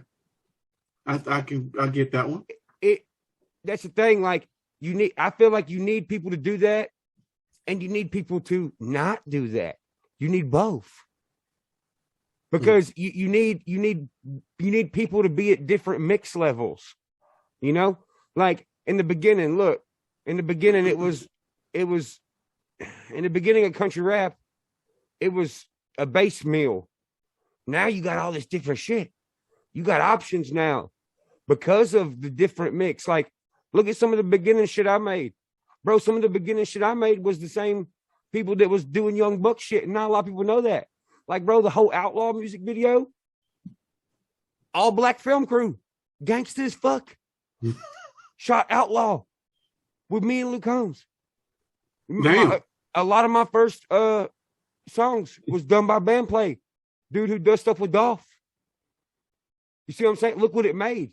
Speaker 2: I get that one.
Speaker 3: That's the thing. Like I feel like you need people to do that, and you need people to not do that. You need both. Because you need people to be at different mix levels. You know? Like in the beginning, it was in the beginning of country rap, it was a base meal. Now you got all this different shit. You got options now because of the different mix. Like, look at some of the beginning shit I made. Bro, some of the beginning shit I made was the same people that was doing Young Buck shit, and not a lot of people know that. Like, bro, the whole Outlaw music video, all black film crew, gangsta as fuck. Shot Outlaw with me and Luke Combs.
Speaker 2: Damn.
Speaker 3: A lot of my first songs was done by Bandplay, dude who does stuff with Dolph. You see what I'm saying? Look what it made.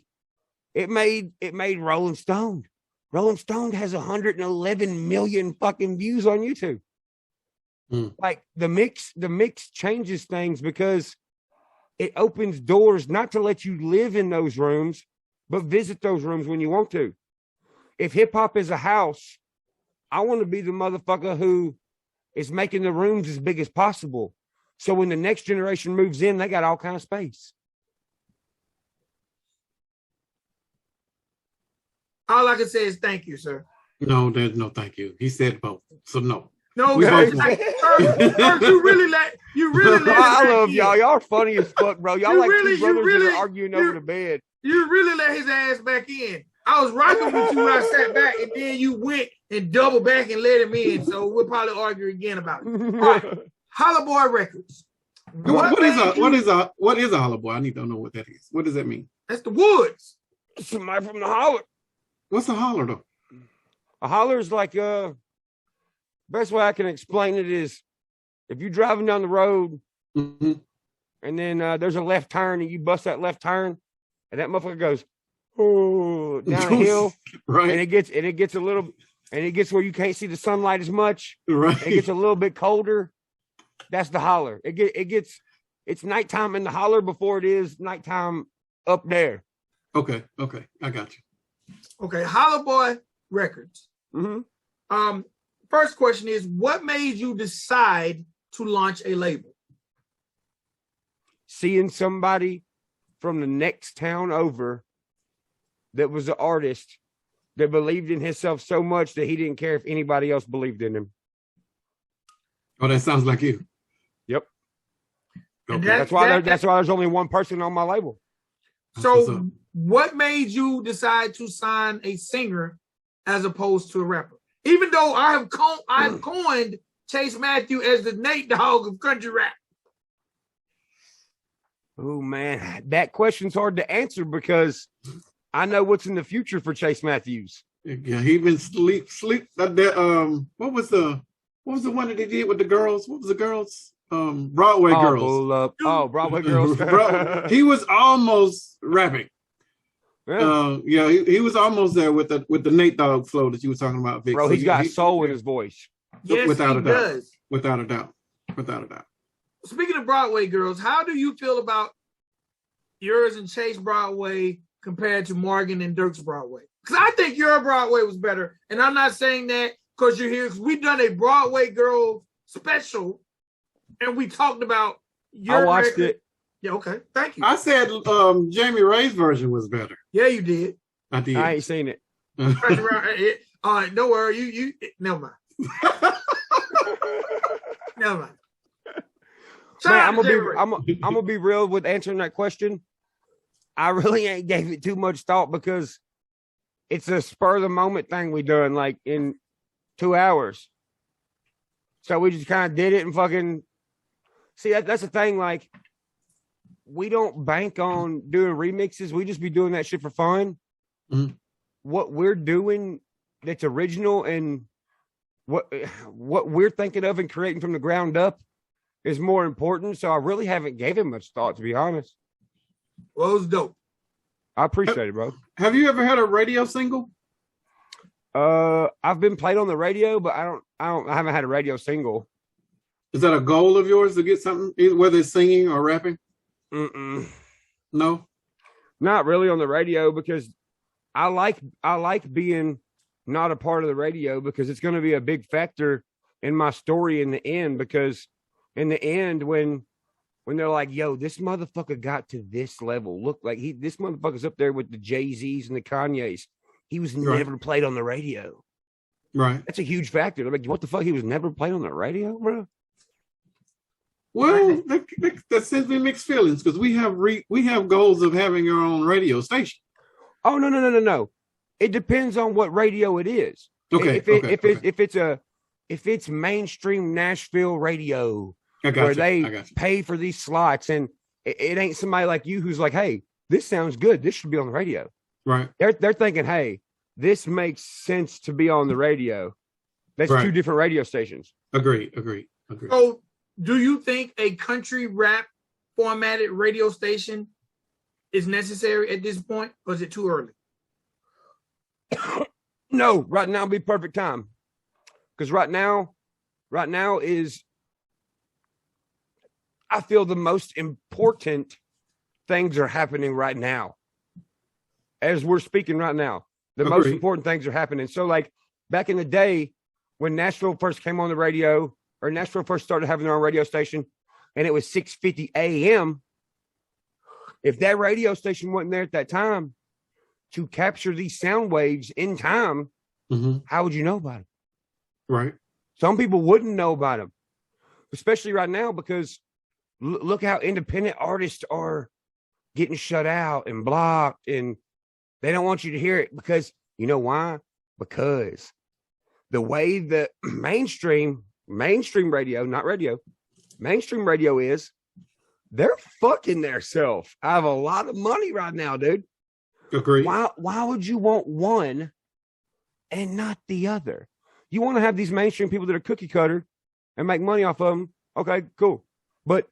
Speaker 3: It made Rolling Stone. Rolling Stone has 111 million fucking views on YouTube. Like the mix changes things because it opens doors not to let you live in those rooms, but visit those rooms when you want to. If hip hop is a house, I want to be the motherfucker who is making the rooms as big as possible. So when the next generation moves in, they got all kind of space.
Speaker 1: All I can say is thank you, sir.
Speaker 2: No, there's no thank you. He said both, so no.
Speaker 1: No,
Speaker 2: We
Speaker 1: guys,
Speaker 2: both won.
Speaker 1: you really let
Speaker 3: I
Speaker 1: his
Speaker 3: love
Speaker 1: ass
Speaker 3: y'all.
Speaker 1: in.
Speaker 3: Y'all are funny as fuck, bro. Y'all
Speaker 1: You
Speaker 3: like
Speaker 1: really-
Speaker 3: two brothers that
Speaker 1: really-
Speaker 3: are arguing over the bed.
Speaker 1: You really let his ass back in. I was rocking with you when I sat back, and then you went and doubled back and let him in. So we'll probably argue again about it. All right, Holla Boy Records.
Speaker 2: What is
Speaker 1: made you-
Speaker 2: a holler boy? I need to know what that is. What does that mean?
Speaker 1: That's the woods.
Speaker 3: Somebody from the holler.
Speaker 2: What's a holler though?
Speaker 3: A holler is like best way I can explain it is if you're driving down the road
Speaker 2: Mm-hmm.
Speaker 3: and then there's a left turn and you bust that left turn and that motherfucker goes oh down a hill
Speaker 2: Right.
Speaker 3: and it gets a little and it gets where you can't see the sunlight as much.
Speaker 2: Right.
Speaker 3: It gets a little bit colder. That's the holler. It's nighttime in the holler before it is nighttime up there.
Speaker 2: Okay. I got you.
Speaker 1: Okay, Holla Boy Records.
Speaker 3: Mm-hmm.
Speaker 1: First question is, what made you decide to launch a label?
Speaker 3: Seeing somebody from the next town over that was an artist that believed in himself so much that he didn't care if anybody else believed in him.
Speaker 2: Oh, that sounds like you.
Speaker 3: Yep.
Speaker 1: And
Speaker 2: Okay.
Speaker 3: That's why there's only one person on my label.
Speaker 2: That's what's up.
Speaker 1: So what made you decide to sign a singer as opposed to a rapper? Even though I've coined Chase Matthew as the Nate Dogg of country rap.
Speaker 3: Oh man, that question's hard to answer because I know what's in the future for Chase Matthews.
Speaker 2: Yeah, he been sleep. That what was the one that they did with the girls? What was the girls? Broadway girls.
Speaker 3: Pull up. Oh, Broadway girls.
Speaker 2: He was almost rapping.
Speaker 3: Yeah.
Speaker 2: He was almost there with the Nate Dogg flow that you were talking about, Vic.
Speaker 3: Bro,
Speaker 2: So
Speaker 3: he's got soul in his voice.
Speaker 1: Yes,
Speaker 2: Without
Speaker 1: he
Speaker 2: a doubt.
Speaker 1: does.
Speaker 2: Without a doubt.
Speaker 1: Speaking of Broadway girls, how do you feel about yours and Chase Broadway compared to Morgan and Dirk's Broadway? Because I think your Broadway was better. And I'm not saying that because you're here. Because we've done a Broadway girl special and we talked about your
Speaker 3: I watched
Speaker 1: record.
Speaker 3: it.
Speaker 1: Yeah, okay. Thank you.
Speaker 2: I said Jamie Ray's version was better.
Speaker 1: Yeah, you did.
Speaker 2: I did.
Speaker 3: I ain't seen it.
Speaker 1: Right around it. All right, don't worry. You never mind. Never mind. Shout
Speaker 3: Man,
Speaker 1: out
Speaker 3: I'm
Speaker 1: to
Speaker 3: gonna
Speaker 1: Jamie Ray.
Speaker 3: I'm gonna be real with answering that question. I really ain't gave it too much thought because it's a spur of the moment thing we done like in 2 hours. So we just kind of did it and fucking see that's the thing. Like we don't bank on doing remixes. We just be doing that shit for fun.
Speaker 2: Mhm.
Speaker 3: What we're doing that's original and what we're thinking of and creating from the ground up is more important. So I really haven't gave it much thought, to be honest.
Speaker 1: Well, it was dope.
Speaker 3: I appreciate it, bro.
Speaker 2: Have you ever had a radio single?
Speaker 3: I've been played on the radio, but I haven't had a radio single.
Speaker 2: Is that a goal of yours to get something, whether it's singing or rapping? No.
Speaker 3: Not really on the radio because I like being not a part of the radio because it's going to be a big factor in my story in the end. Because in the end, when they're like, "Yo, this motherfucker got to this level. Look, like this motherfucker's up there with the Jay-Z's and the Kanye's. He was
Speaker 2: Right.
Speaker 3: never played on the radio."
Speaker 2: Right.
Speaker 3: That's a huge factor. They're like, what the fuck? He was never played on the radio, bro.
Speaker 2: Well, that sends me mixed feelings because we have goals of having our own radio station.
Speaker 3: Oh no. It depends on what radio it is.
Speaker 2: Okay.
Speaker 3: If it's mainstream Nashville radio
Speaker 2: I got
Speaker 3: where
Speaker 2: you.
Speaker 3: they
Speaker 2: I got you.
Speaker 3: pay for these slots and it ain't somebody like you who's like, hey, this sounds good. This should be on the radio.
Speaker 2: Right.
Speaker 3: They're thinking, hey, this makes sense to be on the radio. That's
Speaker 2: Right.
Speaker 3: two different radio stations.
Speaker 2: Agreed.
Speaker 1: So, do you think a country rap formatted radio station is necessary at this point, or is it too early?
Speaker 3: No, right now would be perfect time. Because right now is, I feel the most important things are happening right now. As we're speaking right now, the most
Speaker 2: Agreed.
Speaker 3: important things are happening. So like back in the day when Nashville first came on the radio, or Nashville first started having their own radio station, and it was 6:50 a.m., if that radio station wasn't there at that time to capture these sound waves in time, how would you know about them?
Speaker 2: Right.
Speaker 3: Some people wouldn't know about them, especially right now, because look how independent artists are getting shut out and blocked, and they don't want you to hear it because you know why? Because the way the mainstream radio, not radio, mainstream radio is, they're fucking theirself. I have a lot of money right now, dude.
Speaker 2: Agreed.
Speaker 3: Why would you want one and not the other? You want to have these mainstream people that are cookie cutter and make money off of them. Okay, cool. But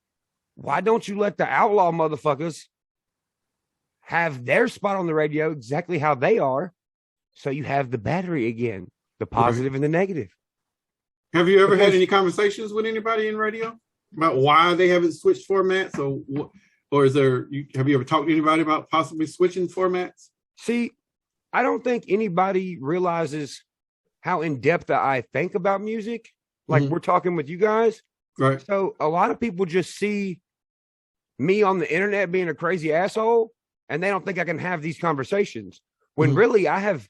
Speaker 3: why don't you let the outlaw motherfuckers have their spot on the radio exactly how they are? So you have the battery again, the positive and the negative.
Speaker 2: Have you ever had any conversations with anybody in radio about why they haven't switched formats, or have you ever talked to anybody about possibly switching formats?
Speaker 3: See, I don't think anybody realizes how in depth I think about music. Like we're talking with you guys.
Speaker 2: Right.
Speaker 3: So a lot of people just see me on the internet being a crazy asshole, and they don't think I can have these conversations when really I have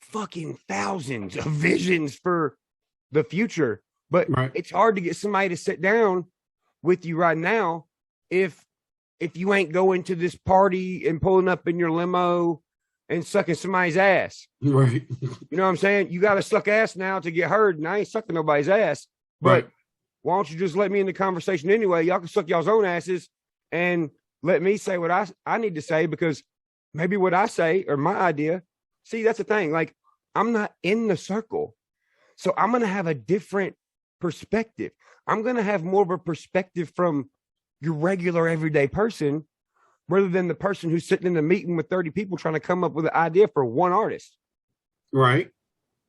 Speaker 3: fucking thousands of visions for the future. But it's hard to get somebody to sit down with you right now if you ain't going to this party and pulling up in your limo and sucking somebody's ass.
Speaker 2: Right.
Speaker 3: You know what I'm saying? You got to suck ass now to get heard, and I ain't sucking nobody's ass. But why don't you just let me in the conversation anyway? Y'all can suck y'all's own asses and let me say what I need to say, because maybe what I say or my idea, see, that's the thing. Like, I'm not in the circle. So I'm going to have a different perspective. I'm going to have more of a perspective from your regular everyday person rather than the person who's sitting in a meeting with 30 people trying to come up with an idea for one artist.
Speaker 2: Right.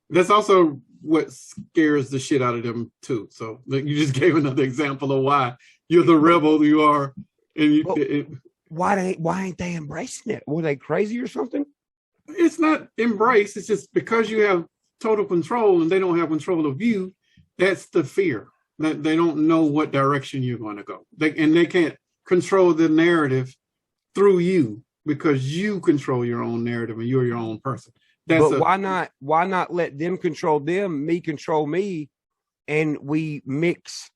Speaker 2: That's also what scares the shit out of them too. So you just gave another example of why you're the rebel you are. And
Speaker 3: why ain't they embracing it? Were they crazy or something?
Speaker 2: It's not embrace. It's just because you have total control and they don't have control of you. That's the fear, that they don't know what direction you're going to go. They can't control the narrative through you because you control your own narrative and you're your own person.
Speaker 3: Why not let them control them, me control me, and we mix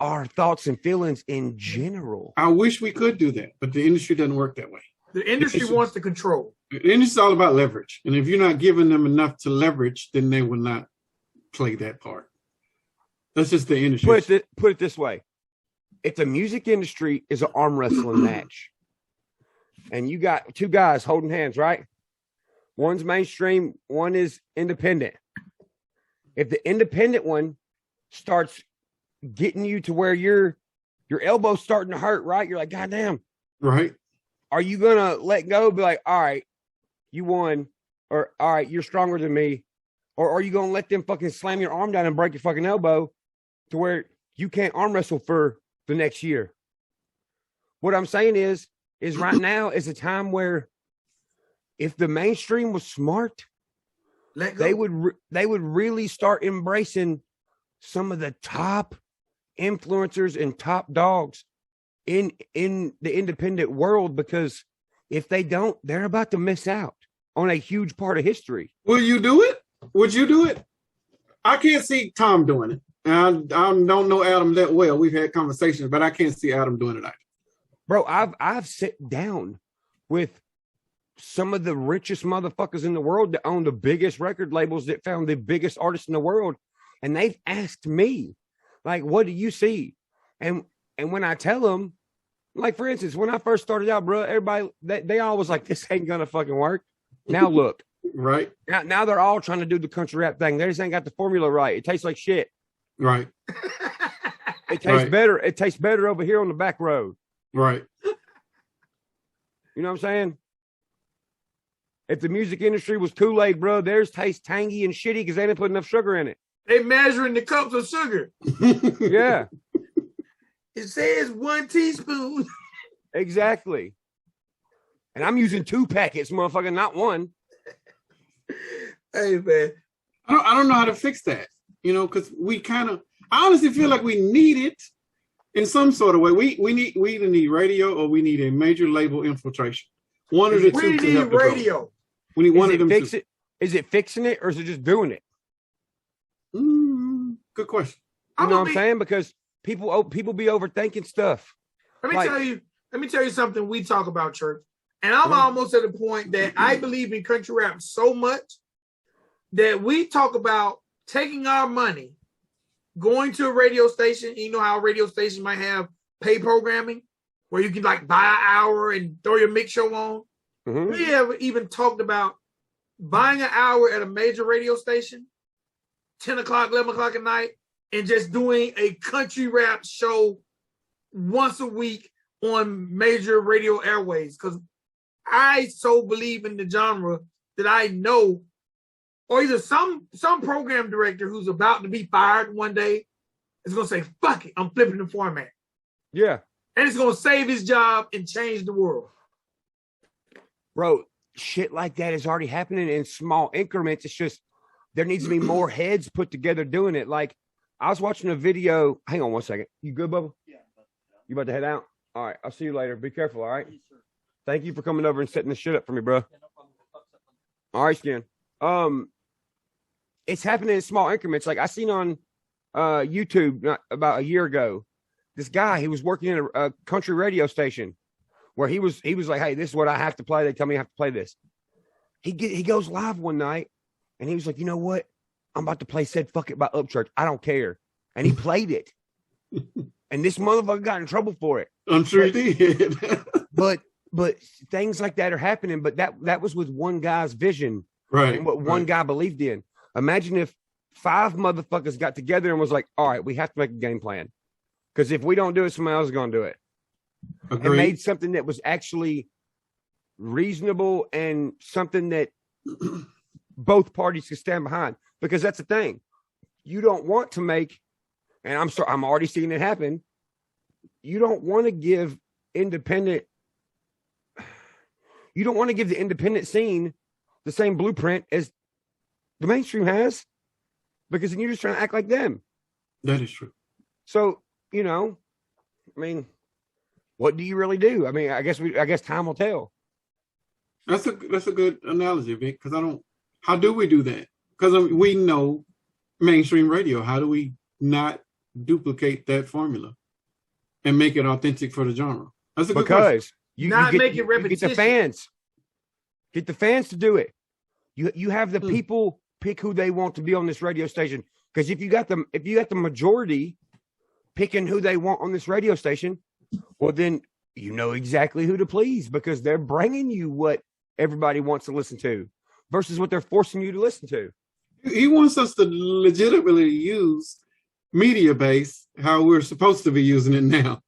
Speaker 3: our thoughts and feelings in general?
Speaker 2: I wish we could do that, but the industry doesn't work that way.
Speaker 1: The industry wants to control.
Speaker 2: The industry's all about leverage. And if you're not giving them enough to leverage, then they will not play that part. That's just the industry.
Speaker 3: Put it this way. If the music industry is an arm wrestling match, and you got two guys holding hands, right? One's mainstream, one is independent. If the independent one starts getting you to where your elbow's starting to hurt, right? You're like, God damn.
Speaker 2: Right.
Speaker 3: Are you going to let go? Be like, all right, you won. Or, all right, you're stronger than me. Or are you going to let them fucking slam your arm down and break your fucking elbow to where you can't arm wrestle for the next year? What I'm saying is right now is a time where if the mainstream was smart, they would really start embracing some of the top influencers and top dogs in the independent world, because if they don't, they're about to miss out on a huge part of history.
Speaker 2: Will you do it? Would you do it? I can't see Tom doing it. And I don't know Adam that well. We've had conversations, but I can't see Adam doing it either.
Speaker 3: Bro, I've sat down with some of the richest motherfuckers in the world that own the biggest record labels, that found the biggest artists in the world, and they've asked me, like, what do you see? And when I tell them, like, for instance, when I first started out, bro, everybody, they all was like, this ain't gonna fucking work. Now look.
Speaker 2: Right.
Speaker 3: Now they're all trying to do the country rap thing. They just ain't got the formula right. It tastes like shit.
Speaker 2: Right.
Speaker 3: It tastes better. It tastes better over here on the back road.
Speaker 2: Right.
Speaker 3: You know what I'm saying? If the music industry was Kool-Aid, bro, theirs tastes tangy and shitty because they didn't put enough sugar in it.
Speaker 1: They measuring the cups of sugar.
Speaker 3: Yeah.
Speaker 1: It says 1 teaspoon.
Speaker 3: Exactly. And I'm using 2 packets, motherfucker, not 1.
Speaker 1: Hey, man.
Speaker 2: I don't know how to fix that, because I honestly feel like we need it in some sort of way. We either need radio or we need a major label infiltration. One of the two.
Speaker 1: We need radio.
Speaker 2: We need one of them.
Speaker 3: Is Is it fixing it or is it just doing it?
Speaker 2: Good question.
Speaker 3: You know what I'm saying? Because people be overthinking stuff.
Speaker 1: Let me tell you something we talk about, church. And I'm almost at the point that I believe in country rap so much that we talk about taking our money, going to a radio station. You know how a radio station might have pay programming where you can like buy an hour and throw your mix show on. Mm-hmm. We have even talked about buying an hour at a major radio station, 10 o'clock, 11 o'clock at night, and just doing a country rap show once a week on major radio airways. Because I so believe in the genre that I know, or either some program director who's about to be fired one day is going to say, fuck it, I'm flipping the format.
Speaker 3: Yeah.
Speaker 1: And it's going to save his job and change the world.
Speaker 3: Bro, shit like that is already happening in small increments. It's just there needs to be more heads put together doing it. Like, I was watching a video. Hang on one second. You good, Bubba? Yeah. You about to head out? All right. I'll see you later. Be careful, all right? Yes, sir. Thank you for coming over and setting this shit up for me, bro. Yeah, no problem. All right, Skin. It's happening in small increments. Like, I seen on YouTube about a year ago, this guy, he was working in a country radio station where he was like, hey, this is what I have to play. They tell me I have to play this. He goes live one night and he was like, you know what? I'm about to play Said Fuck It by Upchurch. I don't care. And he played it. And this motherfucker got in trouble for it.
Speaker 2: I'm sure he did.
Speaker 3: but things like that are happening. But that was with one guy's vision.
Speaker 2: Right.
Speaker 3: And what one guy believed in. Imagine if 5 motherfuckers got together and was like, all right, we have to make a game plan. Because if we don't do it, somebody else is going to do it.
Speaker 2: Agreed.
Speaker 3: And made something that was actually reasonable and something that both parties could stand behind. Because that's the thing. You don't want to make, and I'm already seeing it happen. You don't want to give the independent scene the same blueprint as the mainstream has, because then you're just trying to act like them.
Speaker 2: That is true.
Speaker 3: So, I mean, what do you really do? I mean, I guess time will tell.
Speaker 2: That's a good analogy, Vic, because how do we do that? Because we know mainstream radio. How do we not duplicate that formula and make it authentic for the genre? That's a good question.
Speaker 1: You make it repetitious.
Speaker 3: Get the fans to do it. You have the people pick who they want to be on this radio station. Because if you got the majority picking who they want on this radio station, well, then you know exactly who to please, because they're bringing you what everybody wants to listen to versus what they're forcing you to listen to.
Speaker 2: He wants us to legitimately use media base how we're supposed to be using it now.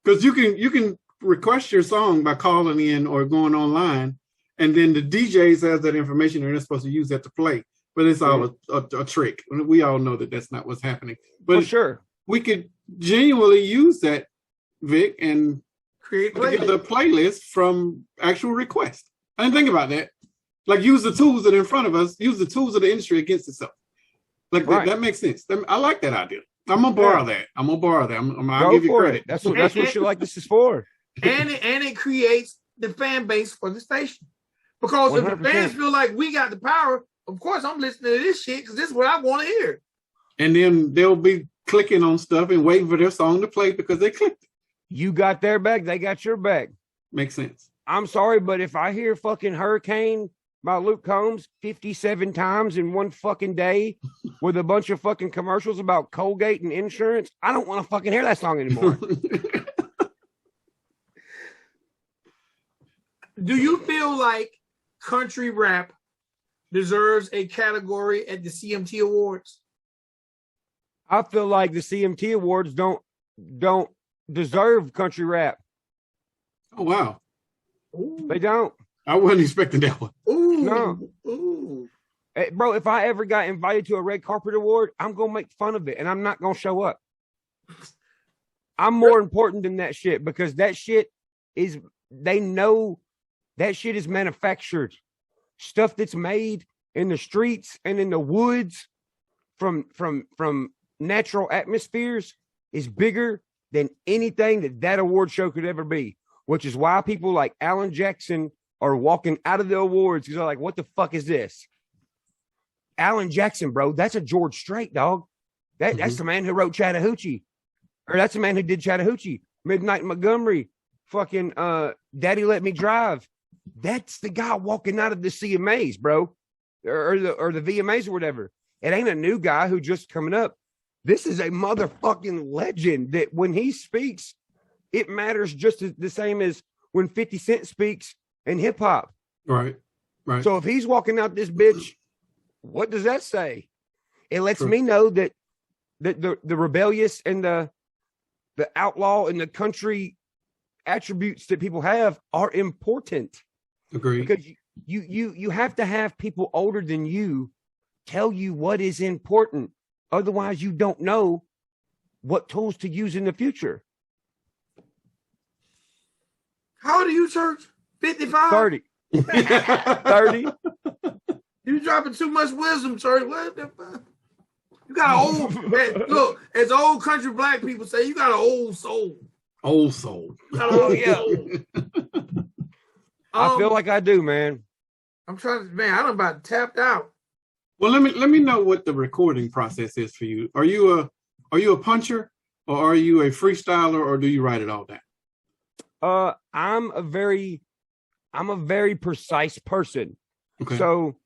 Speaker 2: Because you can request your song by calling in or going online, and then the DJs have that information and they're supposed to use that to play. But it's all a trick. We all know that that's not what's happening. But
Speaker 3: sure,
Speaker 2: we could genuinely use that, Vic, and
Speaker 1: create
Speaker 2: the playlist from actual requests. I didn't think about that. Like, use the tools that are in front of us, use the tools of the industry against itself. Like, that makes sense. I like that idea. I'm gonna borrow that. I'll give you credit.
Speaker 3: That's what shit like this is for.
Speaker 1: And it creates the fan base for the station. Because 100%. If the fans feel like we got the power, of course I'm listening to this shit because this is what I want to hear.
Speaker 2: And then they'll be clicking on stuff and waiting for their song to play because they clicked it.
Speaker 3: You got their back, they got your back.
Speaker 2: Makes sense.
Speaker 3: I'm sorry, but if I hear fucking Hurricane by Luke Combs 57 times in one fucking day with a bunch of fucking commercials about Colgate and insurance, I don't want to fucking hear that song anymore.
Speaker 1: Do you feel like country rap deserves a category at the CMT Awards?
Speaker 3: I feel like the CMT Awards don't deserve country rap.
Speaker 2: Oh, wow.
Speaker 1: Ooh.
Speaker 3: They don't.
Speaker 2: I wasn't expecting that one.
Speaker 1: Ooh.
Speaker 3: No.
Speaker 1: Ooh.
Speaker 3: Hey, bro, if I ever got invited to a red carpet award, I'm going to make fun of it and I'm not going to show up. I'm more important than that shit, because that shit is, they know that shit is manufactured. Stuff that's made in the streets and in the woods from natural atmospheres is bigger than anything that award show could ever be, which is why people like Alan Jackson are walking out of the awards because they're like, what the fuck is this? Alan Jackson, bro. That's a George Strait, dog. That's the man who wrote Chattahoochee. Or that's the man who did Chattahoochee. Midnight Montgomery. Fucking Daddy Let Me Drive. That's the guy walking out of the CMAs, bro. Or the VMAs or whatever. It ain't a new guy who just coming up. This is a motherfucking legend that when he speaks, it matters just the same as when 50 Cent speaks in hip hop.
Speaker 2: Right.
Speaker 3: So if he's walking out this bitch, what does that say? It lets me know that the rebellious and the outlaw and the country attributes that people have are important.
Speaker 2: Agreed.
Speaker 3: Because you have to have people older than you tell you what is important. Otherwise, you don't know what tools to use in the future.
Speaker 1: How old are you, Church? 55?
Speaker 3: 30. 30.
Speaker 1: You dropping too much wisdom, Church. What the fuck? You got an old, look, as old country black people say, you got an old soul.
Speaker 2: Old soul.
Speaker 1: You got an old soul.
Speaker 3: I feel like I do, man.
Speaker 1: I'm trying to, man, I'm about tapped out.
Speaker 2: Well, let me know what the recording process is for you. Are you a puncher, or are you a freestyler, or do you write it all down?
Speaker 3: I'm a very precise person.
Speaker 2: Okay.
Speaker 3: So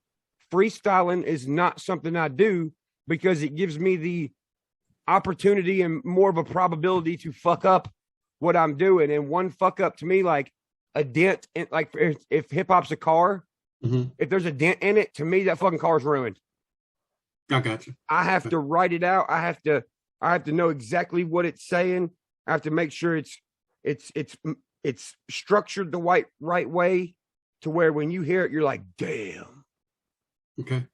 Speaker 3: freestyling is not something I do because it gives me the opportunity and more of a probability to fuck up what I'm doing. And one fuck up to me, like a dent in, like if hip hop's a car, if there's a dent in it, to me that fucking car's ruined.
Speaker 2: I got you.
Speaker 3: I have to write it out. I have to know exactly what it's saying. I have to make sure it's structured the right way to where when you hear it, you're like, damn.
Speaker 2: Okay.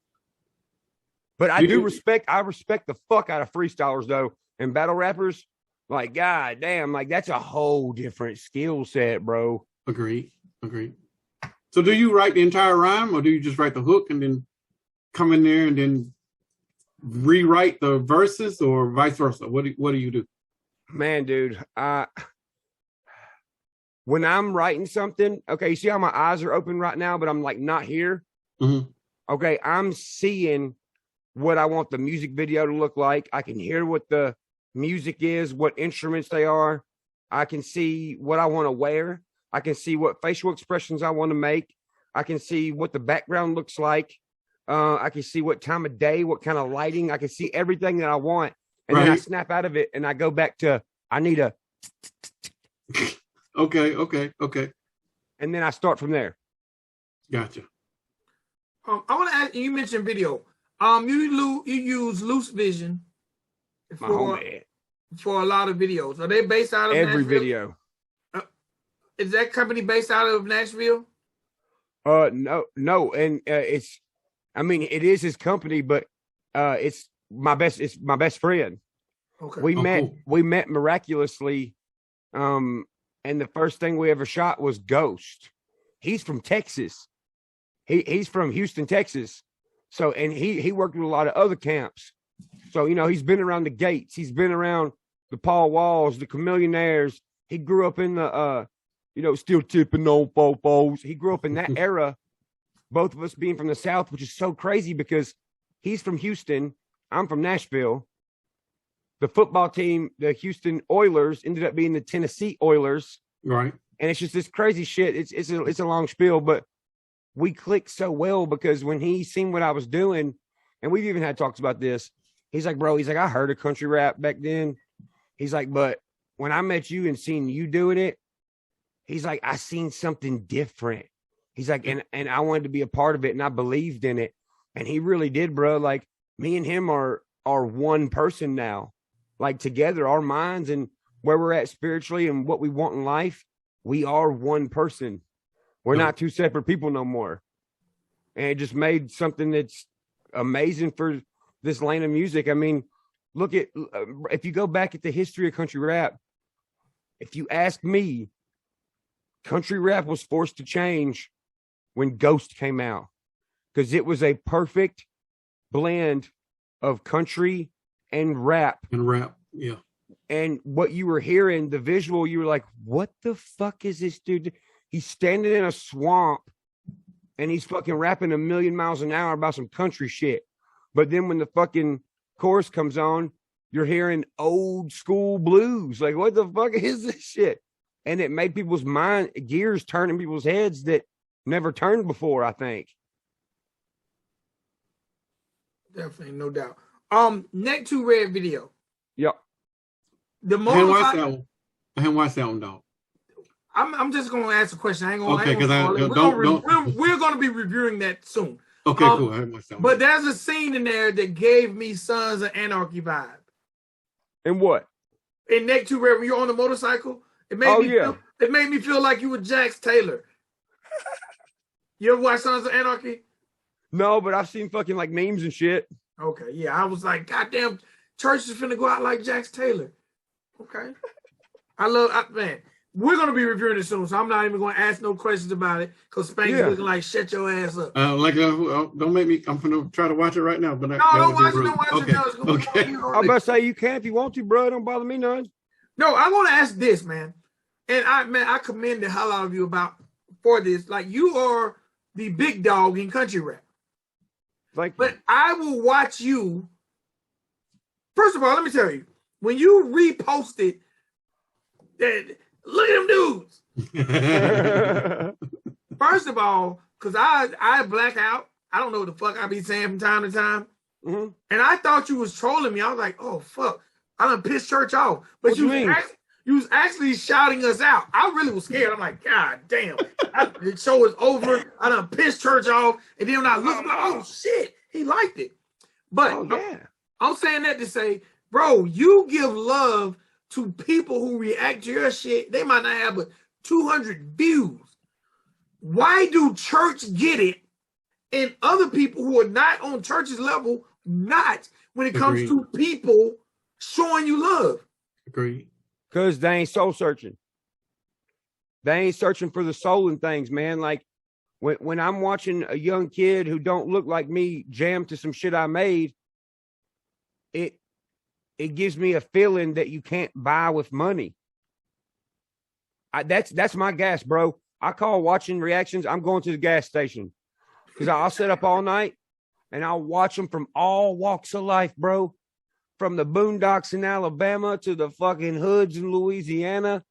Speaker 3: But I respect the fuck out of freestylers though, and battle rappers. Like, god damn, like that's a whole different skill set, bro.
Speaker 2: Agreed. So do you write the entire rhyme, or do you just write the hook and then come in there and then rewrite the verses, or vice versa? What do you do?
Speaker 3: Man, dude, when I'm writing something, okay, you see how my eyes are open right now, but I'm like not here. Okay, I'm seeing what I want the music video to look like. I can hear what the music is, what instruments they are. I can see what I want to wear. I can see what facial expressions I want to make. I can see what the background looks like. I can see what time of day, what kind of lighting. I can see everything that I want. And then I snap out of it and I go back to, I need a.
Speaker 2: Okay.
Speaker 1: And
Speaker 3: then I start from there.
Speaker 2: Gotcha.
Speaker 1: I want to ask you mentioned video. You use Loose Vision for a lot of videos. Are they based out of
Speaker 3: every
Speaker 1: Nashville?
Speaker 3: video?
Speaker 1: Is that company based out of Nashville?
Speaker 3: No, and it is his company, but it's my best friend.
Speaker 1: Okay.
Speaker 3: We met miraculously, and the first thing we ever shot was Ghost. He's from Texas. He's from Houston, Texas. So, and he worked with a lot of other camps. So, he's been around the Gates. He's been around the Paul Walls, the Chameleonaires. He grew up in the, still tipping on fofos. He grew up in that era, both of us being from the South, which is so crazy because he's from Houston. I'm from Nashville. The football team, the Houston Oilers, ended up being the Tennessee Oilers.
Speaker 2: Right.
Speaker 3: And it's just this crazy shit. It's a long spiel, but we clicked so well because when he seen what I was doing, and we've even had talks about this, he's like, bro, I heard of country rap back then. He's like, but when I met you and seen you doing it, he's like, I seen something different. He's like, and I wanted to be a part of it, and I believed in it. And he really did, bro. Like, me and him are one person now. Like, together, our minds and where we're at spiritually and what we want in life, we are one person. We're not two separate people no more. And it just made something that's amazing for this lane of music. I mean, look at, if you go back at the history of country rap, if you ask me, country rap was forced to change when Ghost came out because it was a perfect blend of country and rap.
Speaker 2: Yeah.
Speaker 3: And what you were hearing, the visual, you were like, what the fuck is this dude? He's standing in a swamp and he's fucking rapping 1,000,000 miles an hour about some country shit. But then when the fucking chorus comes on, you're hearing old school blues. Like, what the fuck is this shit? And it made people's gears turn in people's heads that never turned before, I think.
Speaker 1: Definitely, no doubt. Neck to Red video.
Speaker 3: Yep.
Speaker 2: I haven't watched that one, dog.
Speaker 1: I'm just gonna ask a question. I ain't gonna.
Speaker 2: Okay, because
Speaker 1: we're gonna be reviewing that soon.
Speaker 2: Okay, cool. I haven't watched that one.
Speaker 1: But there's a scene in there that gave me Sons of Anarchy vibe.
Speaker 3: And what?
Speaker 1: In Neck to Red, when you're on the motorcycle, it made me feel like you were Jax Taylor. You ever watch Sons of Anarchy?
Speaker 3: No, but I've seen fucking like memes and shit.
Speaker 1: Okay, yeah, I was like, goddamn, Church is finna go out like Jax Taylor. Okay, man. We're gonna be reviewing it soon, so I'm not even gonna ask no questions about it because Spank's looking like shut your ass up.
Speaker 2: Don't make me. I'm gonna try to watch it right now, but
Speaker 1: don't watch it.
Speaker 2: Okay.
Speaker 3: I'm about to say you can if you want to, bro. Don't bother me none.
Speaker 1: No, I want to ask this, man, and I commend the hell out of you for this. Like, you are the big dog in country rap. But I will watch you. First of all, let me tell you, when you reposted that, look at them dudes. First of all, because I black out. I don't know what the fuck I be saying from time to time.
Speaker 3: Mm-hmm.
Speaker 1: And I thought you was trolling me. I was like, oh, fuck. I done pissed church off. But you was actually shouting us out. I really was scared. I'm like, God damn. The show is over. I done pissed church off. And then when I looked, I'm like, oh, shit. He liked it. But I'm saying that to say, bro, you give love to people who react to your shit. They might not have but 200 views. Why do church get it and other people who are not on church's level not when it comes to people showing you love?
Speaker 2: Agreed.
Speaker 3: Because they ain't soul searching. They ain't searching for the soul in things, man. Like when I'm watching a young kid who don't look like me jam to some shit I made, it gives me a feeling that you can't buy with money. That's my gas, bro. I call watching reactions, I'm going to the gas station. Because I'll sit up all night and I'll watch them from all walks of life, bro. From the boondocks in Alabama to the fucking hoods in Louisiana.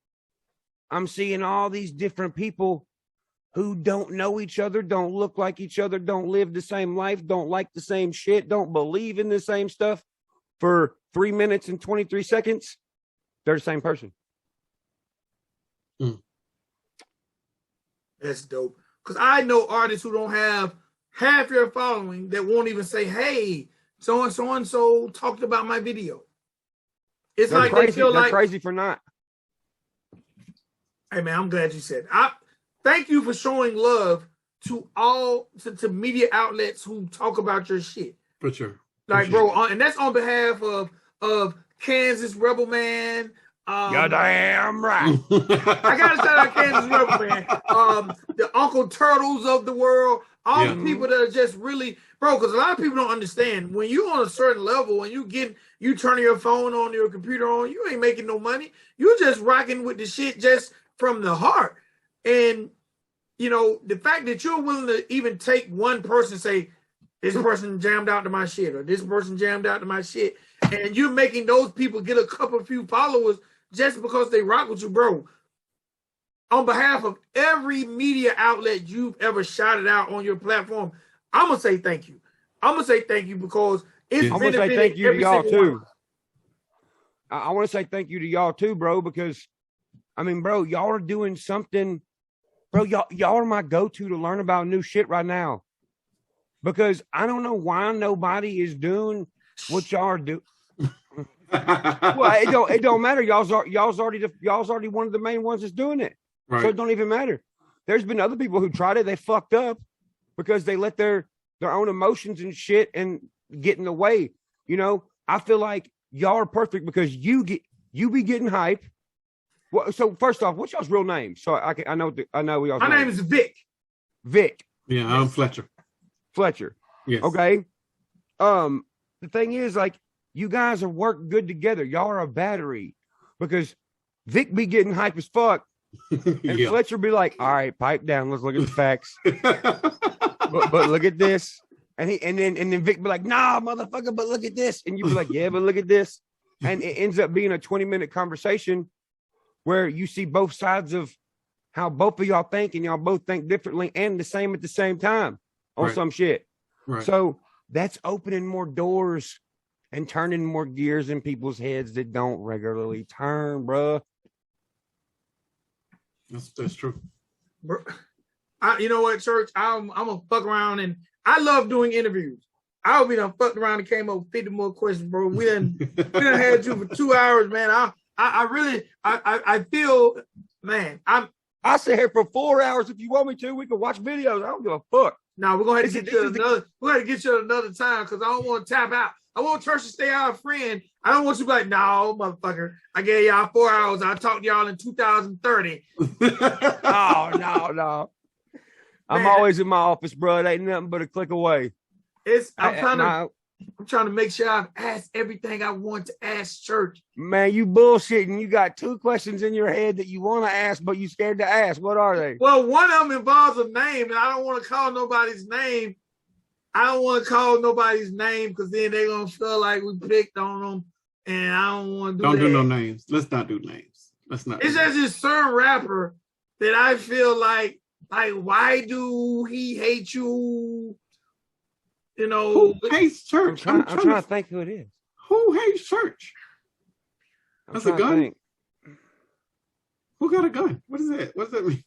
Speaker 3: I'm seeing all these different people who don't know each other, don't look like each other, don't live the same life, don't like the same shit, don't believe in the same stuff. For 3 minutes and 23 seconds, they're the same person.
Speaker 1: That's dope. Because I know artists who don't have half your following that won't even say, hey, so-and-so talked about my video. It's
Speaker 3: they're
Speaker 1: like
Speaker 3: crazy.
Speaker 1: They feel
Speaker 3: they're
Speaker 1: like
Speaker 3: crazy for not.
Speaker 1: Hey, man, I'm glad you said it. Thank you for showing love to all to media outlets who talk about your shit.
Speaker 2: For sure.
Speaker 1: Like, bro, and that's on behalf of Kansas Rebel Man.
Speaker 3: You're damn right.
Speaker 1: I gotta shout out Kansas Rebel Man. The Uncle Turtles of the world. All the people that are just really, bro, because a lot of people don't understand when you're on a certain level and you turning your phone on, your computer on, you ain't making no money. You're just rocking with the shit just from the heart. And, you know, the fact that you're willing to even take one person and say, this person jammed out to my shit, or this person jammed out to my shit, and you're making those people get a few followers just because they rock with you, bro. On behalf of every media outlet you've ever shouted out on your platform, I'm gonna say thank you. I'm gonna say thank you because it's
Speaker 3: I'm gonna say thank you to y'all too. I want to say thank you to y'all too, bro, because I mean, bro, y'all are doing something, bro. Y'all are my go-to to learn about new shit right now. Because I don't know why nobody is doing what y'all are doing. Well, it don't matter. Y'all's already one of the main ones that's doing it. Right. So it don't even matter. There's been other people who tried it. They fucked up because they let their own emotions and shit and get in the way. You know, I feel like y'all are perfect because you be getting hype. Well, so first off, what's y'all's real name? So I know y'all's
Speaker 1: My name is Vic.
Speaker 3: Vic.
Speaker 2: Yeah, I'm Fletcher.
Speaker 3: Yes. Okay. The thing is, like, you guys are working good together. Y'all are a battery because Vic be getting hype as fuck. And Fletcher be like, all right, pipe down. Let's look at the facts. but look at this. And then Vic be like, nah, motherfucker, but look at this. And you be like, yeah, but look at this. And it ends up being a 20-minute conversation where you see both sides of how both of y'all think, and y'all both think differently and the same at the same time on some shit. Right. So that's opening more doors and turning more gears in people's heads that don't regularly turn, bro.
Speaker 2: That's true.
Speaker 1: You know what, Church? I'm gonna fuck around, and I love doing interviews. I would be done fucked around and came up with 50 more questions, bro. We done had you for 2 hours, man. I really feel, man.
Speaker 3: I sit here for 4 hours. If you want me to, we can watch videos. I don't give a fuck.
Speaker 1: No, we're gonna have to get you another. We're gonna get you another time because I don't want to tap out. I want Church to stay our friend. I don't want you to be like, no, motherfucker. I gave y'all 4 hours. I talked to y'all in 2030.
Speaker 3: No. I'm always in my office, bro. It ain't nothing but a click away.
Speaker 1: I'm trying to make sure I've asked everything I want to ask Church.
Speaker 3: Man, you bullshitting. You got 2 questions in your head that you want to ask, but you scared to ask. What are they?
Speaker 1: Well, one of them involves a name, and I don't want to call nobody's name. Because then they're going to feel like we picked on them, and I don't want to do that.
Speaker 2: Don't do no names. Let's not do names. It's
Speaker 1: just this certain rapper that I feel like why do he hate you? You know,
Speaker 2: who hates Church?
Speaker 3: I'm trying to think who it is.
Speaker 2: Who hates Church? That's a gun. Who got a gun? What is that? What does that mean?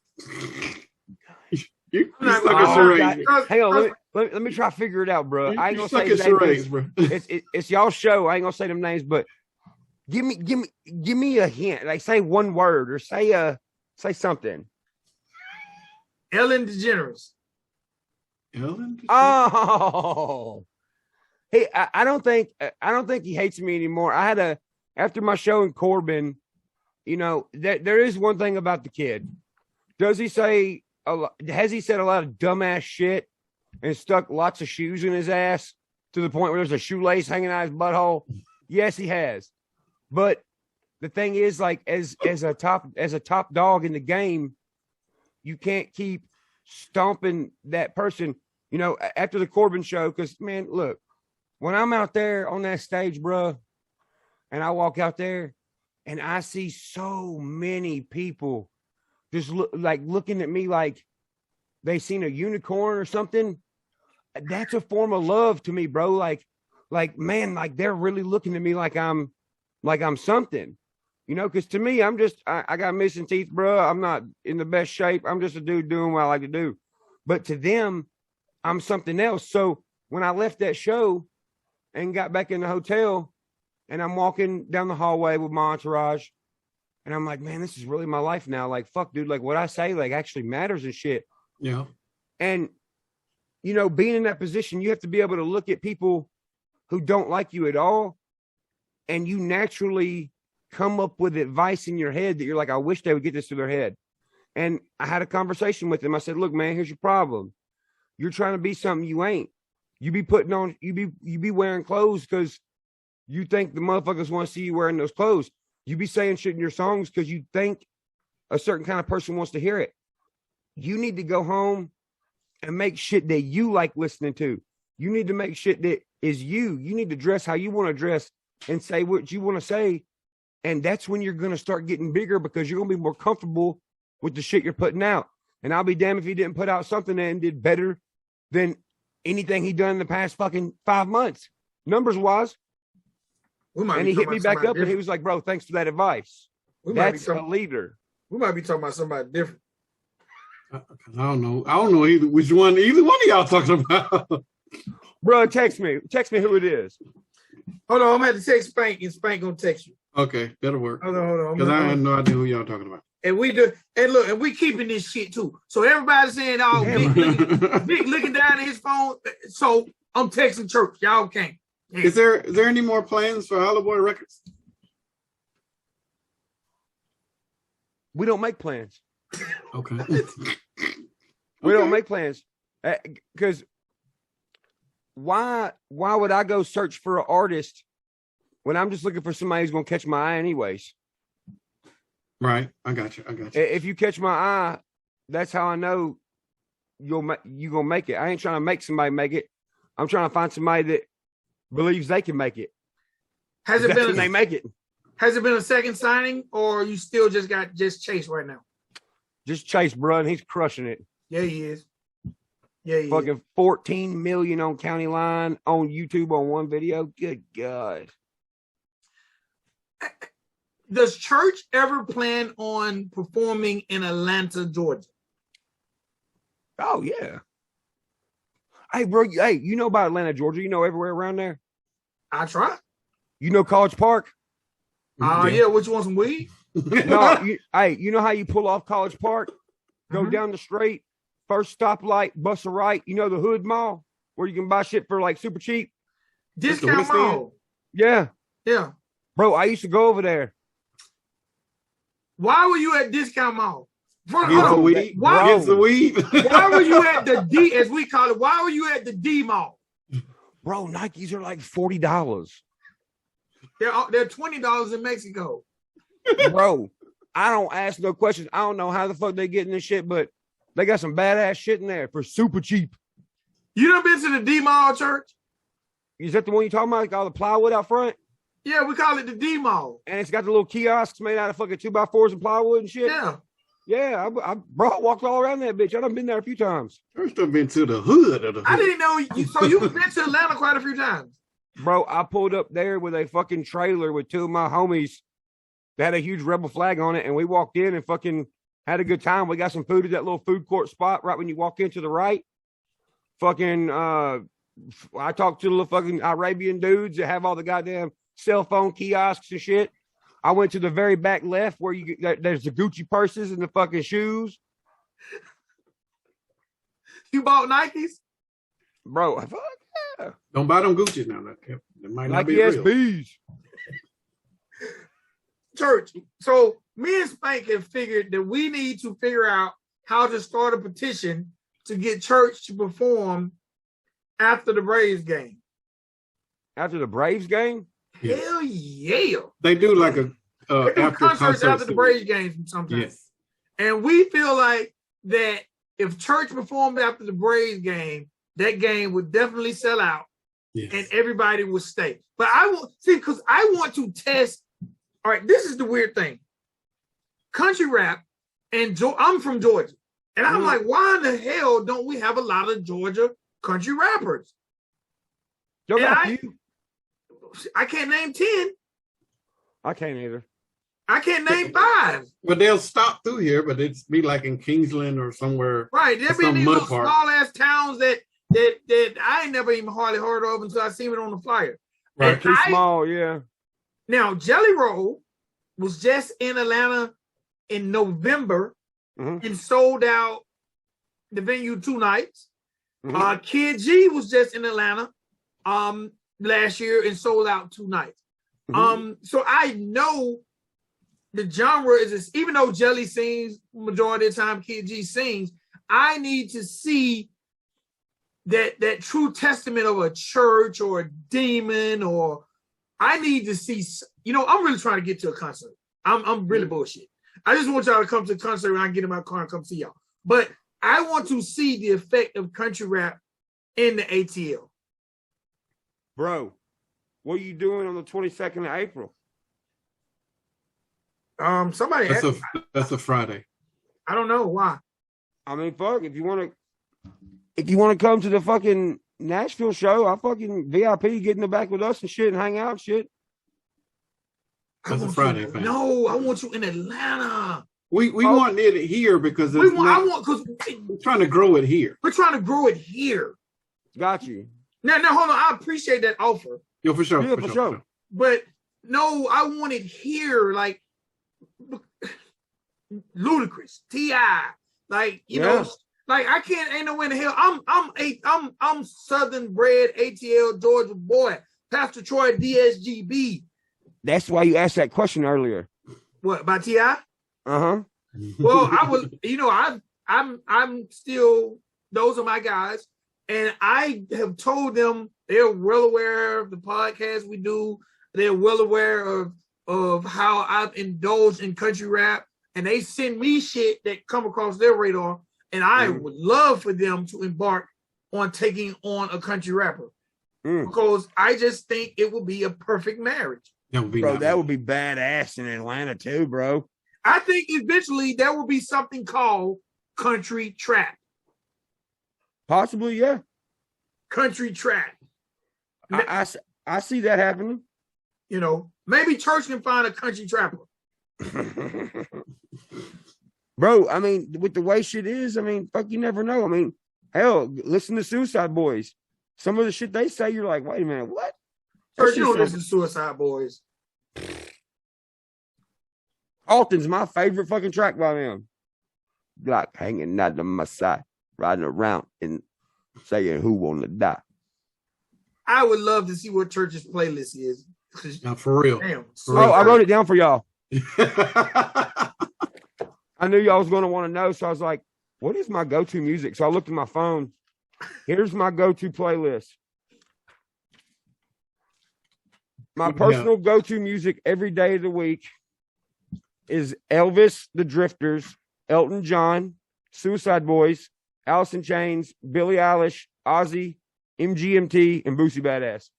Speaker 2: You suck at charades.
Speaker 3: Hang on, let me try to figure it out, bro. I ain't gonna say
Speaker 2: charades, bro.
Speaker 3: It's y'all show. I ain't gonna say them names, but give me a hint. Like say one word or say something.
Speaker 1: Ellen DeGeneres.
Speaker 3: Oh, hey, I don't think he hates me anymore. After my show in Corbin, you know, there is one thing about the kid. Has he said a lot of dumbass shit and stuck lots of shoes in his ass to the point where there's a shoelace hanging out his butthole? Yes, he has. But the thing is, like, as a top dog in the game, you can't keep stomping that person, you know, after the Corbin show. Because, man, look, when I'm out there on that stage, bro, and I walk out there and I see so many people just looking at me like they seen a unicorn or something, that's a form of love to me, bro. Like, man, like they're really looking at me like I'm something. You know, because to me, I got missing teeth, bro. I'm not in the best shape. I'm just a dude doing what I like to do. But to them, I'm something else. So when I left that show and got back in the hotel and I'm walking down the hallway with my entourage and I'm like, man, this is really my life now. Like, fuck, dude, like what I say, like actually matters and shit.
Speaker 2: Yeah.
Speaker 3: And, you know, being in that position, you have to be able to look at people who don't like you at all. And you naturally come up with advice in your head that you're like, I wish they would get this to their head. And I had a conversation with him. I said, look, man, here's your problem. You're trying to be something you ain't. You be wearing clothes because you think the motherfuckers want to see you wearing those clothes. You be saying shit in your songs because you think a certain kind of person wants to hear it. You need to go home and make shit that you like listening to. You need to make shit that is you. You need to dress how you want to dress and say what you want to say. And that's when you're going to start getting bigger because you're going to be more comfortable with the shit you're putting out. And I'll be damned if he didn't put out something that did better than anything he done in the past fucking 5 months, numbers wise. And he hit me back up and he was like, bro, thanks for that advice. That's a leader.
Speaker 1: We might be talking about somebody different.
Speaker 2: I don't know either one of y'all talking about.
Speaker 3: Bro, text me who it is.
Speaker 1: Hold on, I'm gonna have to text Spank and Spank gonna text you.
Speaker 2: Okay, that'll work.
Speaker 1: Hold on.
Speaker 2: Because I have no idea who y'all talking about.
Speaker 1: And we do, and look, and we keeping this shit too. So everybody's saying, oh, Vic looking down at his phone. So I'm texting Church. Y'all can't.
Speaker 2: Yeah. Is there any more plans for Hollow Boy Records?
Speaker 3: We don't make plans.
Speaker 2: Okay.
Speaker 3: We don't make plans. Because why would I go search for an artist when I'm just looking for somebody who's going to catch my eye anyways?
Speaker 2: Right. I got you.
Speaker 3: If you catch my eye, that's how I know you're going to make it. I ain't trying to make somebody make it. I'm trying to find somebody that believes they can make it.
Speaker 1: Has it been?
Speaker 3: They make it.
Speaker 1: Has it been a second signing, or you still just got Chase right now?
Speaker 3: Just Chase, bro, and he's crushing it.
Speaker 1: Yeah, he is. Yeah, he
Speaker 3: fucking 14 million on County Line on YouTube on one video. Good God.
Speaker 1: Does Church ever plan on performing in Atlanta, Georgia?
Speaker 3: Oh, yeah. Hey, bro, hey, you know about Atlanta, Georgia? You know everywhere around there?
Speaker 1: I try.
Speaker 3: You know College Park?
Speaker 1: Yeah, which one's some weed?
Speaker 3: No, you know how you pull off College Park? Go down the street, first stoplight, bust a right. You know the Hood Mall where you can buy shit for like super cheap?
Speaker 1: Discount Mall.
Speaker 3: Yeah.
Speaker 1: Yeah.
Speaker 3: Bro, I used to go over there.
Speaker 1: Why were you at Discount Mall?
Speaker 2: Get the weed.
Speaker 1: Why were you at the D, as we call it? Why were you at the D Mall?
Speaker 3: Bro, Nikes are like $40.
Speaker 1: They're $20 in Mexico.
Speaker 3: Bro, I don't ask no questions. I don't know how the fuck they getting this shit, but they got some badass shit in there for super cheap.
Speaker 1: You done been to the D Mall, Church?
Speaker 3: Is that the one you talking about? Like all the plywood out front?
Speaker 1: Yeah, we call it the D Mall.
Speaker 3: And it's got the little kiosks made out of fucking 2x4s and plywood and shit?
Speaker 1: Yeah.
Speaker 3: Yeah, bro, I walked all around that bitch. I done been there a few times.
Speaker 2: First I've been to the hood of the hood.
Speaker 1: I didn't know you. So you've been to Atlanta quite a few times.
Speaker 3: Bro, I pulled up there with a fucking trailer with two of my homies that had a huge rebel flag on it, and we walked in and fucking had a good time. We got some food at that little food court spot right when you walk in to the right. Fucking, I talked to the little fucking Arabian dudes that have all the goddamn cell phone kiosks and shit. I went to the very back left where there's the Gucci purses and the fucking shoes.
Speaker 1: You bought Nikes?
Speaker 3: Bro, fuck yeah.
Speaker 2: Don't buy them Gucci's now. That might not
Speaker 3: Nike
Speaker 2: be real.
Speaker 3: SBs.
Speaker 1: Church, so me and Spank have figured that we need to figure out how to start a petition to get Church to perform after the Braves game.
Speaker 3: After the Braves game?
Speaker 2: Yeah.
Speaker 1: Hell yeah.
Speaker 2: They do like a
Speaker 1: they do concerts after the Braves
Speaker 2: game.
Speaker 1: games sometimes.
Speaker 2: Yes.
Speaker 1: And we feel like that if Church performed after the Braves game, that game would definitely sell out.
Speaker 2: Yes.
Speaker 1: And everybody would stay. But I will see, because I want to test. All right, this is the weird thing. Country rap, and I'm from Georgia. And I'm like, why in the hell don't we have a lot of Georgia country rappers? I can't name 10.
Speaker 3: I can't either.
Speaker 1: I can't name 5.
Speaker 2: But they'll stop through here, but it's be like in Kingsland or somewhere.
Speaker 1: Right. There'll be these little small ass towns that I ain't never even hardly heard of until I seen it on the flyer.
Speaker 2: Right.
Speaker 3: Too small, yeah.
Speaker 1: Now, Jelly Roll was just in Atlanta in November and sold out the venue 2 nights. Kid G was just in Atlanta last year and sold out 2 nights. So I know the genre is this, even though Jelly sings majority of the time, Kid G sings, I need to see that true testament of a church or a demon, or I need to see, I'm really trying to get to a concert. I'm really bullshit. I just want y'all to come to the concert and I get in my car and come see y'all. But I want to see the effect of country rap in the ATL.
Speaker 3: Bro, what are you doing on the 22nd of April?
Speaker 1: Somebody
Speaker 2: that's a Friday.
Speaker 1: I don't know why.
Speaker 3: I mean, fuck, if you want to come to the fucking Nashville show, I fucking VIP, get in the back with us and shit and hang out and shit.
Speaker 2: That's a Friday, fan.
Speaker 1: No, I want you in Atlanta.
Speaker 2: We want it here because we're trying to grow it here.
Speaker 1: We're trying to grow it here.
Speaker 3: Got you.
Speaker 1: Now, hold on. I appreciate that offer.
Speaker 2: Yo, for sure.
Speaker 3: Yeah, for sure.
Speaker 1: But no, I want it here, like Ludacris, T.I., like you know, like I can't. Ain't no way in the hell. I'm Southern bred ATL Georgia boy. Pastor Troy DSGB.
Speaker 3: That's why you asked that question earlier.
Speaker 1: What about T.I.?
Speaker 3: Well,
Speaker 1: I was. I'm still. Those are my guys. And I have told them they're well aware of the podcast we do. They're well aware of how I've indulged in country rap. And they send me shit that come across their radar. And I would love for them to embark on taking on a country rapper because I just think it would be a perfect marriage.
Speaker 3: That would be that would be badass in Atlanta too, bro.
Speaker 1: I think eventually there will be something called country trap.
Speaker 3: Possibly, yeah.
Speaker 1: Country trap.
Speaker 3: I see that happening.
Speaker 1: You know, maybe Church can find a country trapper.
Speaker 3: Bro, I mean, with the way shit is, I mean, fuck, you never know. I mean, hell, listen to Suicide Boys. Some of the shit they say, you're like, wait a minute, what?
Speaker 1: Church, you don't listen to Suicide Boys.
Speaker 3: Alton's my favorite fucking track by them. Glock hanging out to my side, riding around and saying who wanna die.
Speaker 1: I would love to see what Church's playlist is.
Speaker 2: Now, for real.
Speaker 1: Damn.
Speaker 3: I wrote it down for y'all. I knew y'all was going to want to know, so I was like, what is my go-to music? So I looked at my phone. Here's my go-to playlist. My personal go-to music every day of the week is Elvis, The Drifters, Elton John, Suicide Boys, Alice in Chains, Billie Eilish, Ozzy, MGMT, and Boosie Badass.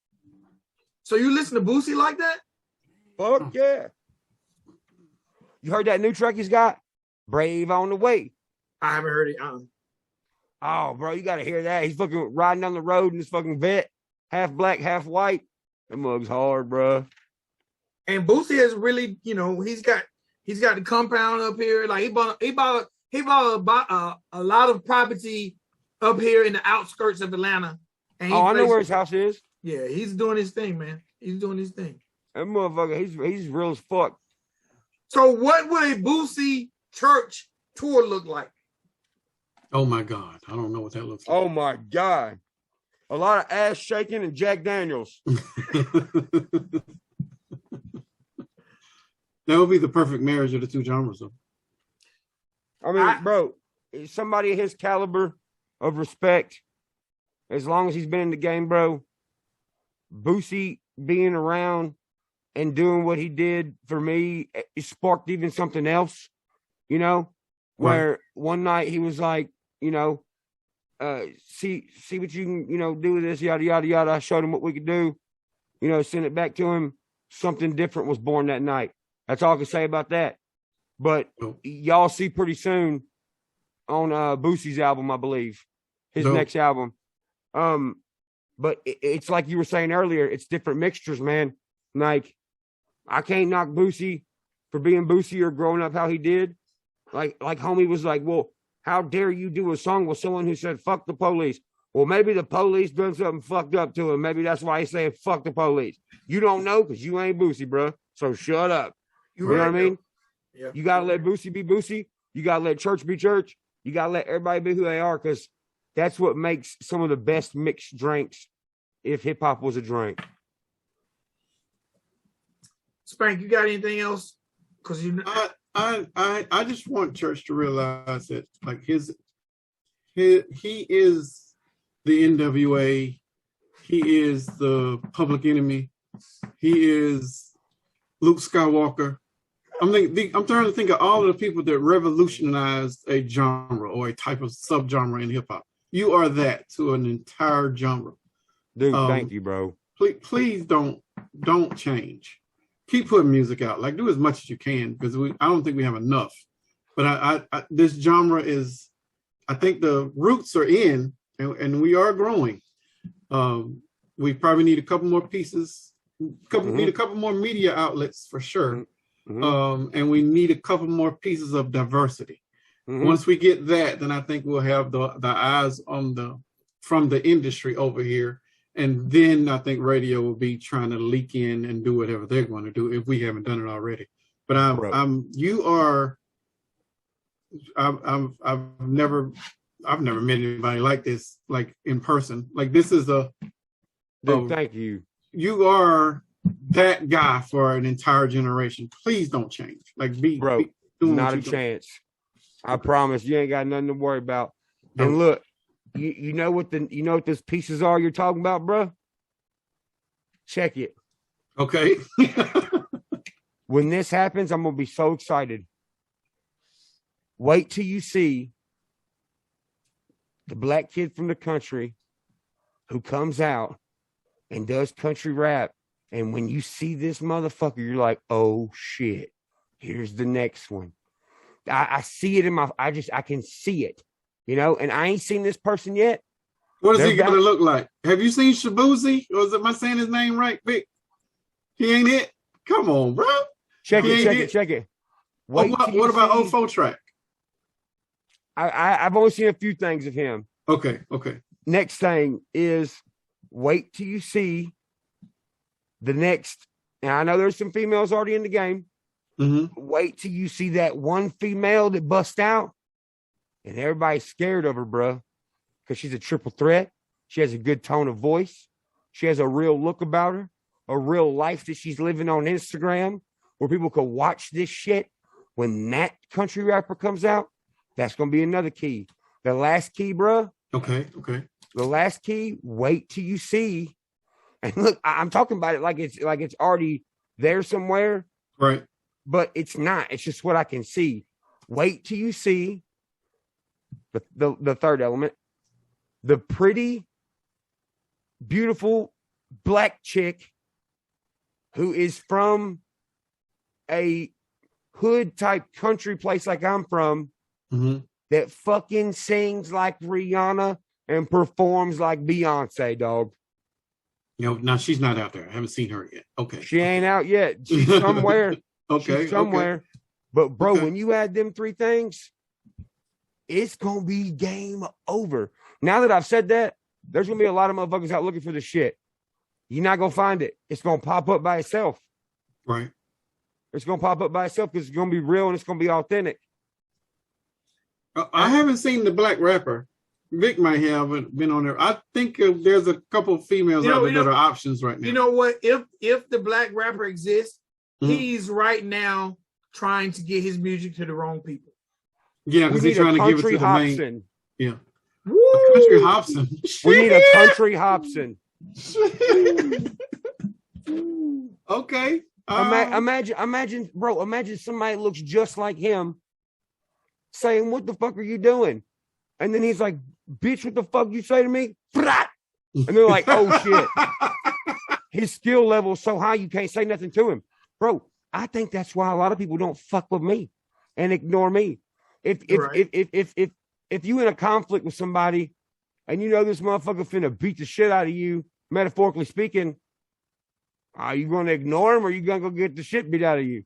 Speaker 1: So you listen to Boosie like that?
Speaker 3: Fuck yeah. You heard that new track he's got? Brave on the Way.
Speaker 1: I haven't heard it.
Speaker 3: Oh, bro, you got to hear that. He's fucking riding down the road in this fucking vet, half black, half white. That mug's hard, bro.
Speaker 1: And Boosie has really, you know, he's got the compound up here. Like he bought a lot of property up here in the outskirts of Atlanta. And
Speaker 3: I know where his house is.
Speaker 1: Yeah, he's doing his thing, man. He's doing his thing.
Speaker 3: That motherfucker, he's real as fuck.
Speaker 1: So what would a Boosie Church tour look like?
Speaker 2: Oh my God. I don't know what that looks like.
Speaker 3: Oh my God. A lot of ass shaking and Jack Daniels.
Speaker 2: That would be the perfect marriage of the two genres, though.
Speaker 3: I mean, bro, somebody of his caliber of respect, as long as he's been in the game, bro, Boosie being around and doing what he did for me, it sparked even something else, you know, where one night he was like, you know, see what you can, you know, do with this, yada, yada, yada. I showed him what we could do, you know, send it back to him. Something different was born that night. That's all I can say about that. But y'all see pretty soon on Boosie's album, I believe, his next album. But it's like you were saying earlier, it's different mixtures, man. Like, I can't knock Boosie for being Boosie or growing up how he did. Like homie was like, well, how dare you do a song with someone who said, fuck the police? Well, maybe the police done something fucked up to him. Maybe that's why he's saying, fuck the police. You don't know because you ain't Boosie, bro. So shut up. You know what I mean? Yeah. You got to let Boosie be Boosie. You got to let Church be Church. You got to let everybody be who they are because that's what makes some of the best mixed drinks if hip-hop was a drink.
Speaker 2: Spank, you got anything else? Because you, I just want Church to realize that, like, he is the NWA. He is the Public Enemy. He is Luke Skywalker. I'm trying to think of all of the people that revolutionized a genre or a type of subgenre in hip hop. You are that to an entire genre.
Speaker 3: Dude, thank you, bro.
Speaker 2: Please don't change. Keep putting music out. Like, do as much as you can because I don't think we have enough. But I this genre is, I think the roots are in and we are growing. We probably need a couple more pieces. Need a couple more media outlets for sure. And we need a couple more pieces of diversity. Once we get that, then I think we'll have the eyes on from the industry over here. And then I think radio will be trying to leak in and do whatever they're going to do if we haven't done it already. But I've never met anybody like this, like in person. Like this is
Speaker 3: Dude, thank you.
Speaker 2: You are that guy for an entire generation. Please don't change. Like be
Speaker 3: not a chance. I promise you ain't got nothing to worry about. No. And look, you know what those pieces are you're talking about, bro? Check it.
Speaker 2: Okay.
Speaker 3: When this happens, I'm gonna be so excited. Wait till you see the black kid from the country who comes out and does country rap. And when you see this motherfucker, you're like, oh shit, here's the next one. I see it in I can see it, you know, and I ain't seen this person yet.
Speaker 2: What is he going to look like? Have you seen Shabuzi? Or am I saying his name right, Vic? He ain't it? Come on, bro.
Speaker 3: Check it.
Speaker 2: What about Ofo Track?
Speaker 3: I've only seen a few things of him.
Speaker 2: Okay.
Speaker 3: Next thing is wait till you see the next. And I know there's some females already in the game. Mm-hmm. Wait till you see that one female that busts out, and everybody's scared of her, bro, because she's a triple threat. She has a good tone of voice. She has a real look about her, a real life that she's living on Instagram, where people could watch this shit. When that country rapper comes out, that's going to be another key. The last key, bro.
Speaker 2: Okay.
Speaker 3: The last key, wait till you see. And look, I'm talking about it like it's already there somewhere.
Speaker 2: Right.
Speaker 3: But it's not. It's just what I can see. Wait till you see the third element. The pretty, beautiful black chick who is from a hood type country place like I'm from, mm-hmm. that fucking sings like Rihanna and performs like Beyonce, dog.
Speaker 2: You know, now she's not out there. I haven't seen her yet. Okay.
Speaker 3: She ain't out yet. She's somewhere.
Speaker 2: Okay.
Speaker 3: She's somewhere. Okay. But bro, when you add them three things, it's gonna be game over. Now that I've said that, there's gonna be a lot of motherfuckers out looking for the shit. You're not gonna find it. It's gonna pop up by itself.
Speaker 2: Right.
Speaker 3: It's gonna pop up by itself because it's gonna be real and it's gonna be authentic.
Speaker 2: I haven't seen the black rapper. Vic might have been on there. I think there's a couple of females out there that are options right now.
Speaker 1: You know what? If the black rapper exists, mm-hmm. he's right now trying to get his music to the wrong people.
Speaker 2: Yeah, because he's trying to give it to the main. Yeah.
Speaker 3: A
Speaker 2: country Hobson.
Speaker 3: We need a country Hobson.
Speaker 2: Okay.
Speaker 3: Imagine, bro. Imagine somebody looks just like him, saying, "What the fuck are you doing?" And then he's like, "Bitch, what the fuck you say to me?" And they're like, "Oh shit." His skill level is so high you can't say nothing to him, bro. I think that's why a lot of people don't fuck with me and ignore me. If you in a conflict with somebody and you know this motherfucker finna beat the shit out of you, metaphorically speaking, are you going to ignore him or are you going to go get the shit beat out of you?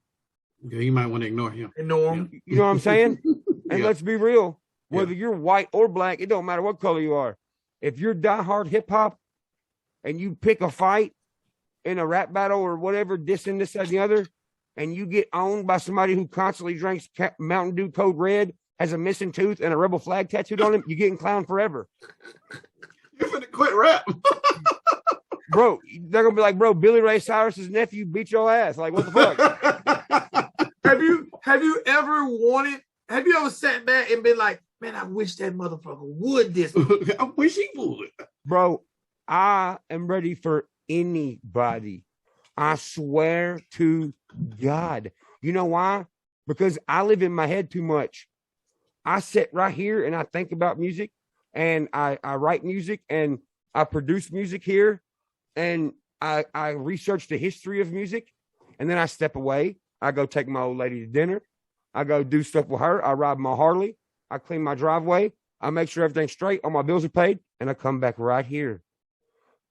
Speaker 2: Yeah, you might want to ignore him.
Speaker 1: Ignore him.
Speaker 3: You know what I'm saying? And let's be real. Whether you're white or black, it don't matter what color you are. If you're diehard hip hop and you pick a fight in a rap battle or whatever, dissing this and the other, and you get owned by somebody who constantly drinks Mountain Dew Code Red, has a missing tooth and a rebel flag tattooed on him, you're getting clowned forever.
Speaker 2: You're gonna quit rap.
Speaker 3: Bro, they're gonna be like, bro, Billy Ray Cyrus's nephew beat your ass. Like, what the
Speaker 1: fuck? Have you ever sat back and been like, man, I wish that motherfucker would this.
Speaker 2: I wish he would.
Speaker 3: Bro, I am ready for anybody. I swear to God. You know why? Because I live in my head too much. I sit right here and I think about music and I write music and I produce music here and I research the history of music and then I step away. I go take my old lady to dinner. I go do stuff with her. I ride my Harley. I clean my driveway. I make sure everything's straight. All my bills are paid. And I come back right here.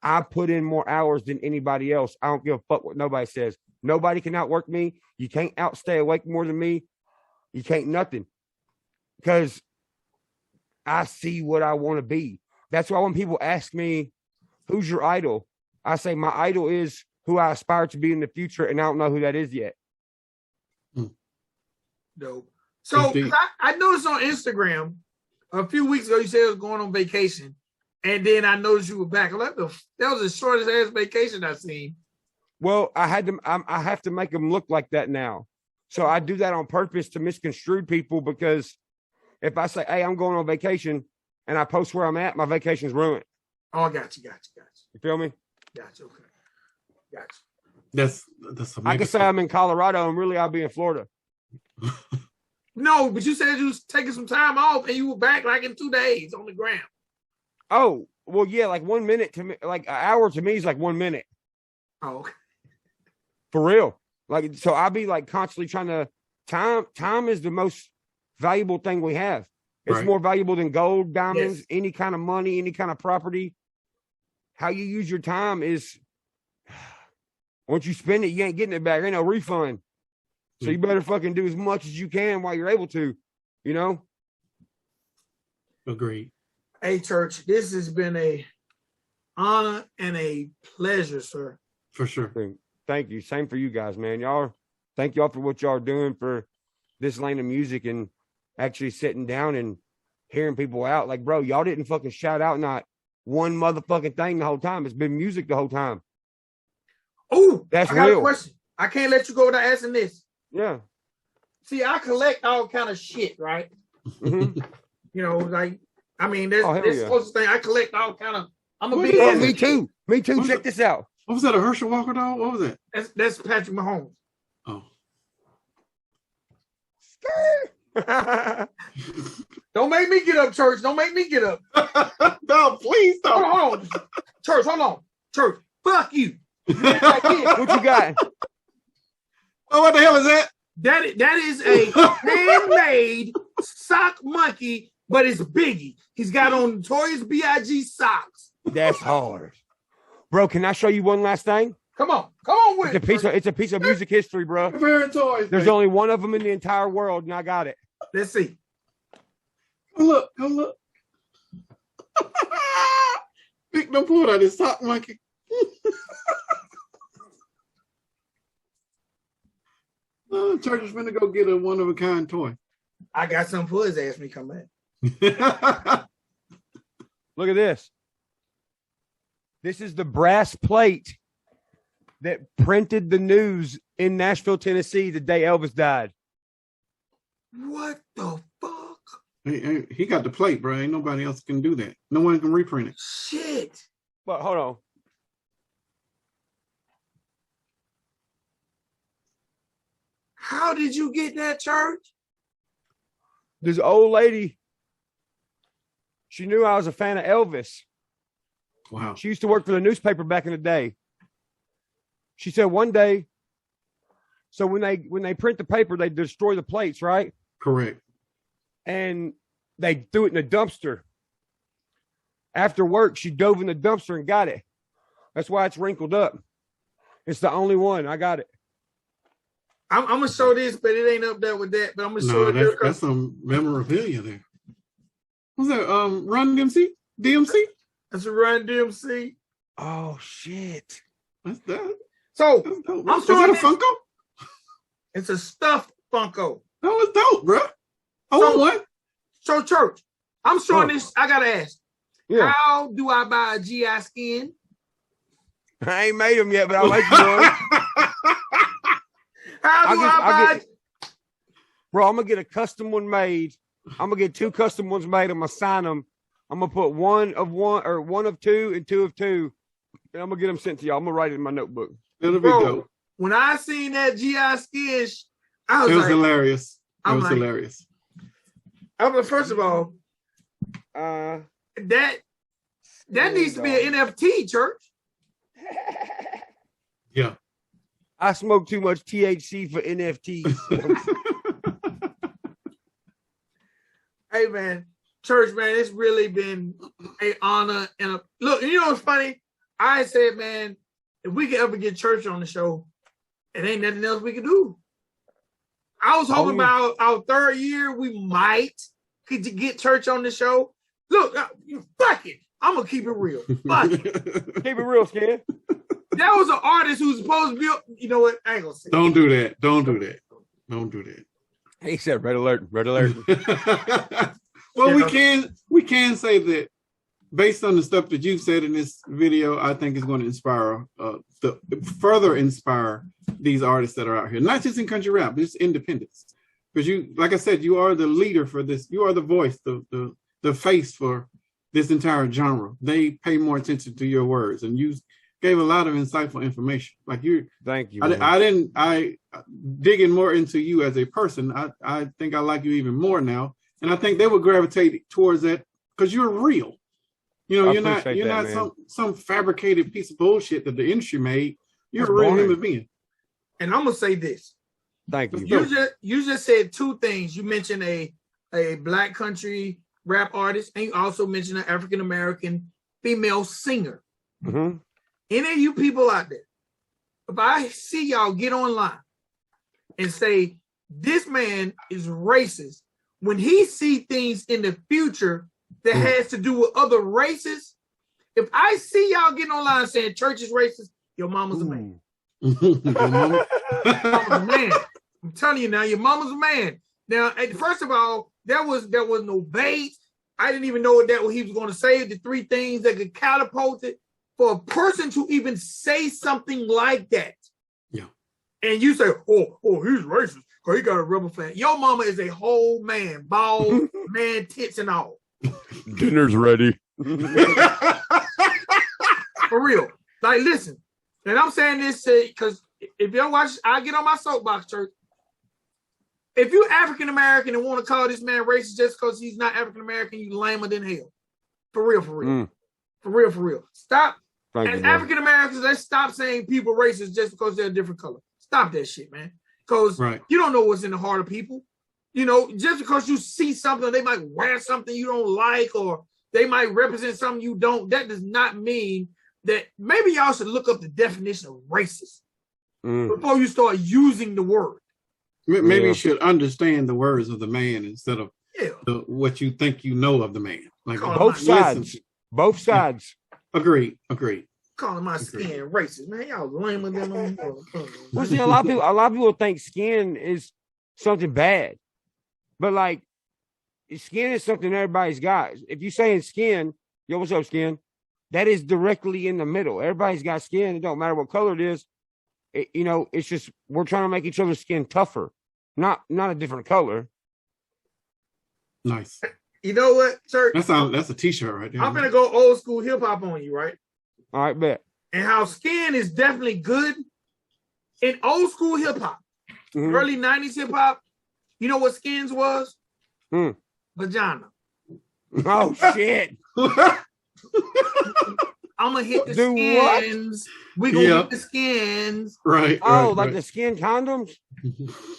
Speaker 3: I put in more hours than anybody else. I don't give a fuck what nobody says. Nobody can outwork me. You can't outstay awake more than me. You can't nothing. Because I see what I want to be. That's why when people ask me, who's your idol? I say my idol is who I aspire to be in the future, and I don't know who that is yet.
Speaker 1: Dope. So I noticed on Instagram a few weeks ago you said you was going on vacation, and then I noticed you were back. I'm like, that was the shortest ass vacation I've seen.
Speaker 3: Well, I have to make them look like that now. So I do that on purpose to misconstrue people, because if I say, hey, I'm going on vacation and I post where I'm at, my vacation's ruined.
Speaker 1: Oh, I got you.
Speaker 3: You feel me?
Speaker 1: Got you. Okay. Got
Speaker 2: you. That's
Speaker 3: I can say I'm in Colorado and really I'll be in Florida.
Speaker 1: No, but you said you was taking some time off and you were back like in 2 days on the ground.
Speaker 3: Oh, Well, yeah, like 1 minute to me, like an hour to me is like 1 minute.
Speaker 1: Oh, okay.
Speaker 3: For real. Like, so I'll be like constantly trying to time is the most valuable thing we have. It's
Speaker 2: Right.
Speaker 3: more valuable than gold, diamonds,
Speaker 1: Yes.
Speaker 3: any kind of money, any kind of property. How you use your time is once you spend it, you ain't getting it back. Ain't no refund. So you better fucking do as much as you can while you're able to, you know?
Speaker 2: Agreed.
Speaker 1: Hey, Church, this has been a honor and a pleasure, sir.
Speaker 2: For sure.
Speaker 3: Thank you. Same for you guys, man. Thank y'all for what y'all are doing for this lane of music and actually sitting down and hearing people out. Like, bro, y'all didn't fucking shout out not one motherfucking thing the whole time. It's been music the whole time.
Speaker 1: Oh,
Speaker 3: That's
Speaker 1: I got
Speaker 3: real.
Speaker 1: a question. I can't let you go without asking this.
Speaker 3: Yeah.
Speaker 1: See, I collect all kind of shit, right?
Speaker 3: Mhm.
Speaker 1: You know, like, I mean, there's
Speaker 3: Oh, hell
Speaker 1: this
Speaker 3: yeah.
Speaker 1: closest thing. I collect all kind of. I'm a
Speaker 2: What
Speaker 1: big
Speaker 2: is
Speaker 3: Oh,
Speaker 1: ass.
Speaker 3: me too. Me too.
Speaker 2: What's
Speaker 3: Check
Speaker 2: it?
Speaker 3: this out.
Speaker 2: What was that? A Herschel Walker dog? What was that?
Speaker 1: That's Patrick Mahomes.
Speaker 2: Oh.
Speaker 1: Don't make me get up, Church. Don't make me get up.
Speaker 2: No, please don't.
Speaker 1: Hold on. Church, hold on. Church, fuck you.
Speaker 3: What you got?
Speaker 2: Oh, what the hell is that?
Speaker 1: That is a handmade sock monkey, but it's Biggie. He's got on Notorious B.I.G. socks.
Speaker 3: That's hard. Bro, can I show you one last thing?
Speaker 1: Come on with
Speaker 3: It's a piece of music history, bro.
Speaker 2: Comparing toys.
Speaker 3: There's
Speaker 2: man.
Speaker 3: only one of them in the entire world, and I got it.
Speaker 1: Let's see.
Speaker 2: Come look. Come look. Pick no pulled out his sock monkey. Church is gonna go get a one of a kind toy.
Speaker 1: I got something for his ass when he come back.
Speaker 3: Look at this. This is the brass plate that printed the news in Nashville, Tennessee, the day Elvis died.
Speaker 1: What the fuck?
Speaker 2: He got the plate, bro. Ain't nobody else can do that. No one can reprint it.
Speaker 1: Shit.
Speaker 3: But hold on.
Speaker 1: How did you get that, Church?
Speaker 3: This old lady, she knew I was a fan of Elvis.
Speaker 2: Wow.
Speaker 3: She used to work for the newspaper back in the day. She said one day, so when they print the paper, they destroy the plates, right?
Speaker 2: Correct.
Speaker 3: And they threw it in a dumpster. After work, she dove in the dumpster and got it. That's why it's wrinkled up. It's the only one. I got it.
Speaker 1: I'm gonna show this, but it ain't up there with that. But I'm gonna show
Speaker 2: No,
Speaker 1: it.
Speaker 2: that's some memorabilia there. What's that? Run DMC? DMC?
Speaker 1: That's a Ryan DMC.
Speaker 3: Oh shit!
Speaker 2: That's that.
Speaker 1: So
Speaker 2: That's dope.
Speaker 1: I'm
Speaker 2: Is that a
Speaker 1: showing
Speaker 2: Funko?
Speaker 1: it's a stuffed Funko.
Speaker 2: That was dope, bro. I
Speaker 1: So-
Speaker 2: want one.
Speaker 1: So, Church, I'm showing
Speaker 3: Oh.
Speaker 1: this. I gotta ask,
Speaker 3: Yeah,
Speaker 1: how do I buy a GI skin?
Speaker 3: I ain't made them yet, but I like you.
Speaker 1: How do I buy?
Speaker 3: Bro, I'm gonna get a custom one made. I'm gonna get 2 custom ones made. I'm gonna sign them. I'm gonna put 1 of 1 or 1 of 2 and 2 of 2, and I'm gonna get them sent to y'all. I'm gonna write it in my notebook.
Speaker 2: It'll be
Speaker 1: Bro,
Speaker 2: dope.
Speaker 1: when I seen that GI skin, I
Speaker 2: It
Speaker 1: was
Speaker 2: was
Speaker 1: like,
Speaker 2: hilarious. It
Speaker 1: I'm
Speaker 2: was
Speaker 1: like-
Speaker 2: hilarious.
Speaker 1: first of all, that needs to be an NFT, Church.
Speaker 2: Yeah.
Speaker 3: I smoke too much THC for NFTs.
Speaker 1: Hey man, Church, man, it's really been an honor and a look. You know what's funny? I said, man, if we could ever get Church on the show, it ain't nothing else we can do. I was hoping about our 3rd year we might could get Church on the show. Look, fuck it, I'm gonna keep it real. Fuck it.
Speaker 3: Keep it real, Scan.
Speaker 1: That was an artist who's supposed to be. You know what? I ain't gonna say.
Speaker 2: Don't do that. Don't do that. Don't do that.
Speaker 3: He said, "Red alert! Red alert!"
Speaker 2: Well, we can say that based on the stuff that you've said in this video, I think it's going to inspire further inspire these artists that are out here, not just in country rap, but just independence. Because you, like I said, you are the leader for this. You are the voice, the face for this entire genre. They pay more attention to your words, and you gave a lot of insightful information. Like you,
Speaker 3: Thank you.
Speaker 2: I digging more into you as a person. I think I like you even more now, and I think they would gravitate towards that because you're real. You know, you're not some fabricated piece of bullshit that the industry made. You're a real human being.
Speaker 1: And I'm gonna say this.
Speaker 3: Thank you.
Speaker 1: You just said two things. You mentioned a black country rap artist, and you also mentioned an African American female singer.
Speaker 3: Mm-hmm.
Speaker 1: Any of you people out there, if I see y'all get online and say this man is racist, when he see things in the future that has to do with other races, if I see y'all getting online saying church is racist, your mama's a man. Your mama's a man. I'm telling you now, your mama's a man. Now, first of all, there was no bait. I didn't even know what he was going to say. The three things that could catapult it for a person to even say something like that.
Speaker 2: Yeah.
Speaker 1: And you say, oh, he's racist because he got a rubber flat. Your mama is a whole man, bald, man, tits and all.
Speaker 3: Dinner's ready.
Speaker 1: For real. Like, listen. And I'm saying this because if y'all watch, I get on my soapbox, church. If you African American and want to call this man racist just because he's not African American, you lamer than hell. For real. For real. Stop. As African Americans, let's stop saying people racist just because they're a different color. Stop that shit, man. Because you don't know what's in the heart of people. You know, just because you see something, they might wear something you don't like, or they might represent something you don't. That does not mean that. Maybe y'all should look up the definition of racist before you start using the word.
Speaker 2: Maybe you should understand the words of the man instead of what you think you know of the man. Like
Speaker 3: both sides. Both sides.
Speaker 2: Agreed.
Speaker 1: Calling my skin racist, man. Y'all lamer than them.
Speaker 3: Well, see, a lot of people think skin is something bad, but like skin is something everybody's got. If you're saying skin, yo, what's up, skin? That is directly in the middle. Everybody's got skin. It don't matter what color it is. It's just we're trying to make each other's skin tougher, not a different color.
Speaker 2: Nice.
Speaker 1: You know what, church?
Speaker 2: That's a t-shirt right there.
Speaker 1: I'm gonna go old school hip hop on you, right?
Speaker 3: All right, bet.
Speaker 1: And how skin is definitely good in old school hip hop, early 90s hip hop. You know what skins was? Vagina.
Speaker 3: Oh shit.
Speaker 1: I'm gonna hit the skins. We gonna hit the skins.
Speaker 2: Right.
Speaker 3: Like the skin condoms?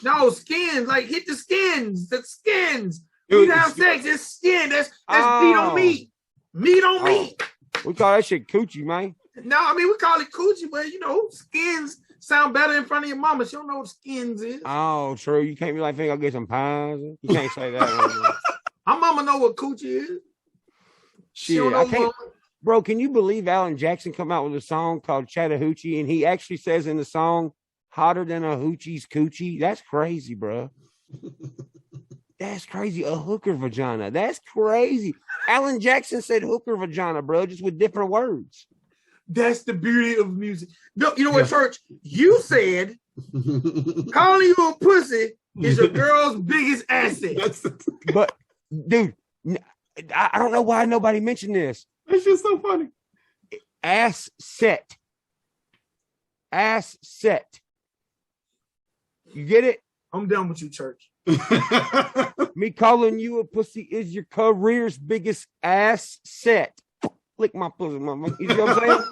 Speaker 1: No, skins. Like hit the skins. The skins. We have sex. It's skin. That's meat on meat. Meat on meat.
Speaker 3: We call that shit coochie, man.
Speaker 1: No, I mean we call it coochie, but skins sound better in front of your mama. She don't know what skins is.
Speaker 3: Oh, true. You can't be like, "I'll get some pies." You can't say that.
Speaker 1: My mama know what coochie is.
Speaker 3: Shit, I can't. Bro, can you believe Alan Jackson come out with a song called Chattahoochee, and he actually says in the song, "Hotter than a hoochie's coochie"? That's crazy, bro. That's crazy. A hooker vagina. That's crazy. Alan Jackson said hooker vagina, bro, just with different words.
Speaker 1: That's the beauty of music. You know what, church? You said calling you a pussy is your girl's biggest asset.
Speaker 3: But, dude, I don't know why nobody mentioned this.
Speaker 2: It's just so funny.
Speaker 3: Ass set. You get it?
Speaker 1: I'm done with you, church.
Speaker 3: Me calling you a pussy is your career's biggest asset. Lick my pussy, mama. You know what I'm saying?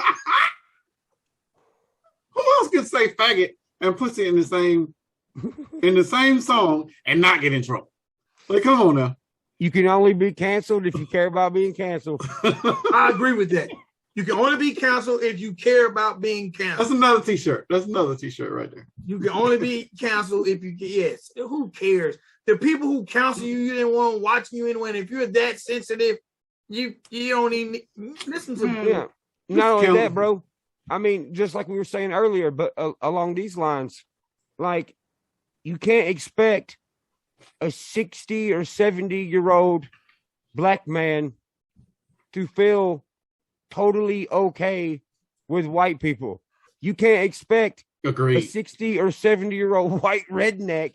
Speaker 2: Who else can say faggot and pussy in the same song and not get in trouble? Like, come on now.
Speaker 3: You can only be canceled if you care about being canceled.
Speaker 1: I agree with that. You can only be canceled if you care about being canceled.
Speaker 2: That's another t-shirt. That's another t-shirt right there.
Speaker 1: You can only be canceled if you yes. Who cares? The people who counsel you didn't want watching you anyway. And if you're that sensitive, you don't even listen to me.
Speaker 3: Yeah. Not only that, bro. I mean, just like we were saying earlier, but along these lines, like you can't expect a 60 or 70-year-old black man to feel totally okay with white people. You can't expect a 60 or 70-year-old white redneck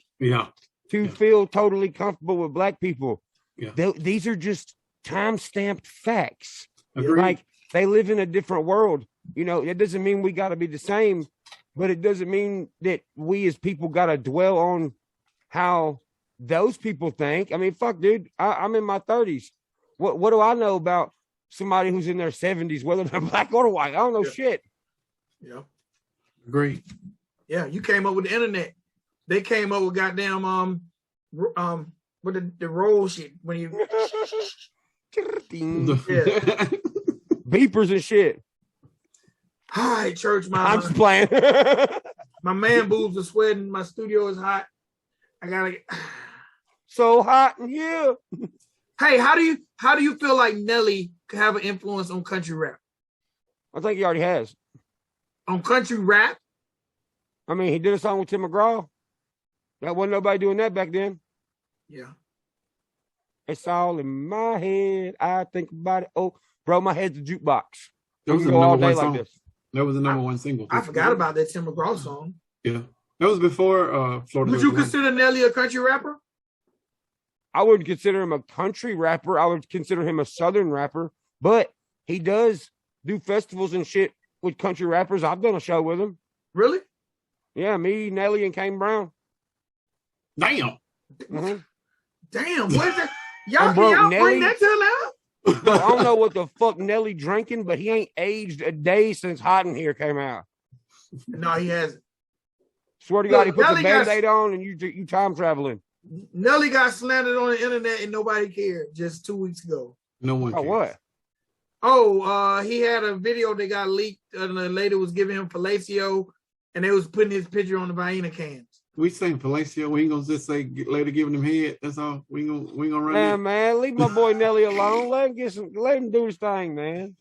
Speaker 3: to feel totally comfortable with black people. Yeah. These are just time-stamped facts.
Speaker 2: Agreed.
Speaker 3: Like they live in a different world. It doesn't mean we got to be the same, but it doesn't mean that we as people got to dwell on how those people think. I mean, fuck, dude, I'm in my 30s. What do I know about somebody who's in their 70s, whether they're black or white. I don't know shit.
Speaker 1: Yeah.
Speaker 2: Great.
Speaker 1: Yeah, you came up with the internet. They came up with goddamn with the roll shit when you
Speaker 3: beepers and shit.
Speaker 1: Hi, church.
Speaker 3: I'm just playing.
Speaker 1: My man boobs are sweating. My studio is hot. I gotta get
Speaker 3: so hot in here.
Speaker 1: Hey, how do you feel like Nelly could have an influence on country rap?
Speaker 3: I think he already has.
Speaker 1: On country rap?
Speaker 3: I mean, he did a song with Tim McGraw. That wasn't nobody doing that back then.
Speaker 1: Yeah.
Speaker 3: It's all in my head. I think about it. Oh, bro, my head's a jukebox.
Speaker 2: That was
Speaker 3: go all day like this.
Speaker 2: That was the number one single.
Speaker 1: I forgot about that Tim McGraw song.
Speaker 2: Yeah. That was before Florida.
Speaker 1: Would you consider Nelly a country rapper?
Speaker 3: I wouldn't consider him a country rapper. I would consider him a southern rapper. But he does do festivals and shit with country rappers. I've done a show with him.
Speaker 1: Really?
Speaker 3: Yeah, me, Nelly, and Kane Brown.
Speaker 2: Damn.
Speaker 3: Mm-hmm.
Speaker 1: Damn, what is that? Y'all
Speaker 3: Nelly,
Speaker 1: bring that to now?
Speaker 3: I don't know what the fuck Nelly drinking, but he ain't aged a day since Hot in Here came out.
Speaker 1: No, he hasn't.
Speaker 3: Swear to God, he put
Speaker 1: Nelly
Speaker 3: the Band-Aid on and you time traveling.
Speaker 1: Nelly got slandered on the internet and nobody cared just 2 weeks ago.
Speaker 2: No one cares.
Speaker 3: What?
Speaker 1: Oh, he had a video that got leaked and the lady was giving him fellatio and they was putting his picture on the Vienna cans.
Speaker 2: We saying fellatio. We ain't gonna just say later giving him head. That's all. We ain't gonna run that.
Speaker 3: Man, leave my boy Nelly alone. Let him do his thing, man.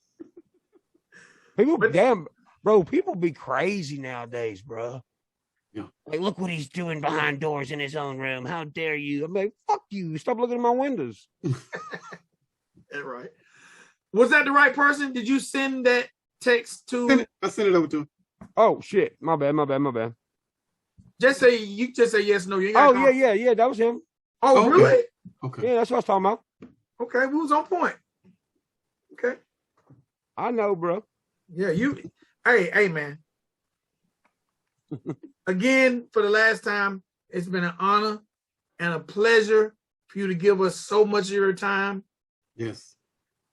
Speaker 3: People be crazy nowadays, bro.
Speaker 2: Yeah.
Speaker 3: Like, look what he's doing behind doors in his own room. How dare you? I'm like, fuck you. Stop looking at my windows.
Speaker 1: That's right. Was that the right person? Did you send that text to?
Speaker 2: I sent it over to him.
Speaker 3: Oh shit! My bad.
Speaker 1: Just say yes, no. You
Speaker 3: Yeah. That was him.
Speaker 1: Oh,
Speaker 2: okay.
Speaker 1: Really?
Speaker 2: Okay.
Speaker 3: Yeah, that's what I was talking about.
Speaker 1: Okay, we was on point. Okay.
Speaker 3: I know, bro.
Speaker 1: Yeah, hey, man. Again, for the last time, it's been an honor and a pleasure for you to give us so much of your time.
Speaker 2: Yes.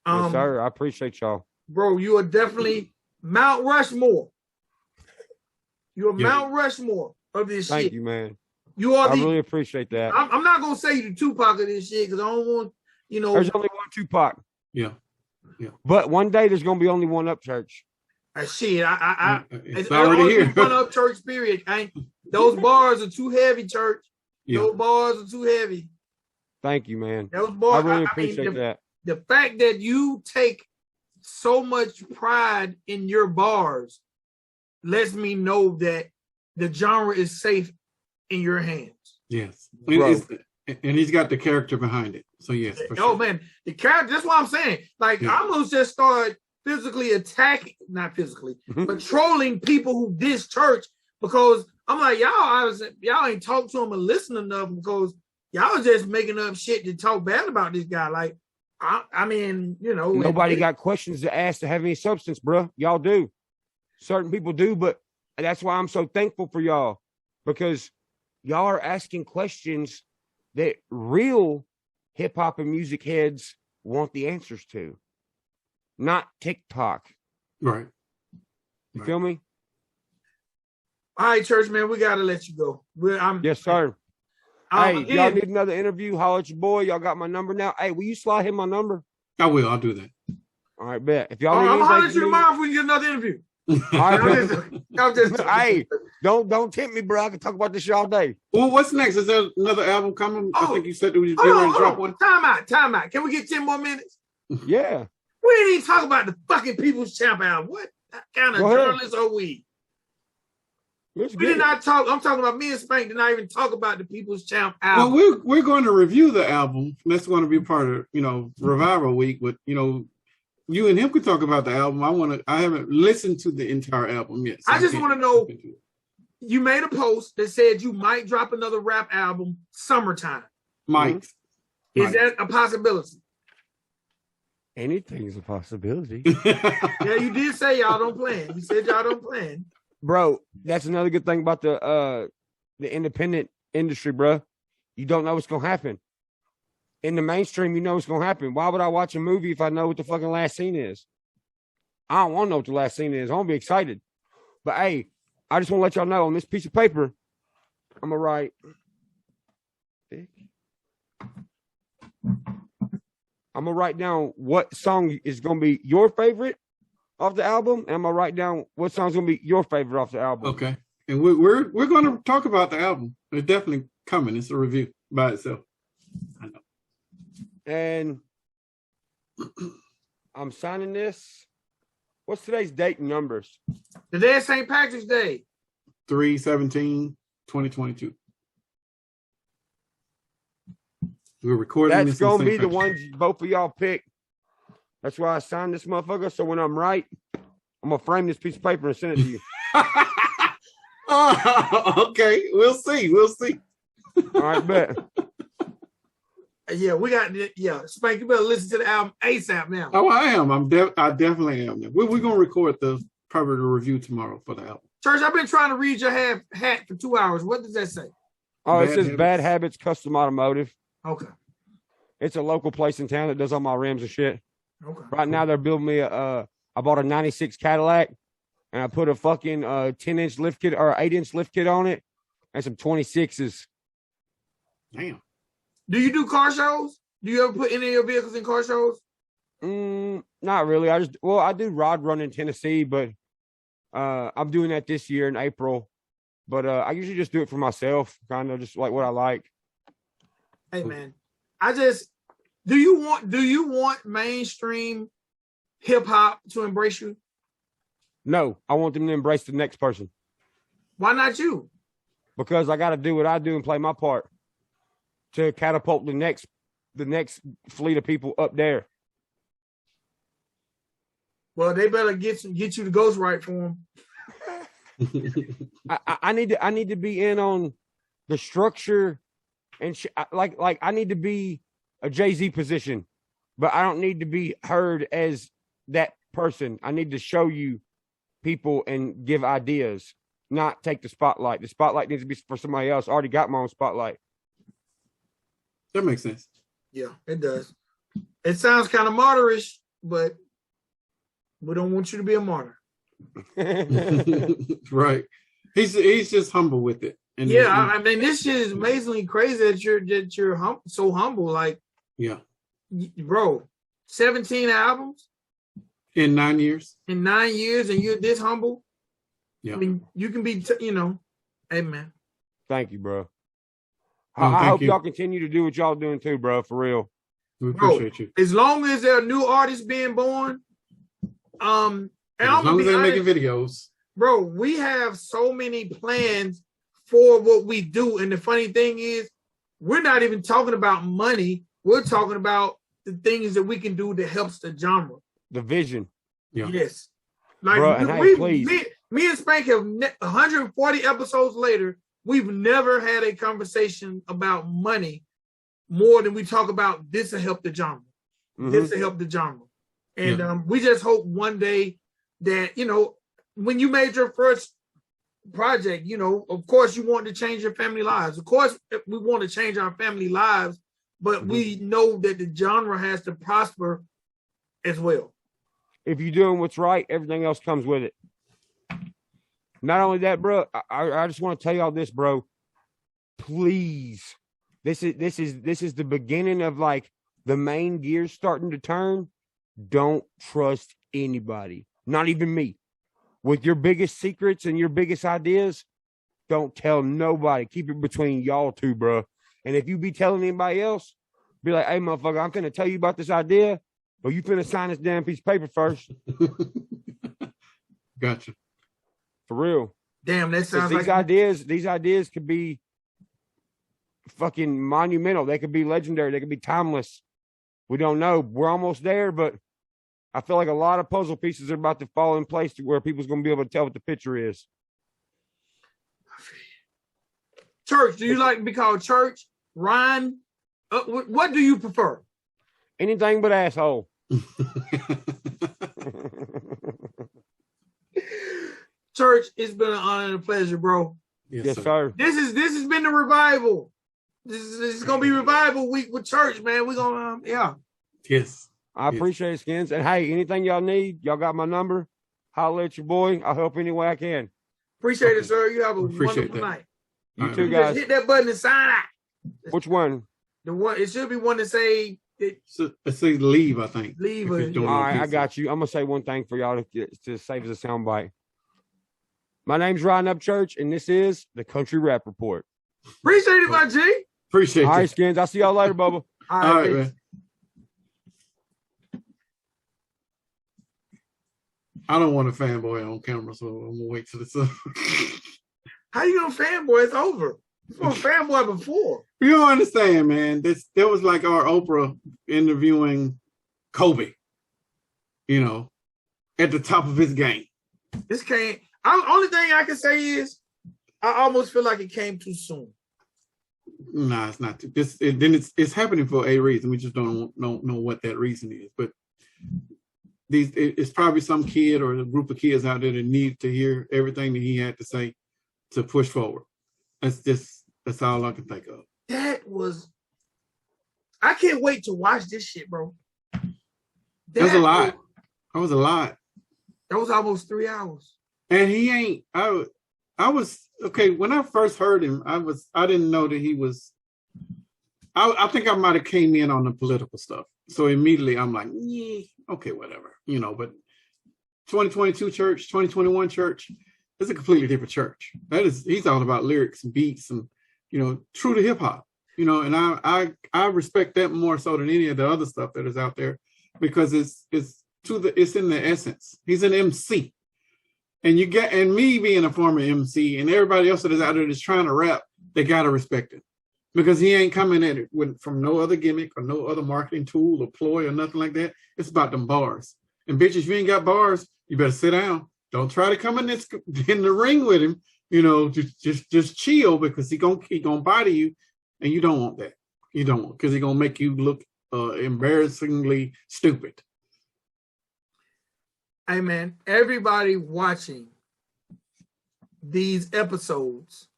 Speaker 3: Yes, sir. I appreciate y'all.
Speaker 1: Bro, you are definitely Mount Rushmore. You are Mount Rushmore of this shit.
Speaker 3: Thank you, man.
Speaker 1: You are.
Speaker 3: I really appreciate that.
Speaker 1: I'm not gonna say you the Tupac of this shit because I don't want,
Speaker 3: There's only one Tupac.
Speaker 2: Yeah.
Speaker 3: But one day there's gonna be only one Upchurch.
Speaker 1: Shit,
Speaker 2: it's already here.
Speaker 1: One Upchurch, period. Those bars are too heavy, church.
Speaker 2: Yeah.
Speaker 1: Those bars are too heavy.
Speaker 3: Thank you, man.
Speaker 1: Those bars.
Speaker 3: I really appreciate that.
Speaker 1: The fact that you take so much pride in your bars lets me know that the genre is safe in your hands.
Speaker 2: Yes. And he's got the character behind it. So yes. For sure.
Speaker 1: Man, the character, that's what I'm saying. Like, I almost just start physically attacking, not physically, but trolling people who diss church because I'm like, y'all ain't talk to him and listen enough because y'all just making up shit to talk bad about this guy. Like, I mean,
Speaker 3: nobody got questions to ask to have any substance, bro. Y'all do. Certain people do, but that's why I'm so thankful for y'all because y'all are asking questions that real hip hop and music heads want the answers to, not TikTok.
Speaker 2: Right.
Speaker 3: You feel me?
Speaker 1: All right, church, man, we got to let you go.
Speaker 3: Yes, sir. Hey, y'all need another interview? Holler at your boy. Y'all got my number now. Hey, will you slide him my number?
Speaker 2: I will. I'll do that.
Speaker 3: All right, bet. If y'all
Speaker 1: I'm hollering at you tomorrow if we can get another interview.
Speaker 3: All right, hey, don't tempt me, bro. I can talk about this all day.
Speaker 2: Well, what's next? Is there another album coming? I think you said that we were going to drop one.
Speaker 1: Time out. Can we get 10 more minutes?
Speaker 3: Yeah.
Speaker 1: We didn't even talk about the fucking People's Champ album. What kind of journalists are we? We did not talk. I'm talking about me and Spank did not even talk about the People's Champ album.
Speaker 2: Well, we're going to review the album. That's going to be part of Revival Week. But you and him could talk about the album. I haven't listened to the entire album yet. So
Speaker 1: I just want to know. You made a post that said you might drop another rap album summertime.
Speaker 2: Might.
Speaker 1: Is that a possibility?
Speaker 3: Anything's a possibility.
Speaker 1: Yeah, you did say y'all don't plan. You said y'all don't plan.
Speaker 3: Bro, that's another good thing about the independent industry, bro. You don't know what's gonna happen. in the mainstream, you know what's gonna happen. Why would I watch a movie if I know what the fucking last scene is? I don't want to know what the last scene is. I want to be excited. But hey, I just want to let y'all know on this piece of paper, I'm gonna write. I'm gonna write down what song is gonna be your favorite off the album, and I'm gonna write down what song's gonna be your favorite off the album.
Speaker 2: Okay, and we're gonna talk about the album. It's definitely coming. It's a review by itself. I know.
Speaker 3: And I'm signing this. What's today's date and numbers?
Speaker 1: Today is St. Patrick's Day.
Speaker 2: 3/17/2022. We're recording.
Speaker 3: That's gonna be the ones both of y'all pick. That's why I signed this motherfucker. So when I'm right, I'm gonna frame this piece of paper and send it to you.
Speaker 2: Okay, we'll see.
Speaker 3: All right, bet.
Speaker 1: Yeah, we got. Yeah, Spank, you better listen to the album ASAP now.
Speaker 2: Oh, I am. I definitely am. We're gonna record probably the review tomorrow for the album.
Speaker 1: Church, I've been trying to read your hat for 2 hours. What does that say?
Speaker 3: Oh, it says Bad Habits Custom Automotive.
Speaker 1: Okay.
Speaker 3: It's a local place in town that does all my rims and shit.
Speaker 1: Okay.
Speaker 3: Right now they're building me I bought a 96 Cadillac and I put a fucking 10-inch lift kit or 8-inch lift kit on it and some 26s.
Speaker 2: Damn.
Speaker 1: Do you do car shows? Do you ever put any of your vehicles in car shows?
Speaker 3: Not really. I do rod run in Tennessee, but I'm doing that this year in April. But I usually just do it for myself, kind of just like what I like.
Speaker 1: Hey man, do you want mainstream hip hop to embrace you?
Speaker 3: No, I want them to embrace the next person.
Speaker 1: Why not you?
Speaker 3: Because I got to do what I do and play my part to catapult the next fleet of people up there.
Speaker 1: Well, they better get you the ghostwrite for them.
Speaker 3: I need to be in on the structure and like I need to be a Jay-Z position, but I don't need to be heard as that person. I need to show you people and give ideas, not take the spotlight. The spotlight needs to be for somebody else. I already got my own spotlight.
Speaker 2: That makes sense.
Speaker 1: Yeah, it does. It sounds kind of martyrish, but we don't want you to be a martyr.
Speaker 2: Right. He's just humble with it. And
Speaker 1: yeah, I mean, this shit is amazingly crazy that you're so humble. Like,
Speaker 2: yeah,
Speaker 1: bro, 17 albums
Speaker 2: in 9 years.
Speaker 1: In 9 years, and you're this humble.
Speaker 2: Yeah,
Speaker 1: I mean, you can be, hey man.
Speaker 3: Thank you, bro. I hope y'all continue to do what y'all doing too, bro. For real.
Speaker 2: We appreciate you.
Speaker 1: As long as there are new artists being born, and
Speaker 2: as long as they're making videos,
Speaker 1: bro, we have so many plans for what we do. And the funny thing is, we're not even talking about money. We're talking about the things that we can do that helps the genre.
Speaker 3: The vision.
Speaker 2: Yeah.
Speaker 1: Yes. Like,
Speaker 3: bro,
Speaker 1: me and Spank have 140 episodes later, we've never had a conversation about money more than we talk about this to help the genre. Mm-hmm. This to help the genre. And we just hope one day that, when you made your first project, of course you want to change your family lives. Of course we want to change our family lives, but we know that the genre has to prosper as well.
Speaker 3: If you're doing what's right, everything else comes with it. Not only that, bro, I just want to tell y'all this, bro. Please, this is the beginning of like the main gears starting to turn. Don't trust anybody, not even me. With your biggest secrets and your biggest ideas, don't tell nobody. Keep it between y'all two, bro. And if you be telling anybody else, be like, hey, motherfucker, I'm finna tell you about this idea, but you finna sign this damn piece of paper first.
Speaker 2: Gotcha.
Speaker 3: For real.
Speaker 1: Damn, that sounds
Speaker 3: these ideas could be fucking monumental. They could be legendary. They could be timeless. We don't know. We're almost there, but I feel like a lot of puzzle pieces are about to fall in place to where people's going to be able to tell what the picture is.
Speaker 1: Church, do you like to be called Church? Ryan? What do you prefer?
Speaker 3: Anything but asshole.
Speaker 1: Church, it's been an honor and a pleasure, bro.
Speaker 3: Yes, sir.
Speaker 1: This has been the revival. This is gonna be revival week with church, man. We're gonna yeah.
Speaker 2: Yes.
Speaker 3: I appreciate it, Skins. And hey, anything y'all need, y'all got my number. Holler at your boy. I'll help any way I can.
Speaker 1: Appreciate it, sir. You have a
Speaker 2: Appreciate
Speaker 1: wonderful
Speaker 2: that.
Speaker 1: night.
Speaker 3: You
Speaker 2: All
Speaker 3: too,
Speaker 2: right.
Speaker 3: guys.
Speaker 1: Just hit that button and sign out.
Speaker 3: Which one?
Speaker 1: The one it should be one to say
Speaker 2: So, it says leave, I think.
Speaker 1: Leave
Speaker 2: if it's
Speaker 1: it.
Speaker 2: doing
Speaker 3: All
Speaker 2: on
Speaker 3: right, I
Speaker 2: PC.
Speaker 3: got you. I'm gonna say one thing for y'all to save as a soundbite. My name's Ryan Upchurch, and this is the Country Rap Report.
Speaker 1: appreciate it, my G.
Speaker 2: Appreciate
Speaker 3: All
Speaker 2: you.
Speaker 3: right, Skins. I'll see y'all later, Bubba.
Speaker 2: All right,
Speaker 1: peace.
Speaker 2: man. I don't want a fanboy on camera, so I'm gonna wait till it's up.
Speaker 1: How you gonna fanboy? It's over. You supposed to fanboy before.
Speaker 2: You don't understand, man. That was like our Oprah interviewing Kobe, you know, at the top of his game.
Speaker 1: This can't. Only thing I can say is, I almost feel like it came too soon.
Speaker 2: Nah, it's not. It's happening for a reason. We just don't know what that reason is. But it's probably some kid or a group of kids out there that need to hear everything that he had to say to push forward. That's all I can think of.
Speaker 1: I can't wait to watch this shit, bro.
Speaker 2: That's a lot. That was a lot.
Speaker 1: That was almost 3 hours.
Speaker 2: And he ain't. I was okay when I first heard him. I didn't know that he was. I think I might have came in on the political stuff. So immediately I'm like, yeah, okay, whatever, you know. But 2022 church, 2021 church, it's a completely different church. He's all about lyrics and beats and, you know, true to hip hop, you know. And I respect that more so than any of the other stuff that is out there, because it's in the essence. He's an MC. And me being a former MC and everybody else that is out there that's trying to rap, they gotta respect it. Because he ain't coming at it from no other gimmick or no other marketing tool or ploy or nothing like that. It's about them bars. And bitches, if you ain't got bars, you better sit down. Don't try to come in the ring with him. You know, just chill, because he gonna body you, and you don't want that. You don't want, because he gonna make you look embarrassingly stupid.
Speaker 1: Hey man, everybody watching these episodes,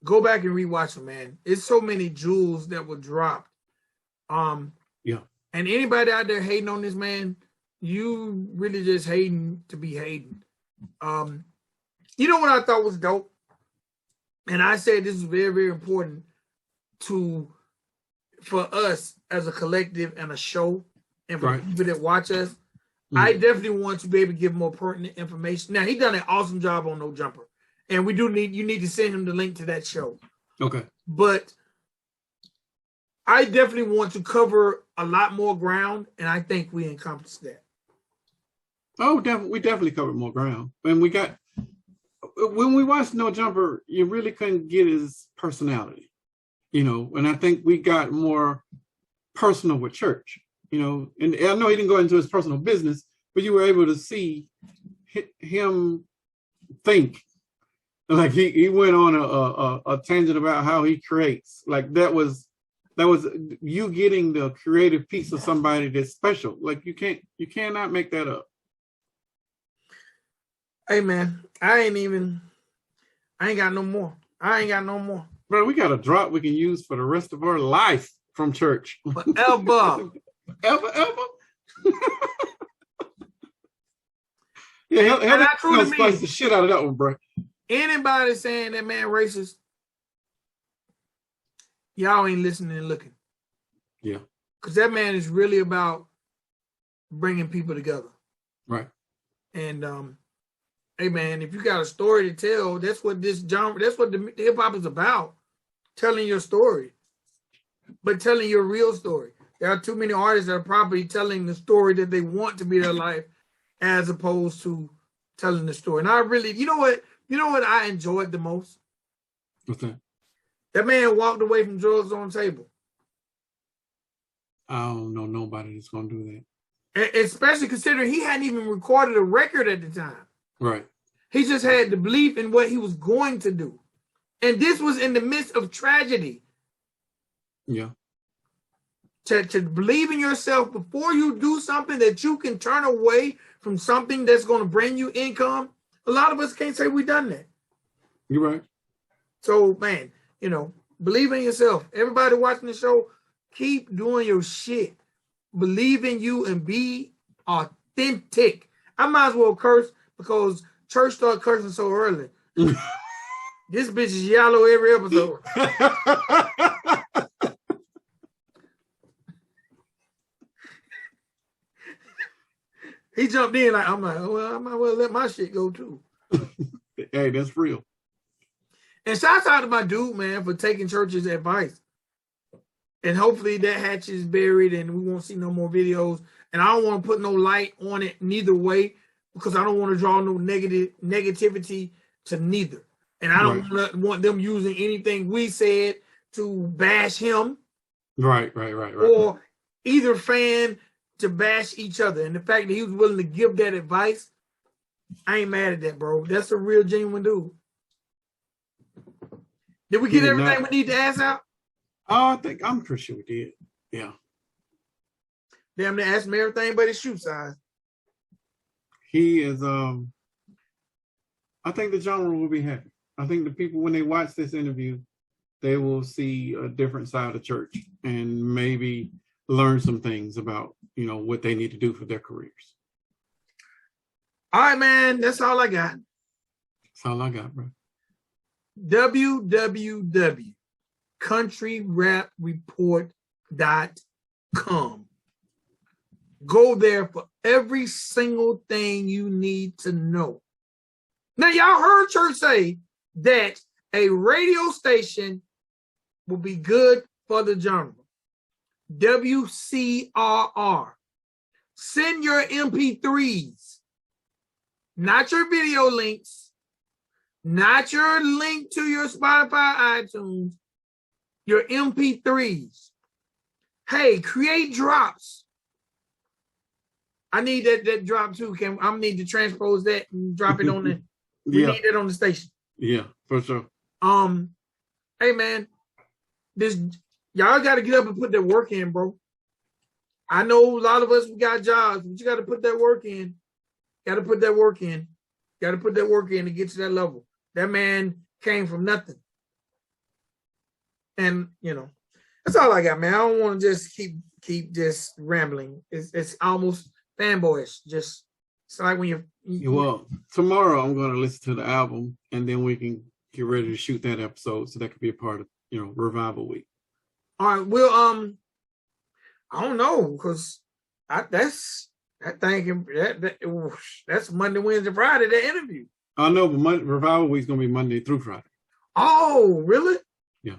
Speaker 1: go back and rewatch them, man. It's so many jewels that were dropped.
Speaker 2: Yeah.
Speaker 1: And anybody out there hating on this man, you really just hating to be hating. You know what I thought was dope? And I said this is very, very important for us as a collective and a show, and for people that watch us. Mm-hmm. I definitely want to be able to give more pertinent information. Now, he done an awesome job on No Jumper. And you need to send him the link to that show. Okay. But I definitely want to cover a lot more ground, and I think we encompassed that.
Speaker 2: Oh, we definitely covered more ground. And when we watched No Jumper, you really couldn't get his personality, you know. And I think we got more personal with Church, you know. And I know he didn't go into his personal business, but you were able to see him think. Like he went on a tangent about how he creates. Like that was you getting the creative piece of somebody that's special. Like you cannot make that up.
Speaker 1: Hey man, I ain't got no more.
Speaker 2: Bro, we got a drop we can use for the rest of our life from Church.
Speaker 1: Forever.
Speaker 2: ever. Yeah, he'll spice the shit out of that one, bro.
Speaker 1: Anybody saying that man racist, y'all ain't listening and looking.
Speaker 2: Yeah.
Speaker 1: Because that man is really about bringing people together.
Speaker 2: Right.
Speaker 1: And hey man, if you got a story to tell, that's what the hip hop is about. Telling your story. But telling your real story. There are too many artists that are probably telling the story that they want to be their life, as opposed to telling the story. And I really, you know what I enjoyed the most?
Speaker 2: What's that?
Speaker 1: That man walked away from drugs on the table.
Speaker 2: I don't know nobody that's gonna do that.
Speaker 1: Especially considering he hadn't even recorded a record at the time.
Speaker 2: Right.
Speaker 1: He just had the belief in what he was going to do. And this was in the midst of tragedy.
Speaker 2: Yeah.
Speaker 1: To believe in yourself before you do something, that you can turn away from something that's going to bring you income. A lot of us can't say we've done that.
Speaker 2: You're right.
Speaker 1: So, man, you know, Believe in yourself. Everybody watching the show, keep doing your shit. Believe in you and be authentic. I might as well curse because church started cursing so early. This bitch is yellow every episode. He jumped in like, I'm like, well, I might well let my shit go too.
Speaker 2: Hey, that's real.
Speaker 1: And shouts out to my dude, man, for taking church's advice. And hopefully that hatch is buried and we won't see no more videos. And I don't want to put no light on it neither way because I don't want to draw no negativity to neither. And I don't want them using anything we said to bash him.
Speaker 2: Right.
Speaker 1: Or either fan to bash each other. And the fact that he was willing to give that advice, I ain't mad at that, bro. That's a real genuine dude. Did we get everything we need to ask out?
Speaker 2: Oh, I'm pretty sure we did. Yeah.
Speaker 1: Damn, they asked me everything but his shoe size.
Speaker 2: He is, I think the genre will be happy. I think the people, when they watch this interview, they will see a different side of church and maybe learn some things about, what they need to do for their careers.
Speaker 1: All right, man. That's all I got.
Speaker 2: That's all I got, bro.
Speaker 1: www.countryrapreport.com. Go there for every single thing you need to know. Now, y'all heard church say that a radio station will be good for the genre. WCRR. Send your MP3s, not your video links, not your link to your Spotify, iTunes, your MP3s. Hey, create drops. I need that drop too. I need to transpose that and drop it on the. We need that on the station.
Speaker 2: Yeah, for sure.
Speaker 1: Hey man, y'all got to get up and put that work in, bro. I know a lot of us, we got jobs, but you got to put that work in. Got to put that work in. Got to put that work in to get to that level. That man came from nothing. And, that's all I got, man. I don't want to just keep just rambling. It's almost fanboyish. It's like when you
Speaker 2: well, tomorrow I'm going to listen to the album and then we can get ready to shoot that episode so that could be a part of, Revival Week.
Speaker 1: All right, well, I don't know because that's Monday, Wednesday, Friday. That interview.
Speaker 2: I know, but Revival Week's gonna be Monday through Friday.
Speaker 1: Oh, really?
Speaker 2: Yeah.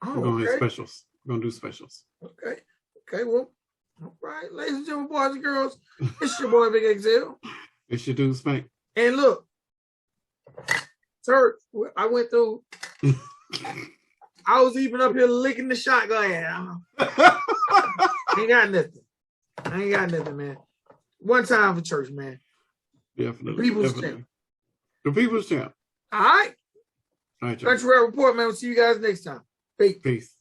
Speaker 1: Oh,
Speaker 2: we're gonna have specials. We're gonna do specials.
Speaker 1: Okay. Well, all right, ladies and gentlemen, boys and girls, it's your boy Vic XL.
Speaker 2: It's your dude Spank.
Speaker 1: And look, sir, I went through. I was even up here licking the shotgun. Ain't got nothing. I ain't got nothing, man. One time for church, man.
Speaker 2: Definitely.
Speaker 1: The people's champ.
Speaker 2: The people's champ.
Speaker 1: All right.
Speaker 2: All right,
Speaker 1: Country Rap Report, man. We'll see you guys next time. Peace.